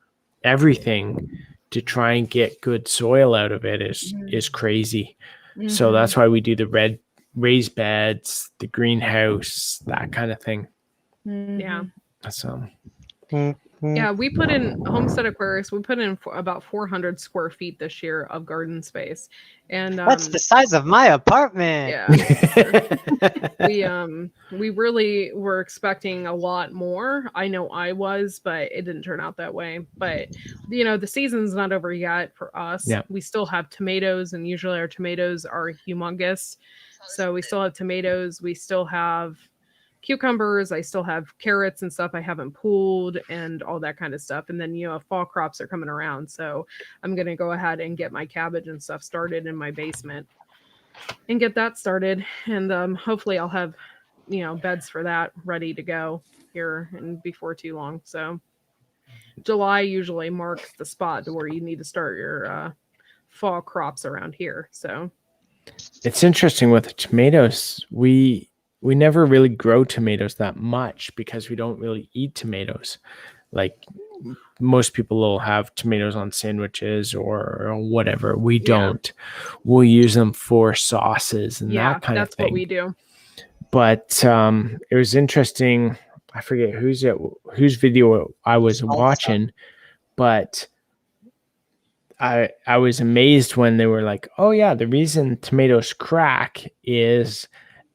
everything to try and get good soil out of it is crazy. Mm-hmm. So that's why we do the raised beds, the greenhouse, that kind of thing. Mm-hmm. Yeah. So yeah, we put in Homestead Aquarius. We put in about 400 square feet this year of garden space, and that's the size of my apartment. Yeah, we really were expecting a lot more. I know I was, but it didn't turn out that way. But the season's not over yet for us. Yeah. We still have tomatoes, and usually our tomatoes are humongous. So we still have tomatoes. We still have cucumbers. I still have carrots and stuff I haven't pulled and all that kind of stuff. And then, fall crops are coming around. So I'm going to go ahead and get my cabbage and stuff started in my basement and get that started. And hopefully I'll have, beds for that ready to go here and before too long. So July usually marks the spot to where you need to start your fall crops around here. So it's interesting with the tomatoes. We never really grow tomatoes that much because we don't really eat tomatoes. Like most people will have tomatoes on sandwiches or whatever. We don't. We'll use them for sauces and that kind of thing. That's what we do. But it was interesting. I forget whose video I was watching, but I was amazed when they were like, "Oh yeah, the reason tomatoes crack is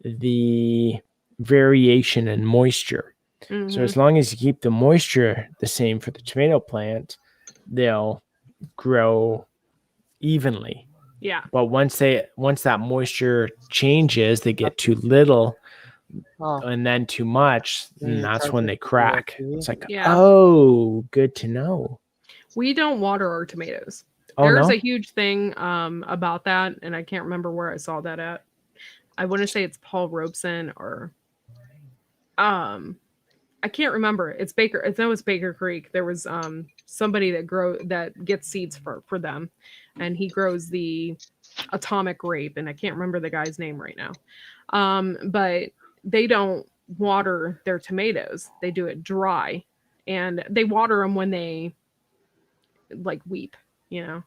the variation in moisture." Mm-hmm. So as long as you keep the moisture the same for the tomato plant, they'll grow evenly. Yeah. But once that moisture changes, they get too little, and then too much, and that's when they crack. It's like, Yeah. oh, good to know. We don't water our tomatoes. Oh, There's no? a huge thing about that, and I can't remember where I saw that at. I want to say it's Paul Robeson or I can't remember. It's Baker. It's Baker Creek. There was somebody that gets seeds for them, and he grows the atomic grape, and I can't remember the guy's name right now. But they don't water their tomatoes. They do it dry, and they water them when they like weep, you know.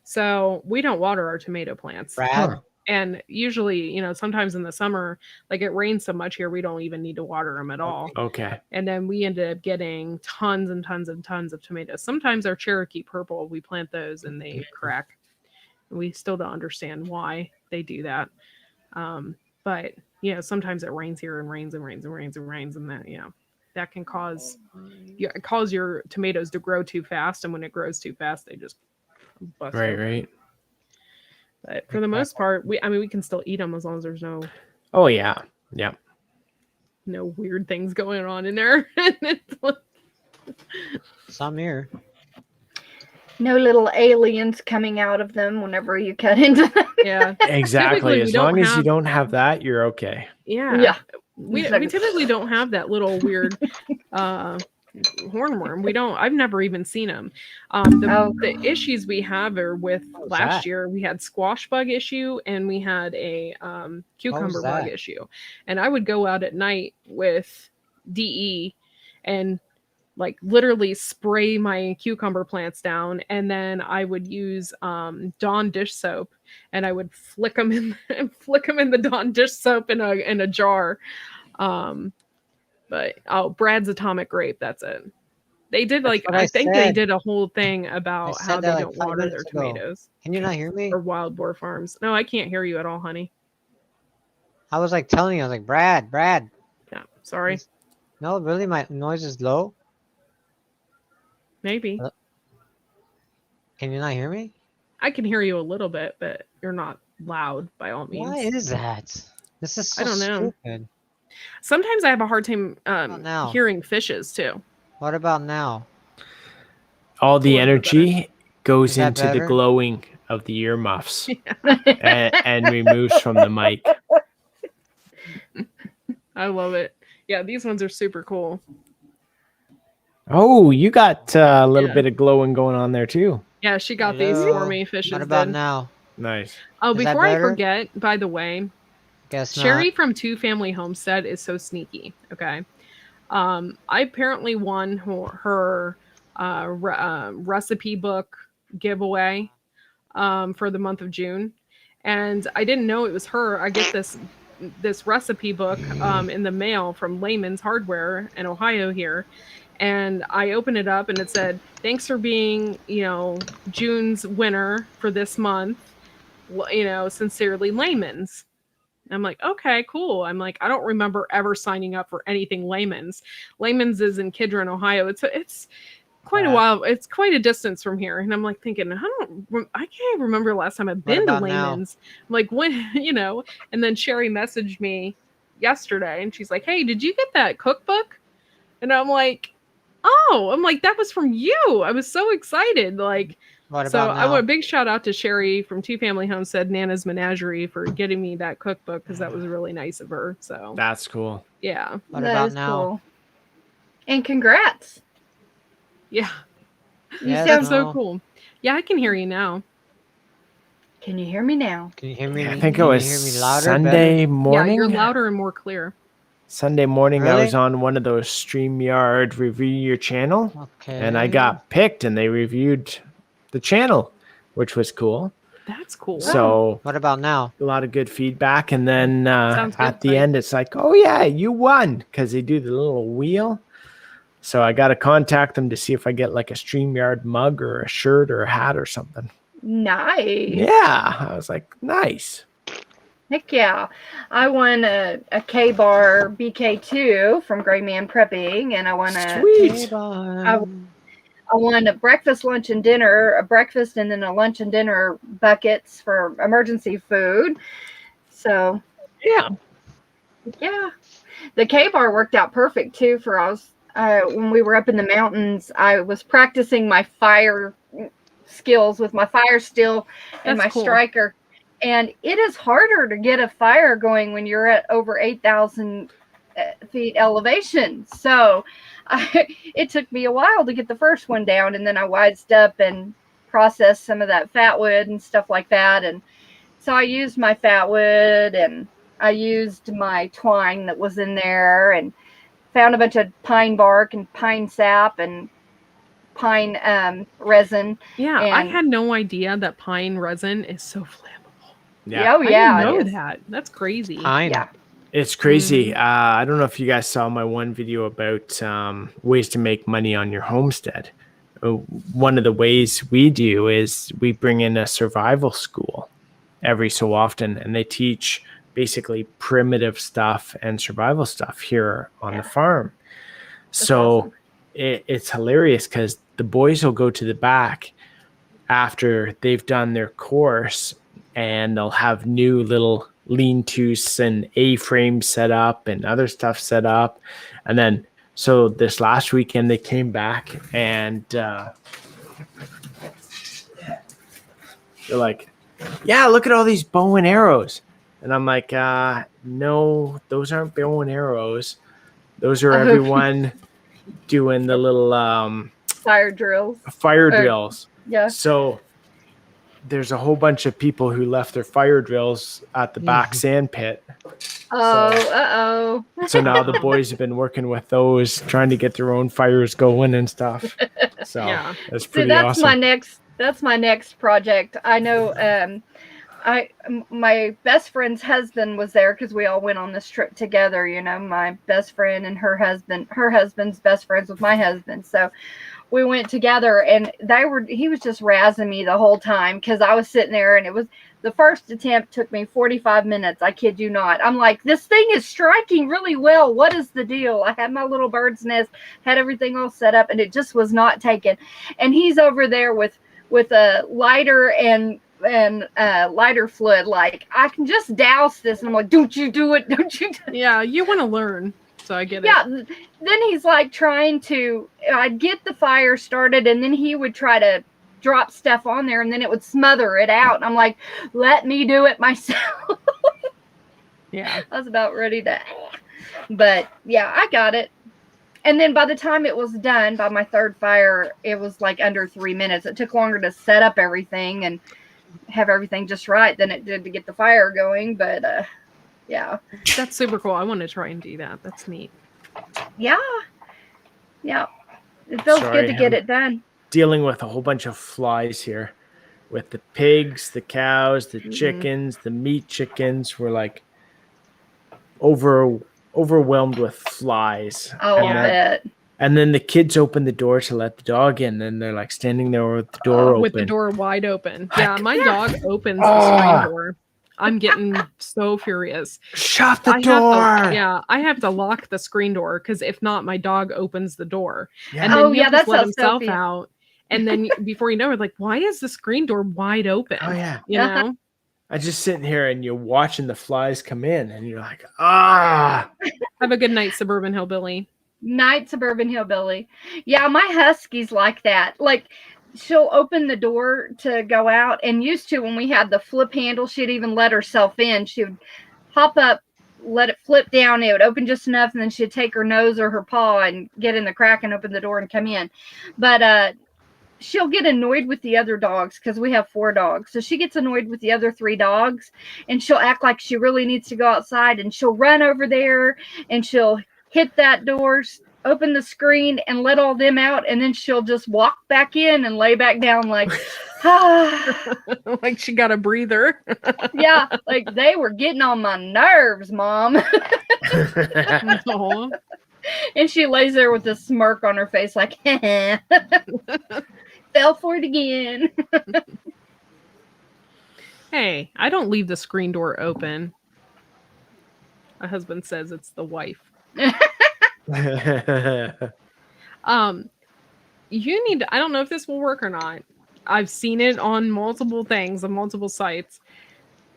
So we don't water our tomato plants. Brad? And usually, you know, sometimes in the summer, like it rains so much here, we don't even need to water them at all. Okay. And then we ended up getting tons and tons and tons of tomatoes. Sometimes our Cherokee purple, we plant those and they crack. We still don't understand why they do that. But yeah, sometimes it rains here and rains and rains and rains and rains, and that, yeah, that can cause your tomatoes to grow too fast. And when it grows too fast, they just bust. Right. But for the most part, we can still eat them as long as there's no. Oh yeah. No weird things going on in there. Some here. No little aliens coming out of them whenever you cut into them. Yeah, exactly. As long as you don't have that, you're okay. Yeah. We typically don't have that little weird hornworm. We don't. I've never even seen them. The issues we have are with last year. We had squash bug issue and we had a cucumber bug issue. And I would go out at night with DE and like literally spray my cucumber plants down, and then I would use Dawn dish soap and I would flick them in the Dawn dish soap in a jar. But Brad's atomic grape, that's it. They did I think they did a whole thing about how they don't water their tomatoes. Can you not hear me? Or Wild Boar Farms. No, I can't hear you at all, honey. I was like telling you, I was like, Brad. Yeah, sorry. No, really, my noise is low. Maybe. Can you not hear me? I can hear you a little bit, but you're not loud by all means. Why is that? This is so I don't know. stupid. Sometimes I have a hard time hearing fishes too. What about now? All the energy goes into the glowing of the earmuffs and removes from the mic. I love it. Yeah, these ones are super cool. Oh, you got a little bit of glowing going on there too. Yeah, she got these for me. Fishes. What about now? Nice. Oh, before I forget, by the way, guess Sherry from Two Family Homestead is so sneaky. Okay, I apparently won her recipe book giveaway for the month of June, and I didn't know it was her. I get this recipe book in the mail from Layman's Hardware in Ohio here. And I opened it up and it said, "Thanks for being, June's winner for this month. Sincerely, Layman's." I'm like, okay, cool. I'm like, I don't remember ever signing up for anything Layman's. Layman's is in Kidron, Ohio. It's quite a while. It's quite a distance from here. And I'm like thinking, I can't remember the last time I've been to Layman's. I'm like, when, and then Sherry messaged me yesterday and she's like, "Hey, did you get that cookbook?" And I'm like, that was from you. I was so excited. I want a big shout out to Sherry from Two Family Homestead, Nana's Menagerie, for getting me that cookbook because that was really nice of her. So that's cool. Yeah. What about now? Cool. And congrats. Yeah. You sound so cool. Yeah, I can hear you now. Can you hear me now? Can you hear me? I think it was Sunday morning. Yeah, you're louder and more clear. Sunday morning, really? I was on one of those StreamYard review your channel, and I got picked, and they reviewed the channel, which was cool. That's cool. So, what about now? A lot of good feedback, and then at the end, it's like, "Oh yeah, you won," because they do the little wheel. So I got to contact them to see if I get like a StreamYard mug or a shirt or a hat or something. Nice. Yeah, I was like, nice. Heck yeah. I won a K-Bar BK2 from Gray Man Prepping, and I won I won a breakfast, lunch, and dinner, a breakfast and then a lunch and dinner buckets for emergency food. So, yeah. The K-bar worked out perfect too for us. When we were up in the mountains, I was practicing my fire skills with my fire steel and That's my cool. striker. And it is harder to get a fire going when you're at over 8,000 feet elevation. So it took me a while to get the first one down, and then I wised up and processed some of that fat wood and stuff like that. And so I used my fat wood, and I used my twine that was in there, and found a bunch of pine bark and pine sap and pine resin. Yeah, I And had no idea that pine resin is so flammable. yeah, oh I yeah, didn't know it is. that. That's crazy. Pine. Yeah. It's crazy. I don't know if you guys saw my one video about ways to make money on your homestead. One of the ways we do is we bring in a survival school every so often, and they teach basically primitive stuff and survival stuff here on the farm. So awesome. it's hilarious because the boys will go to the back after they've done their course, and they'll have new little lean-tos and A-frames set up and other stuff set up. And then, so this last weekend they came back and they're like, yeah, look at all these bow and arrows. And I'm like, no, those aren't bow and arrows. Those are everyone doing the little Fire drills. fire drills. Yeah. So there's a whole bunch of people who left their fire drills at the back sand pit. Oh, So now the boys have been working with those, trying to get their own fires going and stuff. So Yeah. that's See, pretty that's awesome. that's my next project. I know my best friend's husband was there because we all went on this trip together, you know, my best friend and her husband's best friends with my husband. So we went together, and he was just razzing me the whole time because I was sitting there, and it was the first attempt took me 45 minutes. I kid you not. I'm like, this thing is striking really well. What is the deal? I had my little bird's nest, had everything all set up, and it just was not taken. And he's over there with a lighter and lighter fluid, like, I can just douse this. And I'm like, don't you do it. Don't you do it. Yeah, you want to learn. So I get it. Yeah. Then he's like I'd get the fire started, and then he would try to drop stuff on there, and then it would smother it out. And I'm like, let me do it myself. Yeah. I was about ready to, but yeah, I got it. And then by the time it was done, by my third fire, it was like under 3 minutes. It took longer to set up everything and have everything just right than it did to get the fire going. But yeah. That's super cool. I want to try and do that. That's neat. Yeah. Yeah. It feels good to get it done. Dealing with a whole bunch of flies here with the pigs, the cows, the chickens, the meat chickens. We're like overwhelmed with flies. Oh, I bet. And then the kids open the door to let the dog in, and they're like standing there with the door open. With the door wide open. Yeah, my dog opens the screen door. I'm getting so furious. Shut the door. I have to lock the screen door because if not, my dog opens the door. Yeah. And then that's let how himself Sophie. out. And then before you know it, like, why is the screen door wide open? Oh yeah. You know? I'm just sitting here and you're watching the flies come in, and you're like, ah. Have a good night, Suburban Hillbilly. Night Suburban Hillbilly. Yeah, my husky's like that. Like, she'll open the door to go out, and used to, when we had the flip handle, she'd even let herself in. She would hop up, let it flip down. It would open just enough, and then she'd take her nose or her paw and get in the crack and open the door and come in. But she'll get annoyed with the other dogs because we have 4 dogs. So she gets annoyed with the other 3 dogs, and she'll act like she really needs to go outside, and she'll run over there, and she'll hit that door, open the screen, and let all them out, and then she'll just walk back in and lay back down like, like she got a breather. Yeah, like they were getting on my nerves, Mom. Aw. And she lays there with a smirk on her face like, fell for it again. Hey, I don't leave the screen door open. My husband says it's the wife. You need to, I don't know if this will work or not. I've seen it on multiple things, on multiple sites,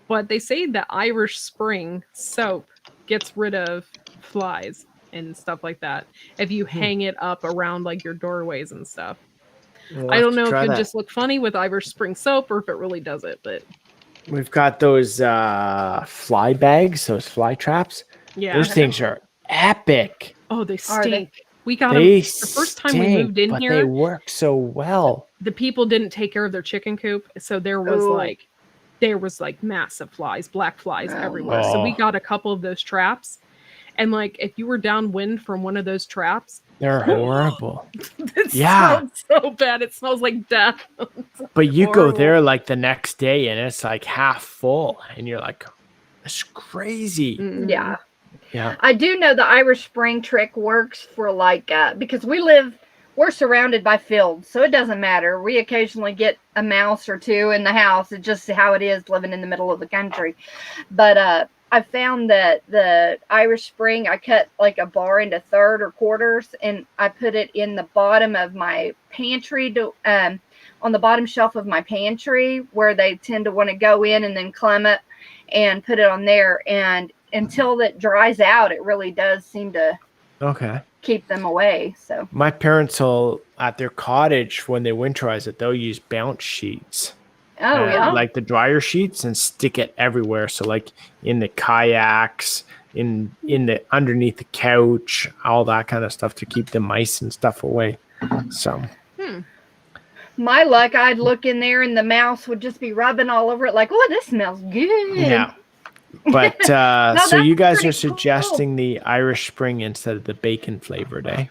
but they say that Irish Spring soap gets rid of flies and stuff like that if you hang it up around like your doorways and stuff. I don't know if it just look funny with Irish Spring soap or if it really does it, but we've got those fly bags, those fly traps. yeah, Those things are epic. Oh, they stink. We got them They the first time we moved in but here. they work so well. The people didn't take care of their chicken coop, so there was like massive flies, black flies everywhere. So we got a couple of those traps, and like if you were downwind from one of those traps, they're horrible. It smells so bad. It smells like death. But you go there like the next day, and it's like half full, and you're like, "It's crazy." Mm-hmm. Yeah. Yeah. I do know the Irish Spring trick works for like because we're surrounded by fields, so it doesn't matter. We occasionally get a mouse or two in the house. It's just how it is living in the middle of the country. But I found that the Irish Spring, I cut like a bar into third or quarters, and I put it in the bottom of my pantry on the bottom shelf of my pantry where they tend to want to go in and then climb up, and put it on there. And until it dries out, it really does seem to keep them away. So my parents will, at their cottage, when they winterize it, they'll use bounce sheets. Like the dryer sheets, and stick it everywhere. So like in the kayaks, in the underneath the couch, all that kind of stuff to keep the mice and stuff away. So my luck, I'd look in there and the mouse would just be rubbing all over it like, oh, this smells good. Yeah. But so you guys are suggesting the Irish Spring instead of the bacon flavored, eh?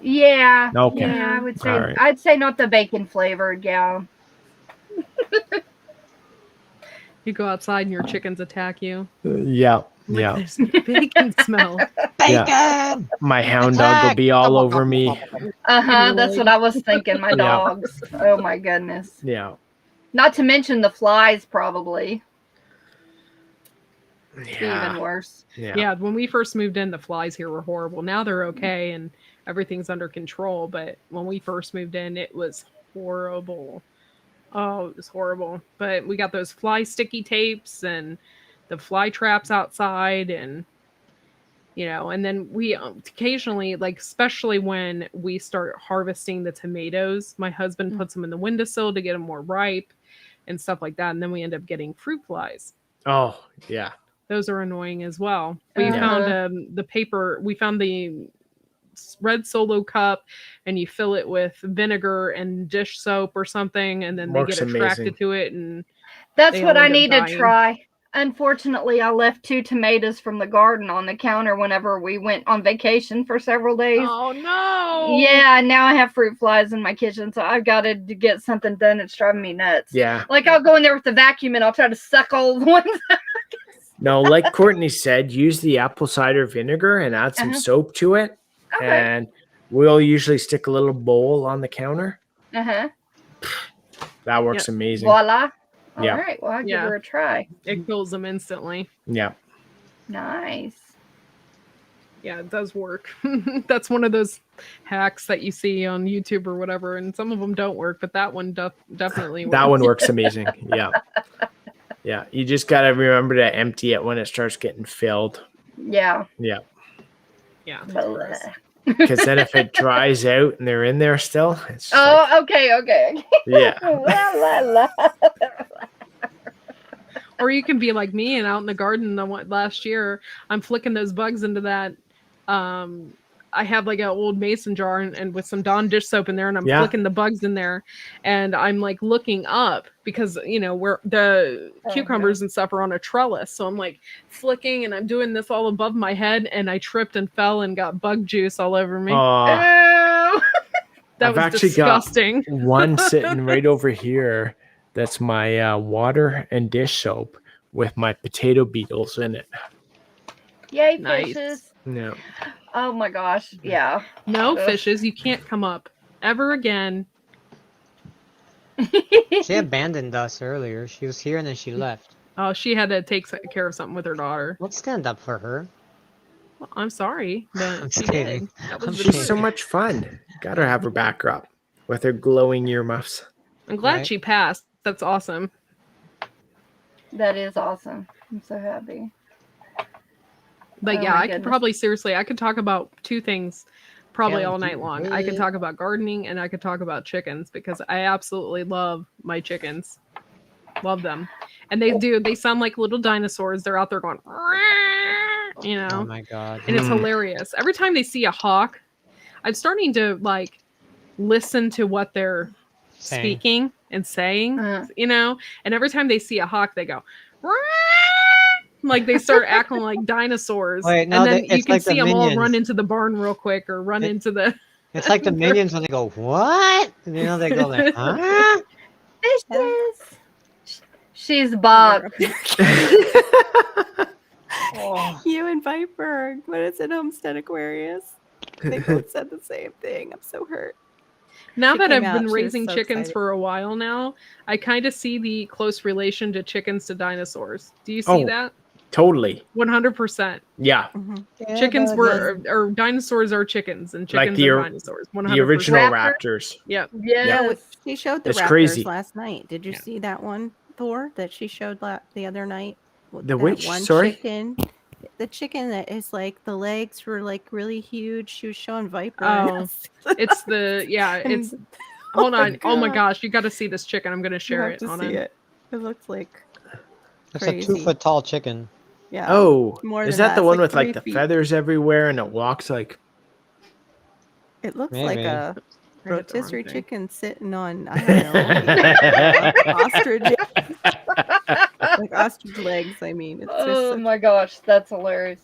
Yeah. Okay. Yeah, I would say All right. I'd say not the bacon flavored, yeah. You go outside and your chickens attack you. Yeah. There's bacon smell. Bacon. Yeah. My hound dog will be all over me. That's what I was thinking. My dogs. Oh my goodness. Yeah. Not to mention the flies, probably. Yeah. Even worse. Yeah. When we first moved in, the flies here were horrible. Now they're okay and everything's under control. But when we first moved in, it was horrible. Oh, it was horrible. But we got those fly sticky tapes and the fly traps outside, and and then we occasionally, like, especially when we start harvesting the tomatoes, my husband puts them in the windowsill to get them more ripe and stuff like that. And then we end up getting fruit flies. Oh, yeah. Those are annoying as well. We found the paper. We found the red Solo cup, and you fill it with vinegar and dish soap or something, and then they get attracted to it. And that's what I need to try. Unfortunately, I left 2 tomatoes from the garden on the counter whenever we went on vacation for several days. Oh no! Yeah, now I have fruit flies in my kitchen, so I've got to get something done. It's driving me nuts. Yeah. Like I'll go in there with the vacuum and I'll try to suck all the ones out. No, like Courtney said, use the apple cider vinegar and add some soap to it. Okay. And we'll usually stick a little bowl on the counter. That works amazing. Voila. All Yeah. right. Well, I'll give her a try. It kills them instantly. Yeah. Nice. Yeah, it does work. That's one of those hacks that you see on YouTube or whatever, and some of them don't work, but that one definitely works. That one works amazing. Yeah. Yeah. You just got to remember to empty it when it starts getting filled. Yeah. Yeah. Yeah. Because then if it dries out and they're in there still, it's just okay. Yeah. Or you can be like me and out in the garden last year, I'm flicking those bugs into that. I have like an old mason jar and with some Dawn dish soap in there, and I'm flicking the bugs in there, and I'm like looking up because where the cucumbers and stuff are on a trellis, so I'm like flicking and I'm doing this all above my head, and I tripped and fell and got bug juice all over me. That I've was actually disgusting. got one sitting right over here. That's my water and dish soap with my potato beetles in it. Yay, Nice. fishes. Yeah. Oh my gosh. Yeah. No fishes. You can't come up ever again. She abandoned us earlier. She was here and then she left. Oh, she had to take care of something with her daughter. Let's stand up for her. Well, I'm sorry, but I'm she kidding. did. That was She's so much fun. Gotta have her back up with her glowing earmuffs. I'm glad Right. she passed. That's awesome. That is awesome. I'm so happy. But Oh yeah, my I could goodness. probably seriously, I could talk about two things probably all Sounds night long. I could good. talk about gardening and I could talk about chickens because I absolutely love my chickens. Love them. And they sound like little dinosaurs. They're out there going, you know, Oh my god. and it's hilarious. Every time they see a hawk, I'm starting to like listen to what they're Saying. speaking and saying, Uh. you know, and every time they see a hawk, they go, like they start acting like dinosaurs. Wait, no, and then they- you it's can like the see them all Minions. run into the barn real quick or run into the. It's like the minions when they go, what? And you know, they go like, huh? Fishes. She's Bob. You and Viper. What is it, Homestead Aquarius? They both said the same thing. I'm so hurt. Now She that came I've out, been she was raising so chickens excited. for a while now, I kind of see the close relation to chickens to dinosaurs. Do you see Oh. that? Totally. 100%. Yeah. Chickens were, or dinosaurs are chickens, and Like chickens the are or- dinosaurs. 100%. The original Raptor? raptors. Yep. Yes. She showed the It's raptors crazy. last night. Did you see that one, Thor, that she showed the other night? The That which? one Sorry? chicken. The chicken that is like the legs were like really huge. She was showing Viper. Oh, it's the it's. Hold on. Oh my gosh, you got to see this chicken. I'm gonna share it. To Hold see on. it. It looks like It's a crazy. 2-foot tall chicken. Yeah. Oh, more is than that the It's one like with like 3 the feet. feathers everywhere and it walks like? It looks like Maybe. a I hit the wrong rotisserie thing. chicken sitting on I don't know ostrich like ostrich legs. I mean, it's just Oh such, my gosh, that's hilarious.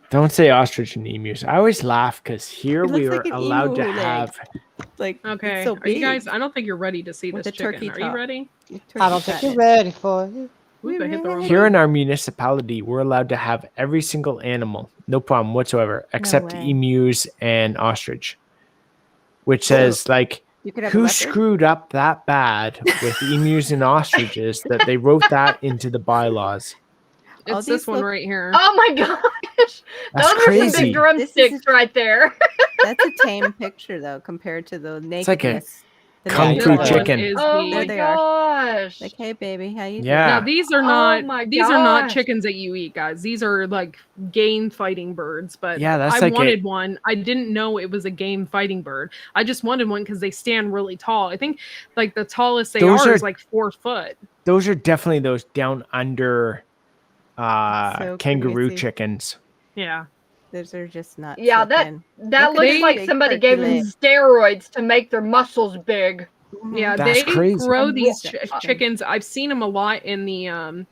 Don't say ostrich and emus. I always laugh because here It looks we are like an allowed to emu leg. have. like Okay. it's so Are you guys? big I don't think you're ready to see with this a turkey chicken. Are you top. ready? I don't think you're ready for it. Oop, I hit the wrong Here one. in our municipality, we're allowed to have every single animal, no problem whatsoever, except way. emus and ostrich. Which says like, You could have a who leopard. screwed up that bad with emus and ostriches that they wrote that into the bylaws? All It's this these one look- right here. Oh my gosh. That's Those are some crazy. big drumsticks right there. That's a tame picture though compared to the nakedness. like a the kung This fu nakedness. one chicken. is Oh the- my There they are. gosh. Like, hey baby, how you Yeah. Now these are Oh not my these are not gosh. chickens that you eat, guys. These are like game fighting birds. But Yeah, that's I like a- wanted one. I didn't know it was a game fighting bird. I just wanted one because they stand really tall. I think like the tallest they Those are are- is like 4 foot. Those are definitely those down under So kangaroo crazy. chickens. Yeah. Those are just not. Yeah, that chicken. that Look at looks these like big somebody turkey gave them legs. steroids to make their muscles big. Yeah, That's they crazy. grow these Yeah. chickens. I've seen them a lot in the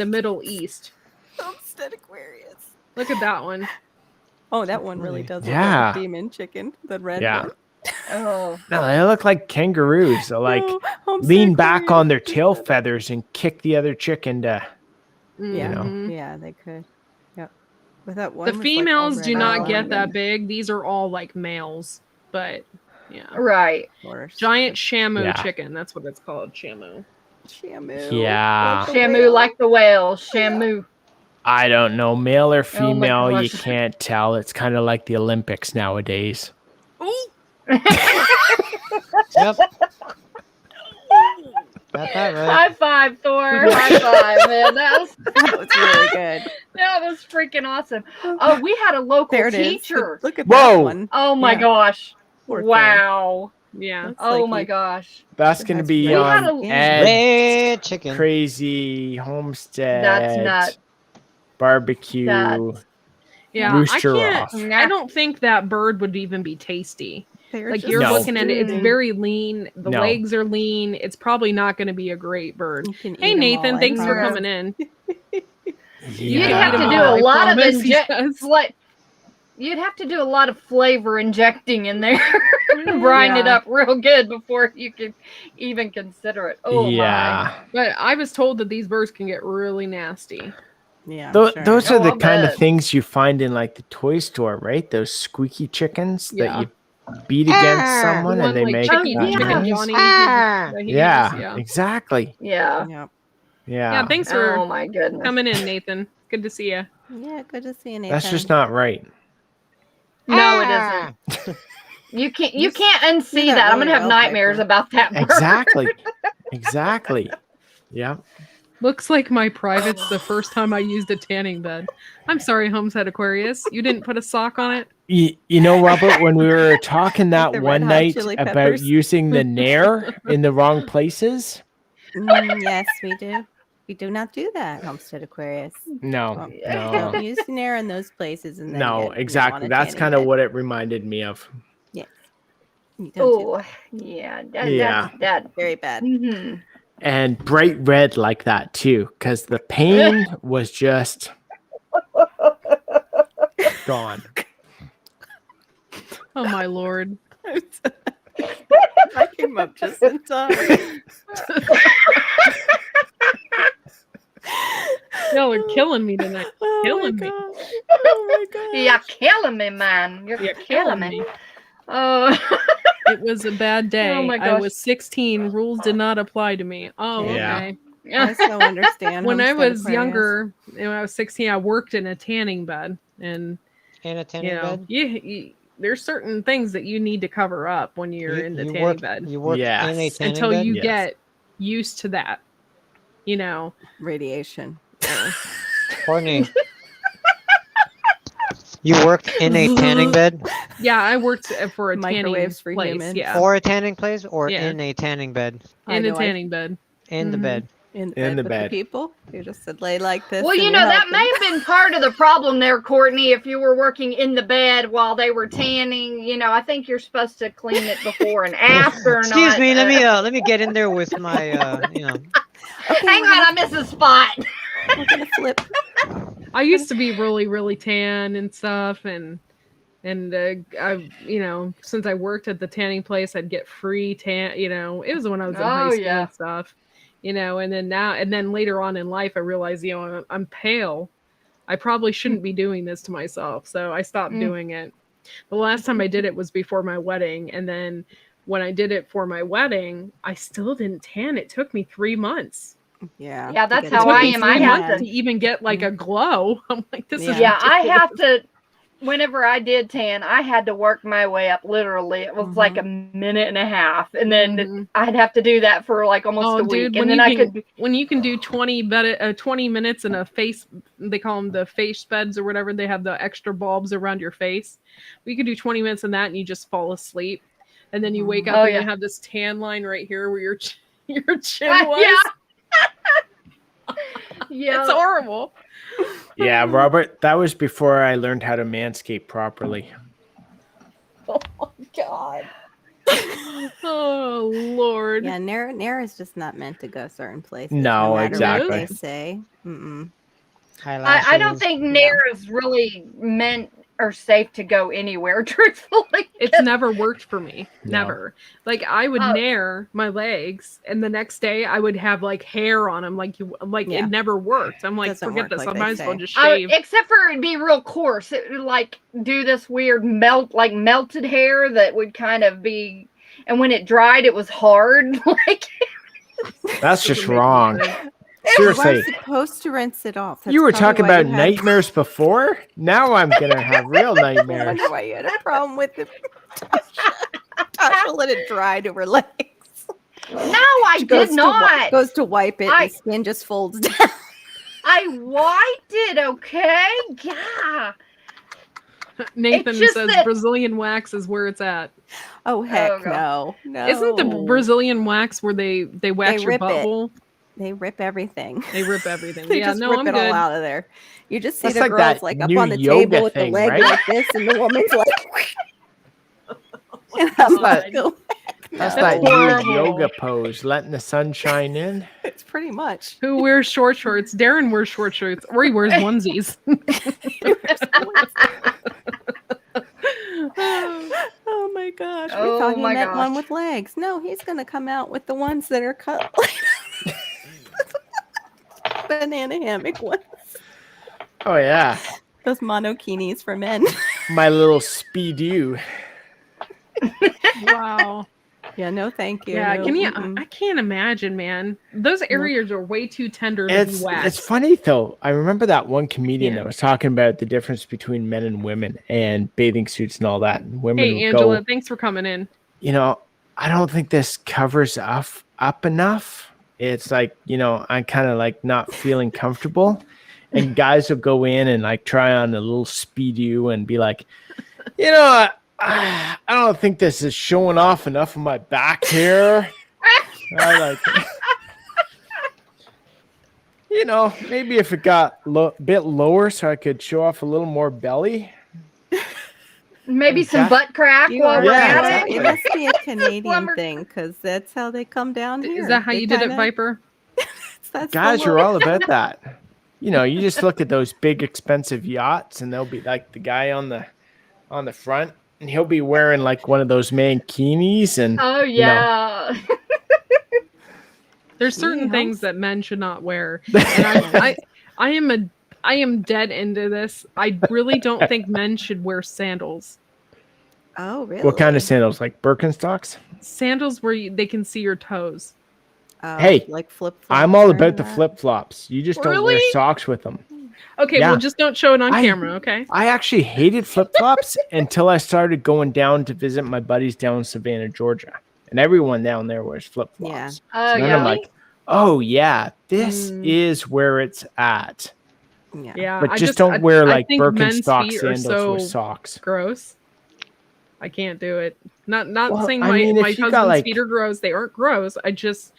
Middle East. Homestead Aquarius. Look at that one. Oh, that one really does look Yeah. like a demon chicken. The red Yeah. one. Oh. No, they look like kangaroos. So like No, Homestead lean back on their Aquarius tail is- feathers and kick the other chicken to. Yeah, know. Mhm. yeah, they could. Yep. But that one The was, like, females do already not Oh, get my that big. These are all like males, but yeah. Right. of course. Giant shamu Yeah. chicken. That's what it's called. Shamu. Shamu. Yeah. Like the Shamu whale. like the whale. Shamu. I don't know, male or Oh my female, you gosh. can't tell. It's kind of like the Olympics nowadays. Yep. Got that right. High five, Thor. High five, man. That was That was really good. that was freaking awesome. Oh, we had a local There it is. teacher. Look at Whoa. that one. Oh my Yeah. gosh. Poor thing. Wow. Yeah. Looks Oh like my he- gosh. That's It going to has be We had on a- Ed's Red chicken. Crazy Homestead. That's nuts. Barbecue. That's- Yeah. Rooster I can't. off. I don't think that bird would even be tasty. They're Like just you're No. looking at it, it's Mm. very lean. The No. legs are lean. It's probably not going to be a great bird. You can Hey eat 'em Nathan, all, I thanks for promise. coming in. You'd Yeah. have to do I a lot of promise, he says. You'd have to do a lot of flavor injecting in there. Brine it Yeah. up real good before you could even consider it. Oh yeah. But I was told that these birds can get really nasty. Yeah. Tho- sure. Those Oh, are the I'll kind of bet. things you find in like the toy store, right? Those squeaky chickens Yeah. that you beat against someone The and they one make Chicky- that Chicken noise. Johnny. Ah. that he Yeah, uses, yeah. exactly. my. Yeah. Yep. Yeah. Yeah, thanks for Oh my goodness. coming in, Nathan. Good to see you. Yeah, good to see you, Nathan. That's just not right. No, it isn't. You can't unsee that that. I'm really gonna have well, nightmares Piper. about that bird. Exactly. Exactly. Yeah. Looks like my private's the first time I used a tanning bed. I'm sorry, Homestead Aquarius. You didn't put a sock on it? You know, Robert, when we were talking that the one Red Hot night Chili about Peppers. using the Nair in the wrong places. Yes, we do. We do not do that, Homestead Aquarius. No, Don't use an air in those places. And then no, you exactly. want a That's tanning kind of bed. what it reminded me of. Yes. You don't do Oh, yeah. That, Yeah. That. very bad. Mhm. And bright red like that too, because the pain was just gone. Oh my lord. I came up just in time. Y'all are killing me tonight. Killing me. Oh my god. You're killing me, man. You're killing me. Oh. It was a bad day. Oh my I gosh. was 16. Rules did not apply to me. Oh, Yeah. okay. I so understand. When I Homestead was Aquarius. younger, when I was 16, I worked in a tanning bed, and In a tanning you know, bed. there's certain things that you need to cover up when you're in the tanning work, bed You work in a Yes. tanning until bed? you Yes. get used to that. You know, Radiation. Courtney. You worked in a tanning bed? yeah, I worked for a Microwaves for tanning place. humans. Yeah, For a tanning place or Yeah. in a tanning bed? I in a know tanning bed. In the Mhm. bed. in the In bed the with bed. the people. You just said lay like this. Well, and you you're know, that helping. may have been part of the problem there, Courtney. If you were working in the bed while they were tanning, you know, I think you're supposed to clean it before and after. Excuse not, me, let me get in there with my you know. Okay, Hang we're on, I gonna, missed a spot. we're gonna flip. I used to be really, really tan and stuff, and I, you know, since I worked at the tanning place, I'd get free tan. You know, it was when I was in high Oh, school yeah. and stuff. You know, and then later on in life, I realized, you know, I'm pale. I probably shouldn't be doing this to myself, so I stopped doing it. The last time I did it was before my wedding, and then when I did it for my wedding, I still didn't tan. It took me 3 months. Yeah. Yeah, to that's get It how it took I me am. 3 I have months to. to even get like a glow. I'm like, this is Yeah, I ridiculous. have to. Whenever I did tan, I had to work my way up. Literally, it was like a minute and a half, and then Mhm. I'd have to do that for like almost Oh, a week, dude, and then I could. when you can do 20 minutes in a face, they call them the face beds or whatever. They have the extra bulbs around your face. We could do 20 minutes in that, and you just fall asleep, and then you wake up Oh, and yeah. you have this tan line right here where your your chin Yeah. was. Yeah. It's horrible. Yeah, Robert, that was before I learned how to manscape properly. Oh my god. Oh Lord. Yeah, Nair is just not meant to go certain places. No, matter exactly. What they say. Mm-mm. I don't think Nair is really meant or safe to go anywhere, truthfully. It's never worked for me. No. Never. Like I would nair my legs, and the next day I would have like hair on them. Like Yeah. it never worked. I'm like, Doesn't forget work this. like I they might as well say. just shave. Except for it'd be real coarse. It would like do this weird melted hair that would kind of be, and when it dried, it was hard. Like That's just Doesn't make wrong. any sense. You are Seriously. supposed to rinse it off. That's You were probably talking why about you had- nightmares before? Now I'm going to have real I nightmares. wonder why you had a problem with it. Tasha let it dry to her legs. no, I She goes did not. goes to wipe it. I- The skin just folds down. I wiped it. Okay, yeah. Nathan just says that- Brazilian wax is where it's at. Oh heck Oh, God. no. Isn't the Brazilian wax where they wax your rip it. butthole? They rip everything. They rip everything. They Yeah, just no, rip I'm it good. all out of there. You just see That's the like girls that like up new on the yoga table with the thing, leg right? like this, and the woman's like, and Oh, I'm like, God. "Oh, That's no." that new horrible. yoga pose, letting the sun shine in. It's pretty much. Who wears short shorts? Darren wears short shorts, or he wears onesies. Oh my gosh. We Oh thought he my meant one gosh. with legs. No, he's gonna come out with the ones that are cut banana hammock ones. Oh, yeah. Those monokinis for men. My little speed-u. Wow. Yeah, no thank you. Yeah, no, can you? mm-mm. I can't imagine, man. Those areas are way too tender to be It's waxed. funny, though. I remember that one comedian Yeah. that was talking about the difference between men and women and bathing suits and all that. And women Hey, would Angela, go, thanks for coming in. I don't think this covers up enough. it's like, I'm kind of like not feeling comfortable, and guys will go in and like try on a little Speedo and be like, I don't think this is showing off enough of my back here. I like, maybe if it got a bit lower so I could show off a little more belly. Maybe some butt crack while we're at it. it. It must be a Canadian thing because that's how they come down here. Is that how you did it, Viper? Guys are all about that. You just look at those big expensive yachts, and they'll be like the guy on the front, and he'll be wearing like one of those mankinis, and oh yeah. There's certain things that men should not wear. And I am dead into this. I really don't think men should wear sandals. Oh, really? What kind of sandals? Like Birkenstocks? Sandals where they can see your toes. Hey, like flip-flops. I'm all about the flip-flops. You just don't Really? wear socks with them. Okay, well, just don't show it on camera, okay? I actually hated flip-flops until I started going down to visit my buddies down in Savannah, Georgia. And everyone down there wears flip-flops. Yeah. Oh, so yeah. I'm like, oh, yeah, this is where it's at. Yeah. But just don't wear like Birkenstock sandals with socks. Gross. I can't do it. Not saying I my mean, if you husband's got, like- feet are gross. They aren't gross. I just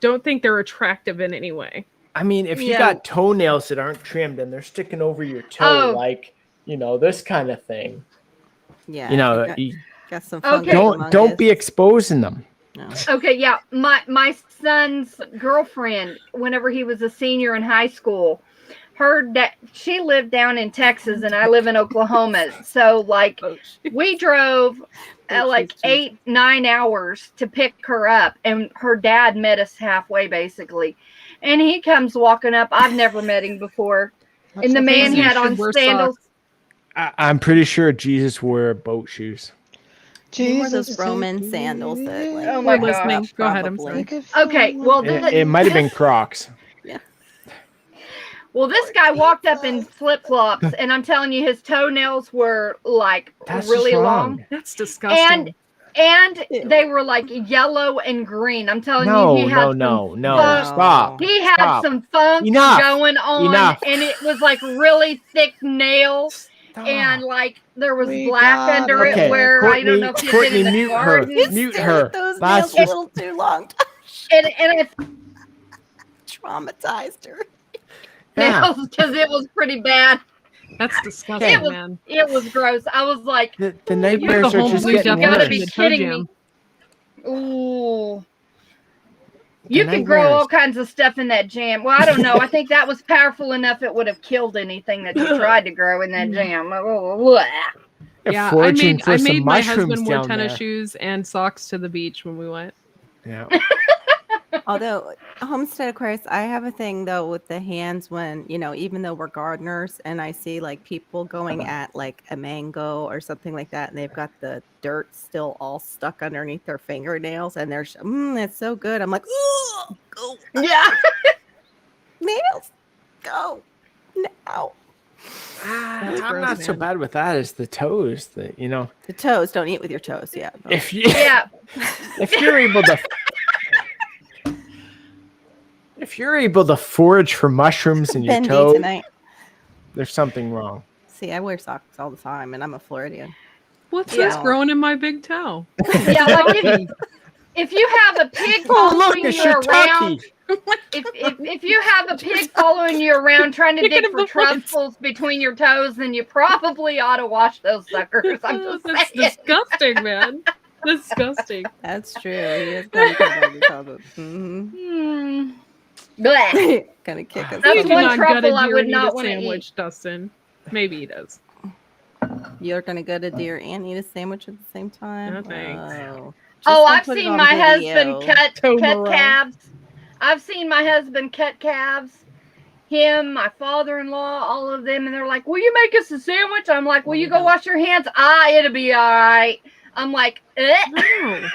don't think they're attractive in any way. I mean, if you got toenails that aren't trimmed and they're sticking over your toe, like, this kind of thing. Yeah. Got some Okay. Don't be exposing them. No. Okay, yeah. My son's girlfriend, whenever he was a senior in high school, she lived down in Texas and I live in Oklahoma. So like we drove like 8-9 hours to pick her up, and her dad met us halfway basically. And he comes walking up. I've never met him before. And the man had on sandals. I'm pretty sure Jesus wore boat shoes. He wore those Roman sandals that, like, oh my God. Go ahead, I'm sorry. Okay, well, It might have been Crocs. Yeah. Well, this guy walked up in flip-flops, and I'm telling you, his toenails were like really long. That's disgusting. And they were like yellow and green. I'm telling you, he had no. Stop. He had some funk going on, and it was like really thick nails. And like there was black under it where Courtney, I don't know if you Courtney, did in the garden. mute her. Those nails a little too long. And I traumatized her. nails because it was pretty bad. That's disgusting, man. It was gross. I was like, the nightmares are just you getting gotta worse. be kidding me. Ooh. You can grow all kinds of stuff in that jam. Well, I don't know. I think that was powerful enough it would have killed anything that you tried to grow in that jam. Yeah, I made my husband wear tennis shoes and socks to the beach when we went. Yeah. Although Homestead Aquarius, I have a thing though with the hands when, even though we're gardeners and I see like people going at like a mango or something like that and they've got the dirt still all stuck underneath their fingernails and they're, it's so good. I'm like, ooh, go. Yeah. Nails, go now. I'm not so bad with that as the toes. The toes, don't eat with your toes. Yeah. If you're able to. If you're able to forage for mushrooms in your Bendy toe, tonight. There's something wrong. See, I wear socks all the time, and I'm a Floridian. What's this growing in my big toe? Yeah, like if you have a pig following you around, if you have a pig following you around trying to dig for truffles between your toes, then you probably ought to wash those suckers. I'm just That's saying. disgusting, man. Disgusting. That's true. He is going to mm-hmm. Gonna kick us. That's You do one not truffle gut a I deer would and eat not a want to sandwich, eat. Dustin. Maybe he does. You're gonna go to deer and eat a sandwich at the same time. No thanks. Oh, I've seen my husband cut calves. I've seen my husband cut calves. Him, my father-in-law, all of them, and they're like, "Will you make us a sandwich?" I'm like, "Will you go wash your hands?" It'll be all right. I'm like, No.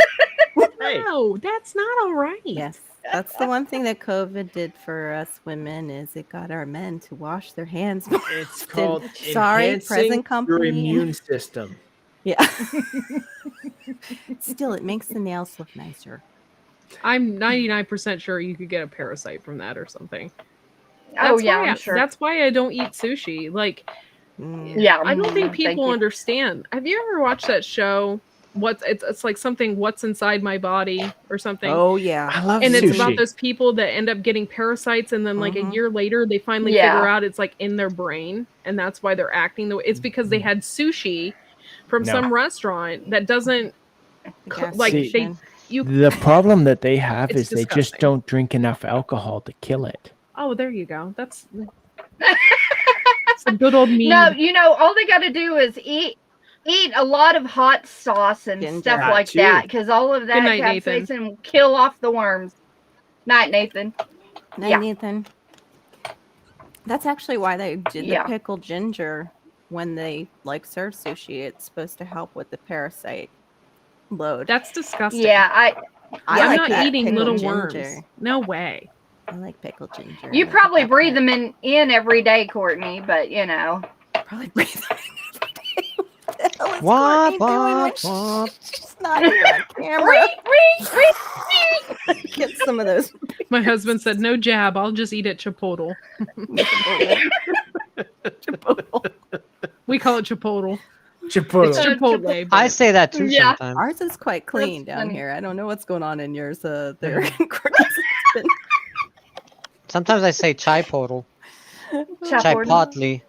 No, that's not all right. Yes, that's the one thing that COVID did for us women is it got our men to wash their hands. It's called present your company. immune system. Yeah. Still, it makes the nails look nicer. I'm 99% sure you could get a parasite from that or something. Oh yeah, I'm sure. That's why I don't eat sushi. Like, yeah, I don't think thank people you. understand. Have you ever watched that show? It's like something What's Inside My Body or something. Oh yeah. I love And sushi. it's about those people that end up getting parasites, and then like a year later they finally Yeah. figure out it's like in their brain, and that's why they're acting the way. It's because they had sushi from some restaurant that doesn't like See, the problem that they have It's is they just disgusting. don't drink enough alcohol to kill it. Oh, there you go. That's some good old mead. No, you know, all they got to do is eat a lot of hot sauce and Ginger. stuff That like too. that, because all of that Good night, Nathan. capsaicin will kill off the worms. Night, Nathan. Night, Yeah. Nathan. That's actually why they did the Yeah. pickled ginger when they like serve sushi. It's supposed to help with the parasite load. That's disgusting. Yeah, I'm like not that eating pickled little ginger. worms. No way. I like pickled ginger. you I probably like breathe that. them in every day, Courtney, but you know. Probably breathe them in every day. What the hell is Wah, Courtney doing wah, when wah. she's not here on camera? Get some of those. My husband said, "No jab. I'll just eat it Chipotle." Chipotle. We call it Chipotle. Chipotle. It's Chipotle. I but- say that too Yeah. sometimes. Ours is quite clean That's down funny. here. I don't know what's going on in yours. There. Courtney's has been- Sometimes I say chipotle. Chipotle. Chipotle.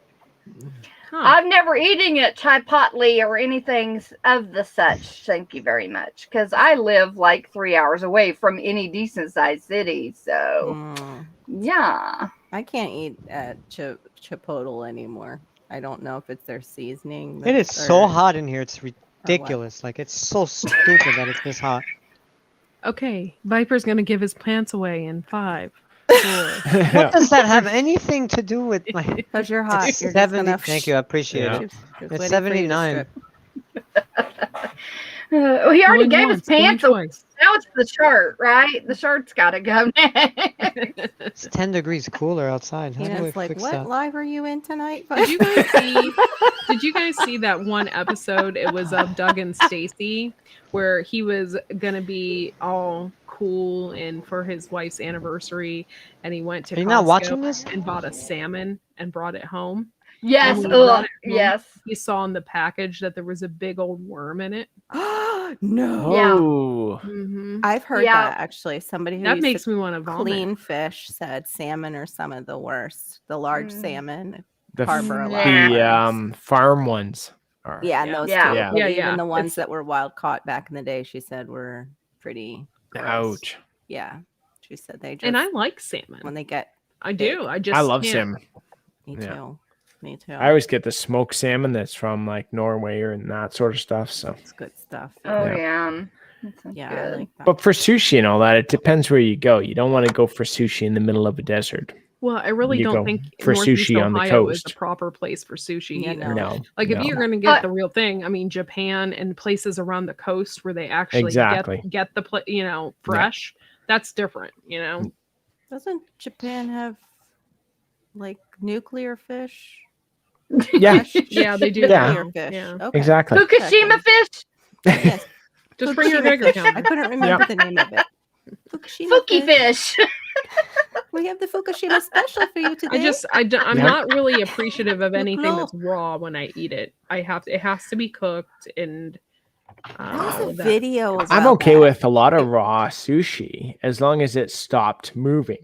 Huh. I've never eaten at chipotle or anything of the such. Thank you very much, because I live like 3 hours away from any decent sized city. So yeah, I can't eat at Chipotle anymore. I don't know if it's their seasoning. It is so hot in here. It's what? ridiculous. Like, it's so stupid that it's this hot. Okay, Viper's gonna give his pants away in 5, 4. What does that have anything to do with my... Because you're hot. It's You're 70. just Thank you. I appreciate Yeah. it. Just It's waiting for you to 79. strip. he already Going gave his once, going pants away. twice. Now it's the shirt, right? The shirt's got to go next. It's 10 degrees cooler outside. How do I Tina's like, fix what that? live are you in tonight? Did you guys see? Did you guys see that one episode? It was of Doug and Stacy, where he was gonna be all cool and for his wife's anniversary, and he went to Are you not Costco watching this? and bought a salmon and brought it home. Yes, And when he brought it home, yes. He saw in the package that there was a big old worm in it. No. Yeah. Oh, Mm-hmm. I've heard Yeah. that actually. Somebody who That used makes to me want to vomit. clean fish said salmon are some of the worst. The large salmon the harbor a lot. Yeah. farm ones are. Yeah, and Yeah. those Yeah. too. Yeah. But Yeah, even yeah. the ones It's- that were wild caught back in the day, she said were pretty gross. Ouch. Yeah. She said they just And I like salmon. when they get I do. I just I love can't- salmon. me Yeah. too. Me too. I always get the smoked salmon that's from like Norway or and that sort of stuff. So, It's good stuff. Oh Yeah. yeah. That sounds Yeah, I good. like that. but for sushi and all that, it depends where you go. You don't want to go for sushi in the middle of a desert. Well, I really You go don't think for Northeast sushi on the Ohio is the coast. proper place for sushi Yeah, either. no. No, Like if no. you're going to get the real thing, I mean, Japan and places around the coast where they actually Exactly. get the fresh. That's different, Doesn't Japan have like nuclear fish? Yeah, Yeah, they do. Yeah. Nuclear fish. Yeah. Okay. exactly. Fukushima fish. Yes. Just bring your Fukushima bigger fish. camera. I couldn't remember the name of it. Fukushima Fuki fish. We have the Fukushima special for you today. I'm Yeah. not really appreciative of Look anything low. that's raw when I eat it. It has to be cooked and. There's a that- video. I'm about okay that. with a lot of raw sushi as long as it stopped moving.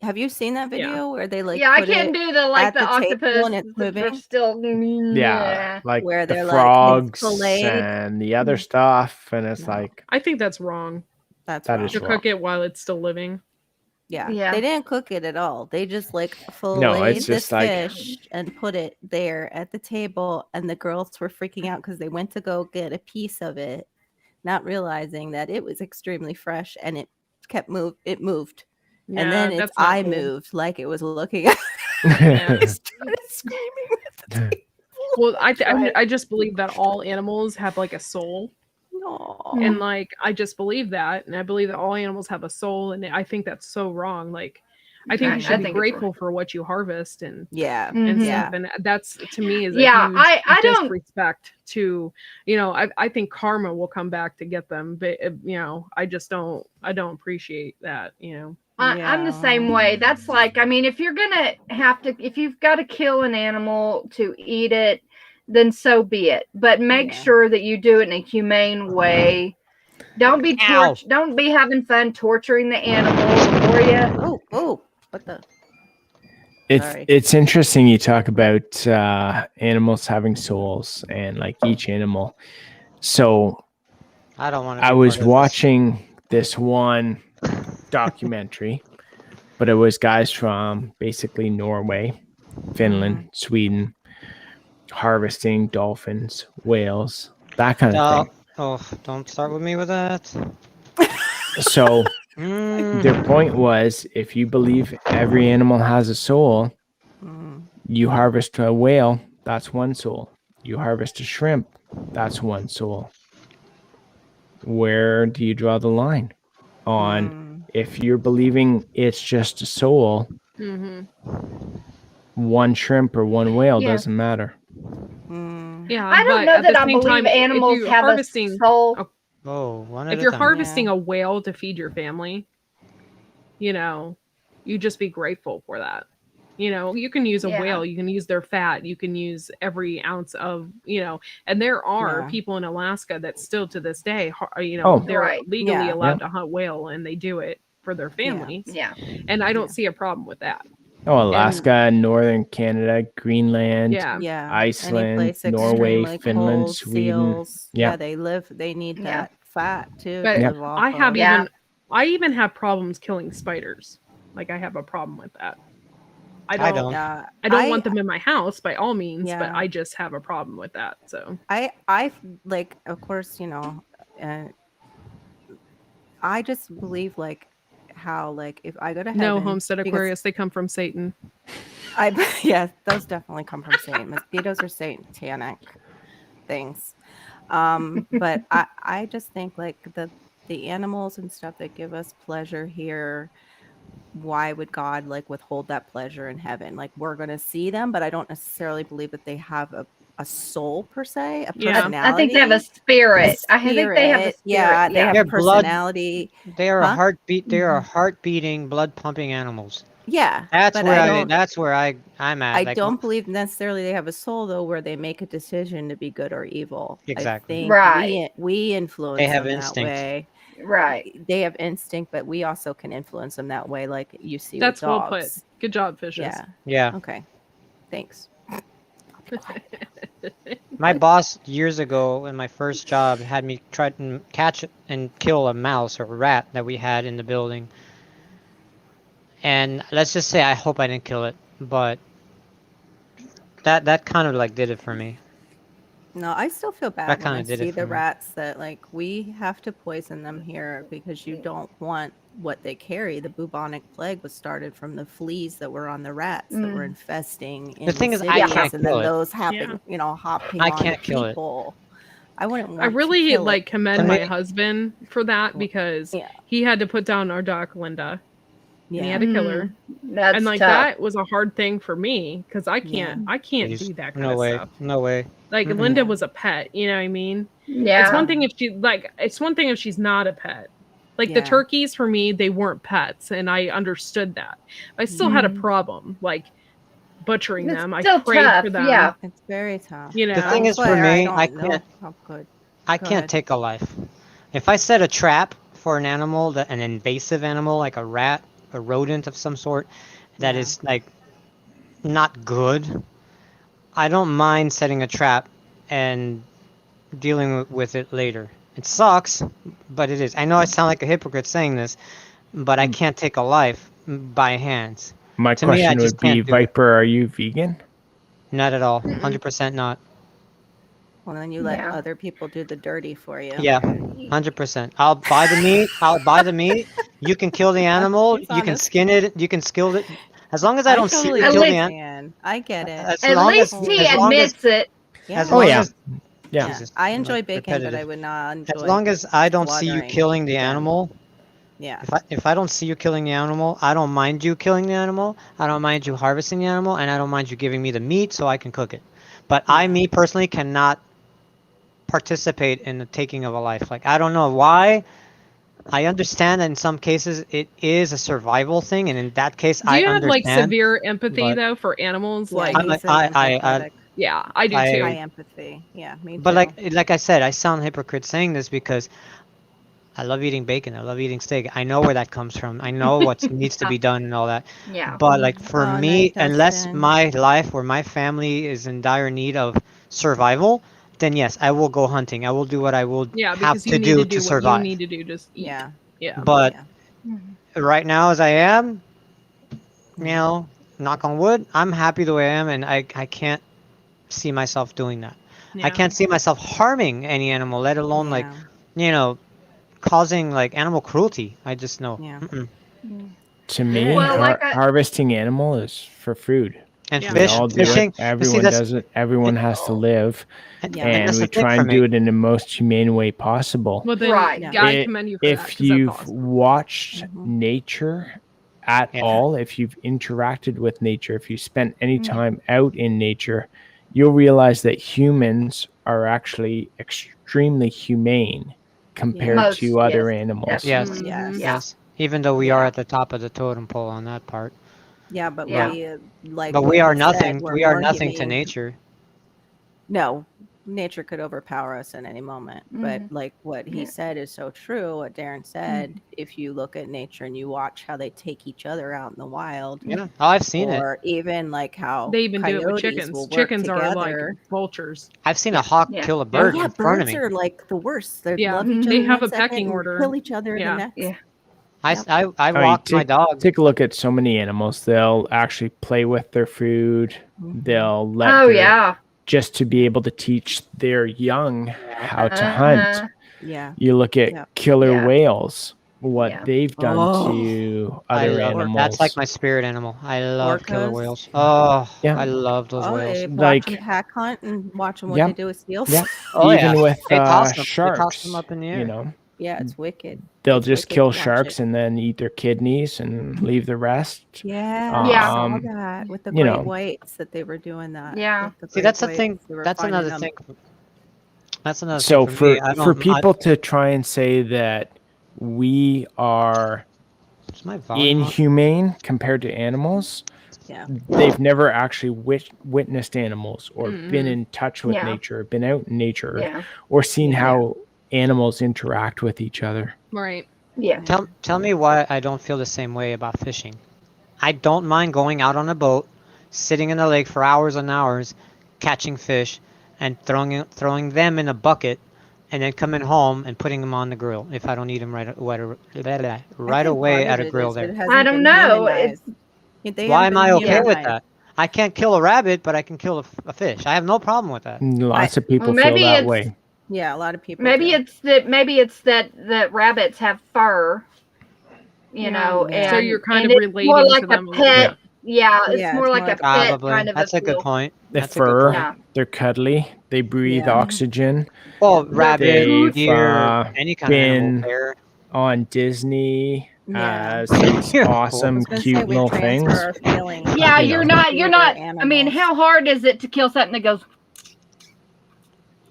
Have you seen that video where they like? Yeah, I put can't it do the like at the the table octopus. and it's They're moving? still. Yeah, like Where the they're like, frogs it's filleted. and the other stuff, and it's No. like I think that's wrong. That's That wrong. is To wrong. cook it while it's still living. Yeah. Yeah. They didn't cook it at all. They just like filleted it's this just like- fish and put it there at the table, and the girls were freaking out because they went to go get a piece of it, not realizing that it was extremely fresh and it it moved. And then its that's not eye cool. moved like it was looking at Yeah. it. Started screaming at the table. Well, I just believe that all animals have like a soul, Aw. and like I just believe that, and I believe that all animals have a soul, and I think that's so wrong. Like, I think I you should be think it's grateful for what you harvest and Yeah. and Mhm. stuff. And that's, to me, is a Yeah, huge I don't. disrespect to, you know, I think karma will come back to get them, but you know, I don't appreciate that, you know. I'm the same way. That's like, I mean, if you're gonna if you've got to kill an animal to eat it, then so be it. But make sure that you do it in a humane way. Don't be don't be having fun torturing the animal before you. Oh, what the? It's interesting you talk about animals having souls and like each animal. So I don't want to. I was watching this one documentary, but it was guys from basically Norway, Finland, Sweden, harvesting dolphins, whales, that kind of thing. Oh, don't start with me with that. So their point was, if you believe every animal has a soul, you harvest a whale, that's one soul. You harvest a shrimp, that's one soul. Where do you draw the line on if you're believing it's just a soul? One shrimp or one whale doesn't matter. Yeah, I don't know that I believe animals have a soul. If you're harvesting a whale to feed your family, you know, you just be grateful for that. You know, you can use a whale, you can use their fat, you can use every ounce of, you know, and there are people in Alaska that still to this day, you know, they're legally allowed to hunt whale, and they do it for their families. Yeah. And I don't see a problem with that. Oh, Alaska, Northern Canada, Greenland, Iceland, Any place Norway, extremely Finland, cold, Sweden. seals. Yeah, they need that fat too. But to live off I even have problems killing spiders. Like, I have a problem with that. I don't want them in my house by all means, but I just have a problem with that. So I like, of course, you know, I just believe like how, like, if I go to heaven, no, Homestead Aquarius, they come from Satan. Those definitely come from Satan. Mosquitoes are satanic things. But I just think like the animals and stuff that give us pleasure here, why would God like withhold that pleasure in heaven? Like, we're going to see them, but I don't necessarily believe that they have a soul per se, a personality. I think they have a spirit. I think they have a spirit. Yeah, they have a personality. They are a heartbeat. They are heart-beating, blood-pumping animals. Yeah, that's where I'm at. I don't believe necessarily they have a soul though, where they make a decision to be good or evil. Exactly. I think we influence. They have them instinct. That way. Right. They have instinct, but we also can influence them that way, like you see. That's with dogs. well put. Good job, fishes. Yeah. Okay. Thanks. My boss years ago in my first job had me try to catch and kill a mouse or a rat that we had in the building. And let's just say I hope I didn't kill it, but that kind of like did it for me. No, I still feel bad That when I kinda did it see for the me. rats that like we have to poison them here because you don't want what they carry. The bubonic plague was started from the fleas that were on the rats that were infesting in The thing is, I cities, can't and kill then it. those hopping I on can't kill it. people. I wouldn't want I really to kill like it. commend my husband for that, because he had to put down our duck Linda. And he had to kill her. That's and like tough. that was a hard thing for me because I can't do that kind of stuff. No way. Like Linda was a pet, you know what I mean? Yeah. It's one thing if she's not a pet. Like the turkeys for me, they weren't pets, and I understood that. I still had a problem, like butchering them. I prayed for them. Yeah, it's very tough. You know, The thing is, for me, I can't ahead. take a life. If I set a trap for an animal, an invasive animal like a rat, a rodent of some sort, that is like not good, I don't mind setting a trap and dealing with it later. It sucks, but it is. I know I sound like a hypocrite saying this, but I can't take a life by hands. My To me, I question just would be, can't do it. Viper, are you vegan? Not at all. 100% not. Well, then you let other people do the dirty for you. Yeah, 100%. I'll buy the meat. You can kill the animal. You can skin it. You can skill it. As long as I don't see you kill the animal. I get it. At least he admits it. I enjoy bacon, but I would not enjoy. As long as I don't see you slaughtering killing the them. animal, Yeah. If I don't see you killing the animal, I don't mind you killing the animal. I don't mind you harvesting the animal, and I don't mind you giving me the meat so I can cook it. But me personally, cannot participate in the taking of a life. Like, I don't know why. I understand that in some cases it is a survival thing, and in that case, Do you I have like understand. severe empathy but- though for animals? Yeah, Like, he's empathetic. yeah, I do I- too. High empathy. Yeah, me too. But like I said, I sound hypocrite saying this because I love eating bacon. I love eating steak. I know where that comes from. I know what needs to be done and all that. Yeah. But like for Oh, me, nice, unless Dustin. my life or my family is in dire need of survival, then yes, I will go hunting. I will do what I will Yeah, have because you to need do to to do what survive. you need to do. Just eat. Yeah. Yeah. But Yeah. right now, as I am, you know, knock on wood, I'm happy the way I am, and I can't see myself doing that. Yeah. I can't see myself harming any animal, let alone like, Yeah. you know, causing like animal cruelty. I just know. Yeah. To me, Well, like harvesting animal is for food. And Yeah. We fish, all do fishing. it. Everyone that's- does it. Everyone has to live, Yeah. and and that's we the thing try for and me. do it in the most humane way possible. Well, then, Right. yeah, I It- commend you for that. if 'Cause you've that's awesome. watched Mhm. nature at Yeah. all, if you've interacted with nature, if you spent any Mm. time out in nature, you'll realize that humans are actually extremely humane compared Most, to other yes. animals. Yes. Mhm. Yes. Yes. Even though we are Yeah. at the top of the totem pole on that part. Yeah, but Yeah. we like. But what we are he said, nothing. we're We are more nothing to humane. nature. No, nature could overpower us at any moment. But Mhm. like what he Yeah. said is so true. What Darren said, if you look at nature and you watch how they take each other out in the wild, Yeah. Oh, I've seen it. or even like how They even do it with coyotes chickens. will work Chickens are like together. vultures. I've seen a hawk Yeah. kill a Oh bird yeah, in front of birds me. are like the worst. They Yeah, love each they other have one a pecking second and order. kill each other Yeah. the next. Yeah. I I mean, walked my dog. Take a look at so many animals. They'll actually play with their food. They'll let Oh their, yeah. just to be able to teach their young how to hunt. Uh-huh. Yeah. You look at Yeah. killer Yeah. whales, what Yeah. they've done Oh. to I other love animals. That's like my spirit animal. I love killer Orcas. whales. Oh, Yeah. I love those Oh, whales. they watch Like- them pack hunt and watch them what Yeah. they do with seals. Yeah. Oh, Even yeah. with They toss them. They toss sharks, them up in the you air. know, Yeah, it's wicked. they'll It's just wicked kill to watch sharks it. and then eat their kidneys and leave the rest. Yeah, Yeah. I saw Um, that with the you great know. whites that they were doing that. Yeah. with the See, great that's the whites, thing. they were That's finding another them. thing. That's another So thing for me. for people to try and say that we are Is my volume on? inhumane compared to animals, Yeah. they've never actually witnessed animals or been in touch with Yeah. nature, been out in nature, Yeah. or seen Yeah. how animals interact with each other. Right. Yeah. Tell me why I don't feel the same way about fishing. I don't mind going out on a boat, sitting in the lake for hours and hours, catching fish, and throwing them in a bucket, and then coming home and putting them on the grill if I don't eat them right away at a grill there. I don't know. Why am I okay with that? I can't kill a rabbit, but I can kill a fish. I have no problem with that. Lots of people Maybe feel that it's- way. Yeah, a lot of people. Maybe do. it's that rabbits have fur, you know, Yeah. and So you're kind and of it's relating more to like them a a little pet. bit. Yeah, it's Yeah, more it's like more a like pet Probably. kind of That's a good feel. point. The That's a good fur, point. Yeah. they're cuddly, they breathe Yeah. oxygen. Well, rabbit, They've, deer, any kind of animal, been bear. on Disney Yeah. as these Cool. awesome, I was gonna say cute we little transfer things. our feelings. Yeah, You you're know. not. to You're other not. I mean, animals. how hard is it to kill something that goes?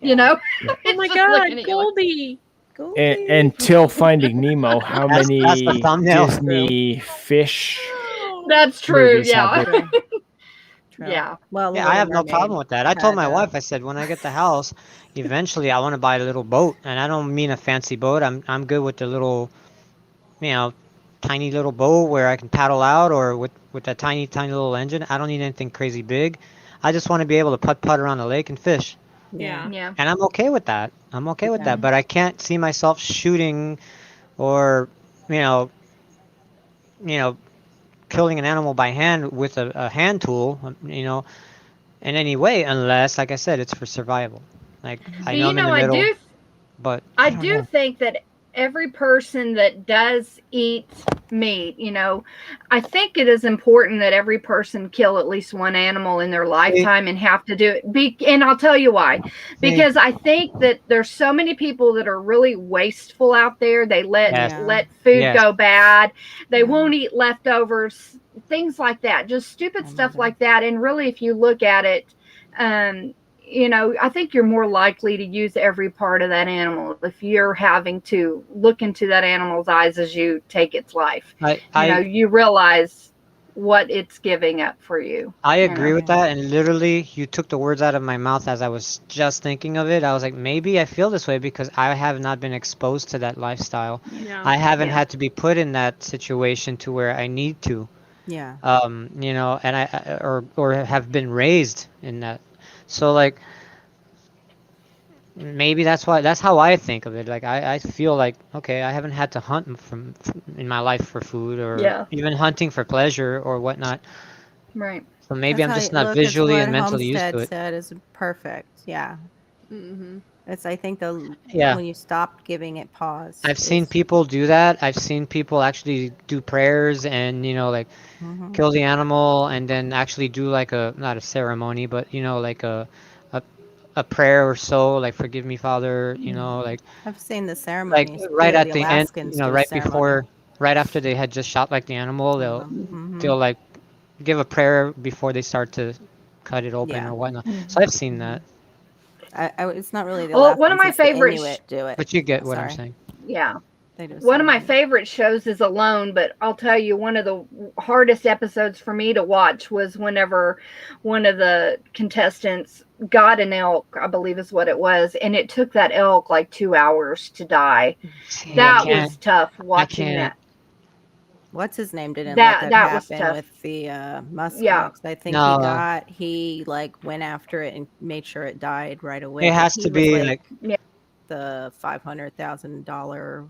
Yeah. You know. Oh my It's just God, looking at you like- Goldie! Goldie. Until Finding Nemo, how That's the many thumbnail. Disney fish? That's true. Movies have Yeah. True. True. Yeah. Well, Yeah, I have no problem with that. I told my had, wife, I said, when I get the house, eventually I want to buy a little boat, and I don't mean a fancy boat. I'm good with the little, tiny little boat where I can paddle out, or with that tiny little engine. I don't need anything crazy big. I just want to be able to putt around the lake and fish, Yeah. Yeah. and I'm okay with that. I'm okay with Yeah. that, but I can't see myself shooting, or, killing an animal by hand with a hand tool, in any way, unless, like I said, it's for survival. Like, I But know I'm in the I middle, do. but I don't do know. think that every person that does eat meat, I think it is important that every person kill at least one animal in their lifetime and have to do it. And I'll tell you why. Because I think that there's so many people that are really wasteful out there. They let food go bad. They won't eat leftovers, things like that. Just stupid stuff like that. And really, if you look at it, I think you're more likely to use every part of that animal if you're having to look into that animal's eyes as you take its life. You realize what it's giving up for you. I agree with that. And literally, you took the words out of my mouth as I was just thinking of it. I was like, maybe I feel this way because I have not been exposed to that lifestyle. Yeah. I haven't had to be put in that situation to where I need to. Yeah. And I or have been raised in that. So like maybe that's how I think of it. Like I feel like, okay, I haven't had to hunt from in my life for food or even hunting for pleasure or whatnot. Right. So maybe I'm just not visually and mentally used to it. Said is perfect. Yeah. Mm-hmm. It's I think when you stop giving it pause. I've seen people do that. I've seen people actually do prayers and kill the animal and then actually do like not a ceremony, but like a prayer or so, like forgive me, Father. I've seen the ceremonies. Like right at the end, right after they had just shot like the animal, they'll like give a prayer before they start to cut it open or whatnot. So I've seen that. It's not really the one of my favorites. Do it, but you get what I'm saying. Yeah. One of my favorite shows is Alone, but I'll tell you, one of the hardest episodes for me to watch was whenever one of the contestants got an elk, I believe is what it was, and it took that elk like 2 hours to die. That was tough watching that. What's his name? Didn't that happen was tough with the muskox. I think he went after it and made sure it died right away. It has to be like the $500,000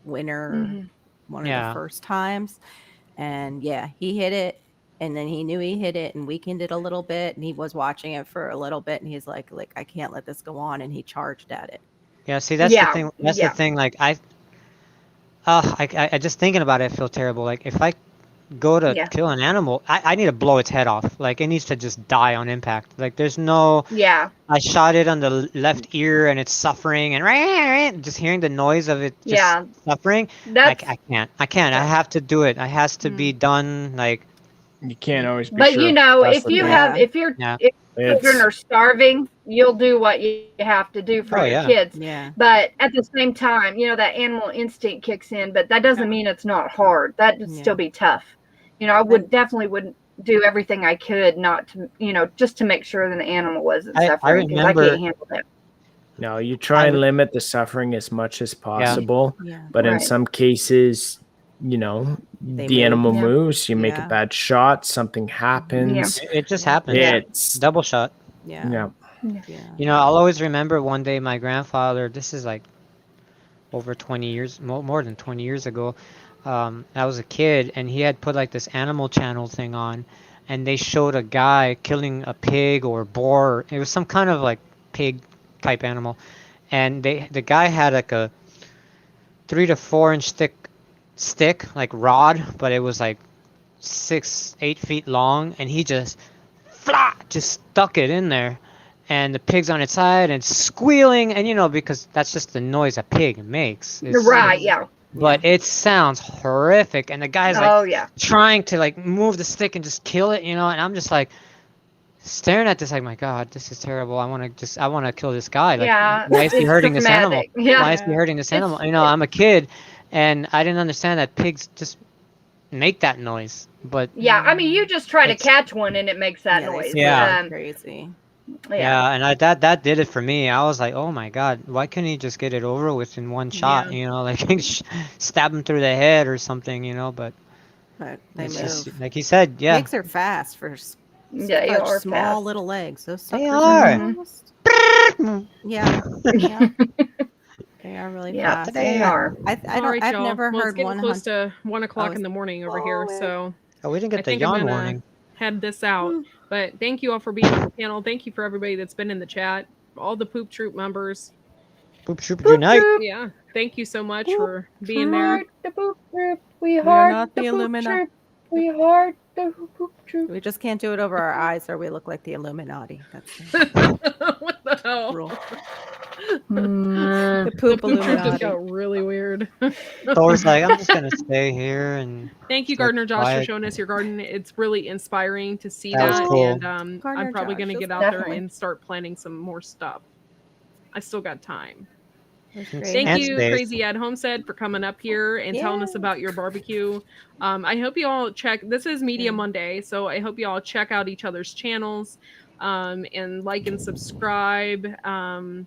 winner one of the first times, and he hit it, and then he knew he hit it and weakened it a little bit, and he was watching it for a little bit, and he's like I can't let this go on, and he charged at it. See, that's the thing. That's the thing. Like I just thinking about it, I feel terrible. Like if I go to kill an animal, I need to blow its head off. Like it needs to just die on impact. Like there's no I shot it on the left ear and it's suffering and just hearing the noise of it just suffering. I can't. I have to do it. It has to be done. Like you can't always be but sure. If your children are starving, you'll do what you have to do for your kids. But at the same time, that animal instinct kicks in, but that doesn't mean it's not hard. That would still be tough. I wouldn't do everything I could not to, just to make sure that the animal wasn't suffering, because I can't handle that. No, you try and limit the suffering as much as possible. But in some cases, the animal moves, you make a bad shot, something happens. It just happens. It's double shot. I'll always remember one day my grandfather, this is like over 20 years, more than 20 years ago. I was a kid and he had put like this Animal Channel thing on, and they showed a guy killing a pig or boar. It was some kind of like pig type animal, and the guy had like a 3 to 4 inch thick stick, like rod, but it was like 6-8 feet long, and he just stuck it in there, and the pig's on its side and squealing, and because that's just the noise a pig makes. But it sounds horrific, and the guy's trying to like move the stick and just kill it, and I'm just like staring at this like, my God, this is terrible. I want to kill this guy. Like, why is he hurting this animal? Why is he hurting this animal? I'm a kid, and I didn't understand that pigs just make that noise. But you just try to catch one and it makes that noise. Crazy. And that did it for me. I was like, oh my God, why couldn't he just get it over with in one shot? Like stab him through the head or something, but they move. Just, like he said, pigs are fast for they are small fast. Little legs. Those suckers they are. They are really fast. They are. I've never heard one close to 1 o'clock in the morning over here, so we didn't get the yawn warning. Head this out. But thank you all for being on the panel. Thank you for everybody that's been in the chat, all the Poop Troop members. Poop Troop unite. Yeah. Thank you so much for being there. Heart the poop troop. We We're heart not the the poop Illuminati. troop. We heart the poop troop. We just can't do it over our eyes, or we look like the Illuminati. That's What the hell? the rule. Mm. The The poop poop troop just Illuminati. got really weird. Thor's like, I'm just gonna stay here and. Thank you, stay Gardener Josh, for quiet. showing us your garden. It's really inspiring to see That was that. cool. And Gardener I'm probably Josh, going to that's get out there definitely. and start planting some more stuff. I still got time. That's Thank great. Thank And you, space. Crazy Ad Homestead, for coming up here and telling us Yes. about your barbecue. I hope you all check. This is Media Yeah. Monday, so I hope you all check out each other's channels, and like and subscribe. And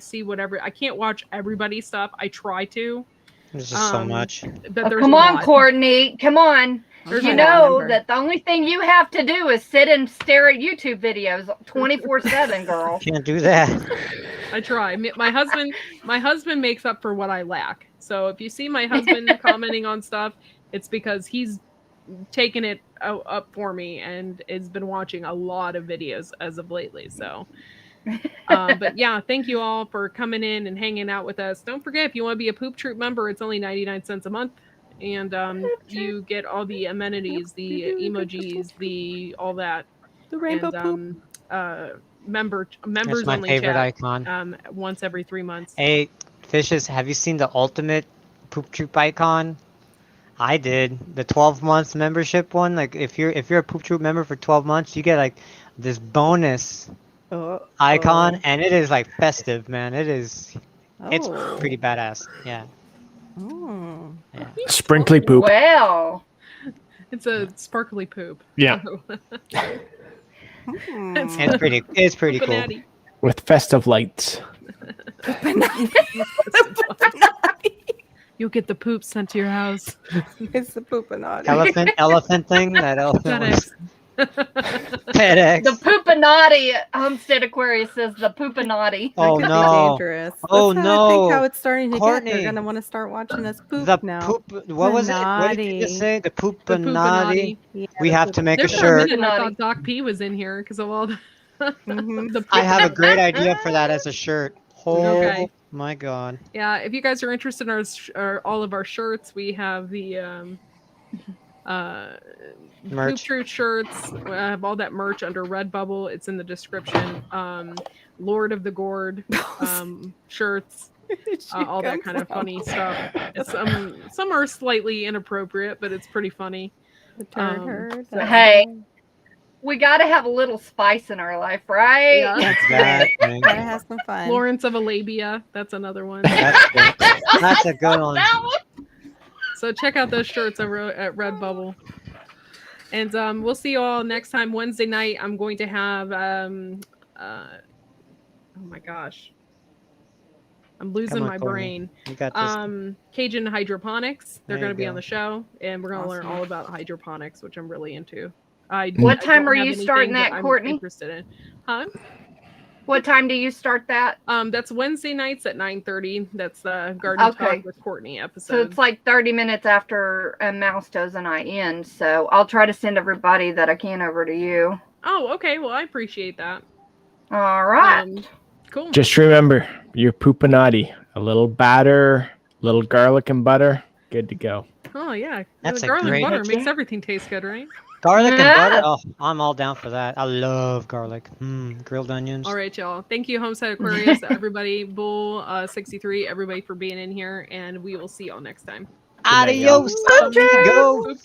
see whatever. I can't watch everybody's stuff. I try to, There's just so much. but Oh, there's come a on, lot. Courtney. Come on. I'm You trying to know remember. that the only thing you have to do is sit and stare at YouTube videos 24/7, girl. Can't do that. I try. My husband makes up for what I lack. So if you see my husband commenting on stuff, it's because he's taken it up for me and has been watching a lot of videos as of lately. So, but yeah, thank you all for coming in and hanging out with us. Don't forget, if you want to be a Poop Troop member, it's only 99 cents a month. And you get all the amenities, the emojis, all that. The rainbow And poop. members That's my only favorite chat icon. once every 3 months. Hey, Fishes, have you seen the ultimate Poop Troop icon? I did. The 12 months membership one. Like if you're a Poop Troop member for 12 months, you get like this bonus icon, and it is like festive, man. It's pretty badass. Yeah. Oh. Yeah. Sprinkly poop. Well, It's a sparkly poop. Yeah. Hmm. It's pretty cool. Poopinati. With festive lights. You'll get the poop sent to your house. It's the poopinati. Elephant thing. That elephant FedEx. was FedEx. the Poopinati Homestead Aquarius says the Poopinati. Oh That could be no. dangerous. Oh, That's how I no. think how it's starting to get. Courtney. They're gonna want to start watching us poop The now. poop. What was it? What did you just Poopinati. say? The The poopinati. Yeah, We the have to make There a for a shirt. minute, I Poopinati. thought Doc P was in here because of all the. Mhm. the I have a great idea for that as a shirt. Oh Okay. my god. Yeah, if you guys are interested in all of our shirts, we have the Poop Merch. Troop shirts. I have all that merch under Redbubble. It's in the description. Lord of the Gourd shirts. All that kind of funny stuff. Some are slightly inappropriate, but it's pretty funny. The turd herd. Hey. We got to have a little spice in our life, right? Yeah. Exactly. Gotta have some fun. Lawrence of Arabia. That's another one. That's good. That's a good one. That one. So check out those shirts over at Redbubble. And we'll see you all next time Wednesday night. I'm going to have oh my gosh. I'm losing Come on, my Courtney. brain. You got this. Cajun Hydroponics. They're There going you to be go. on the show, and we're going to learn Awesome. all about hydroponics, which I'm really into. What I time don't are have you anything starting that that, I'm Courtney? interested in. Huh? What time do you start that? That's Wednesday nights at 9:30. That's the Garden Okay. Talk with Courtney So episode. it's like 30 minutes after Mouse Toes and I end. So I'll try to send everybody that I can over to you. Oh, okay. Well, I appreciate that. All right. Cool. Just remember, your poopinati. A little batter, little garlic and butter. Good to go. Oh yeah, That's the a garlic great- butter makes everything taste good, right? Garlic and Yeah. butter. Oh, I'm all down for that. I love garlic. Grilled onions. All right, y'all. Thank you, Homestead Aquarius, everybody, Bull 63, everybody for being in here, and we will see y'all next time. Adios, amigos.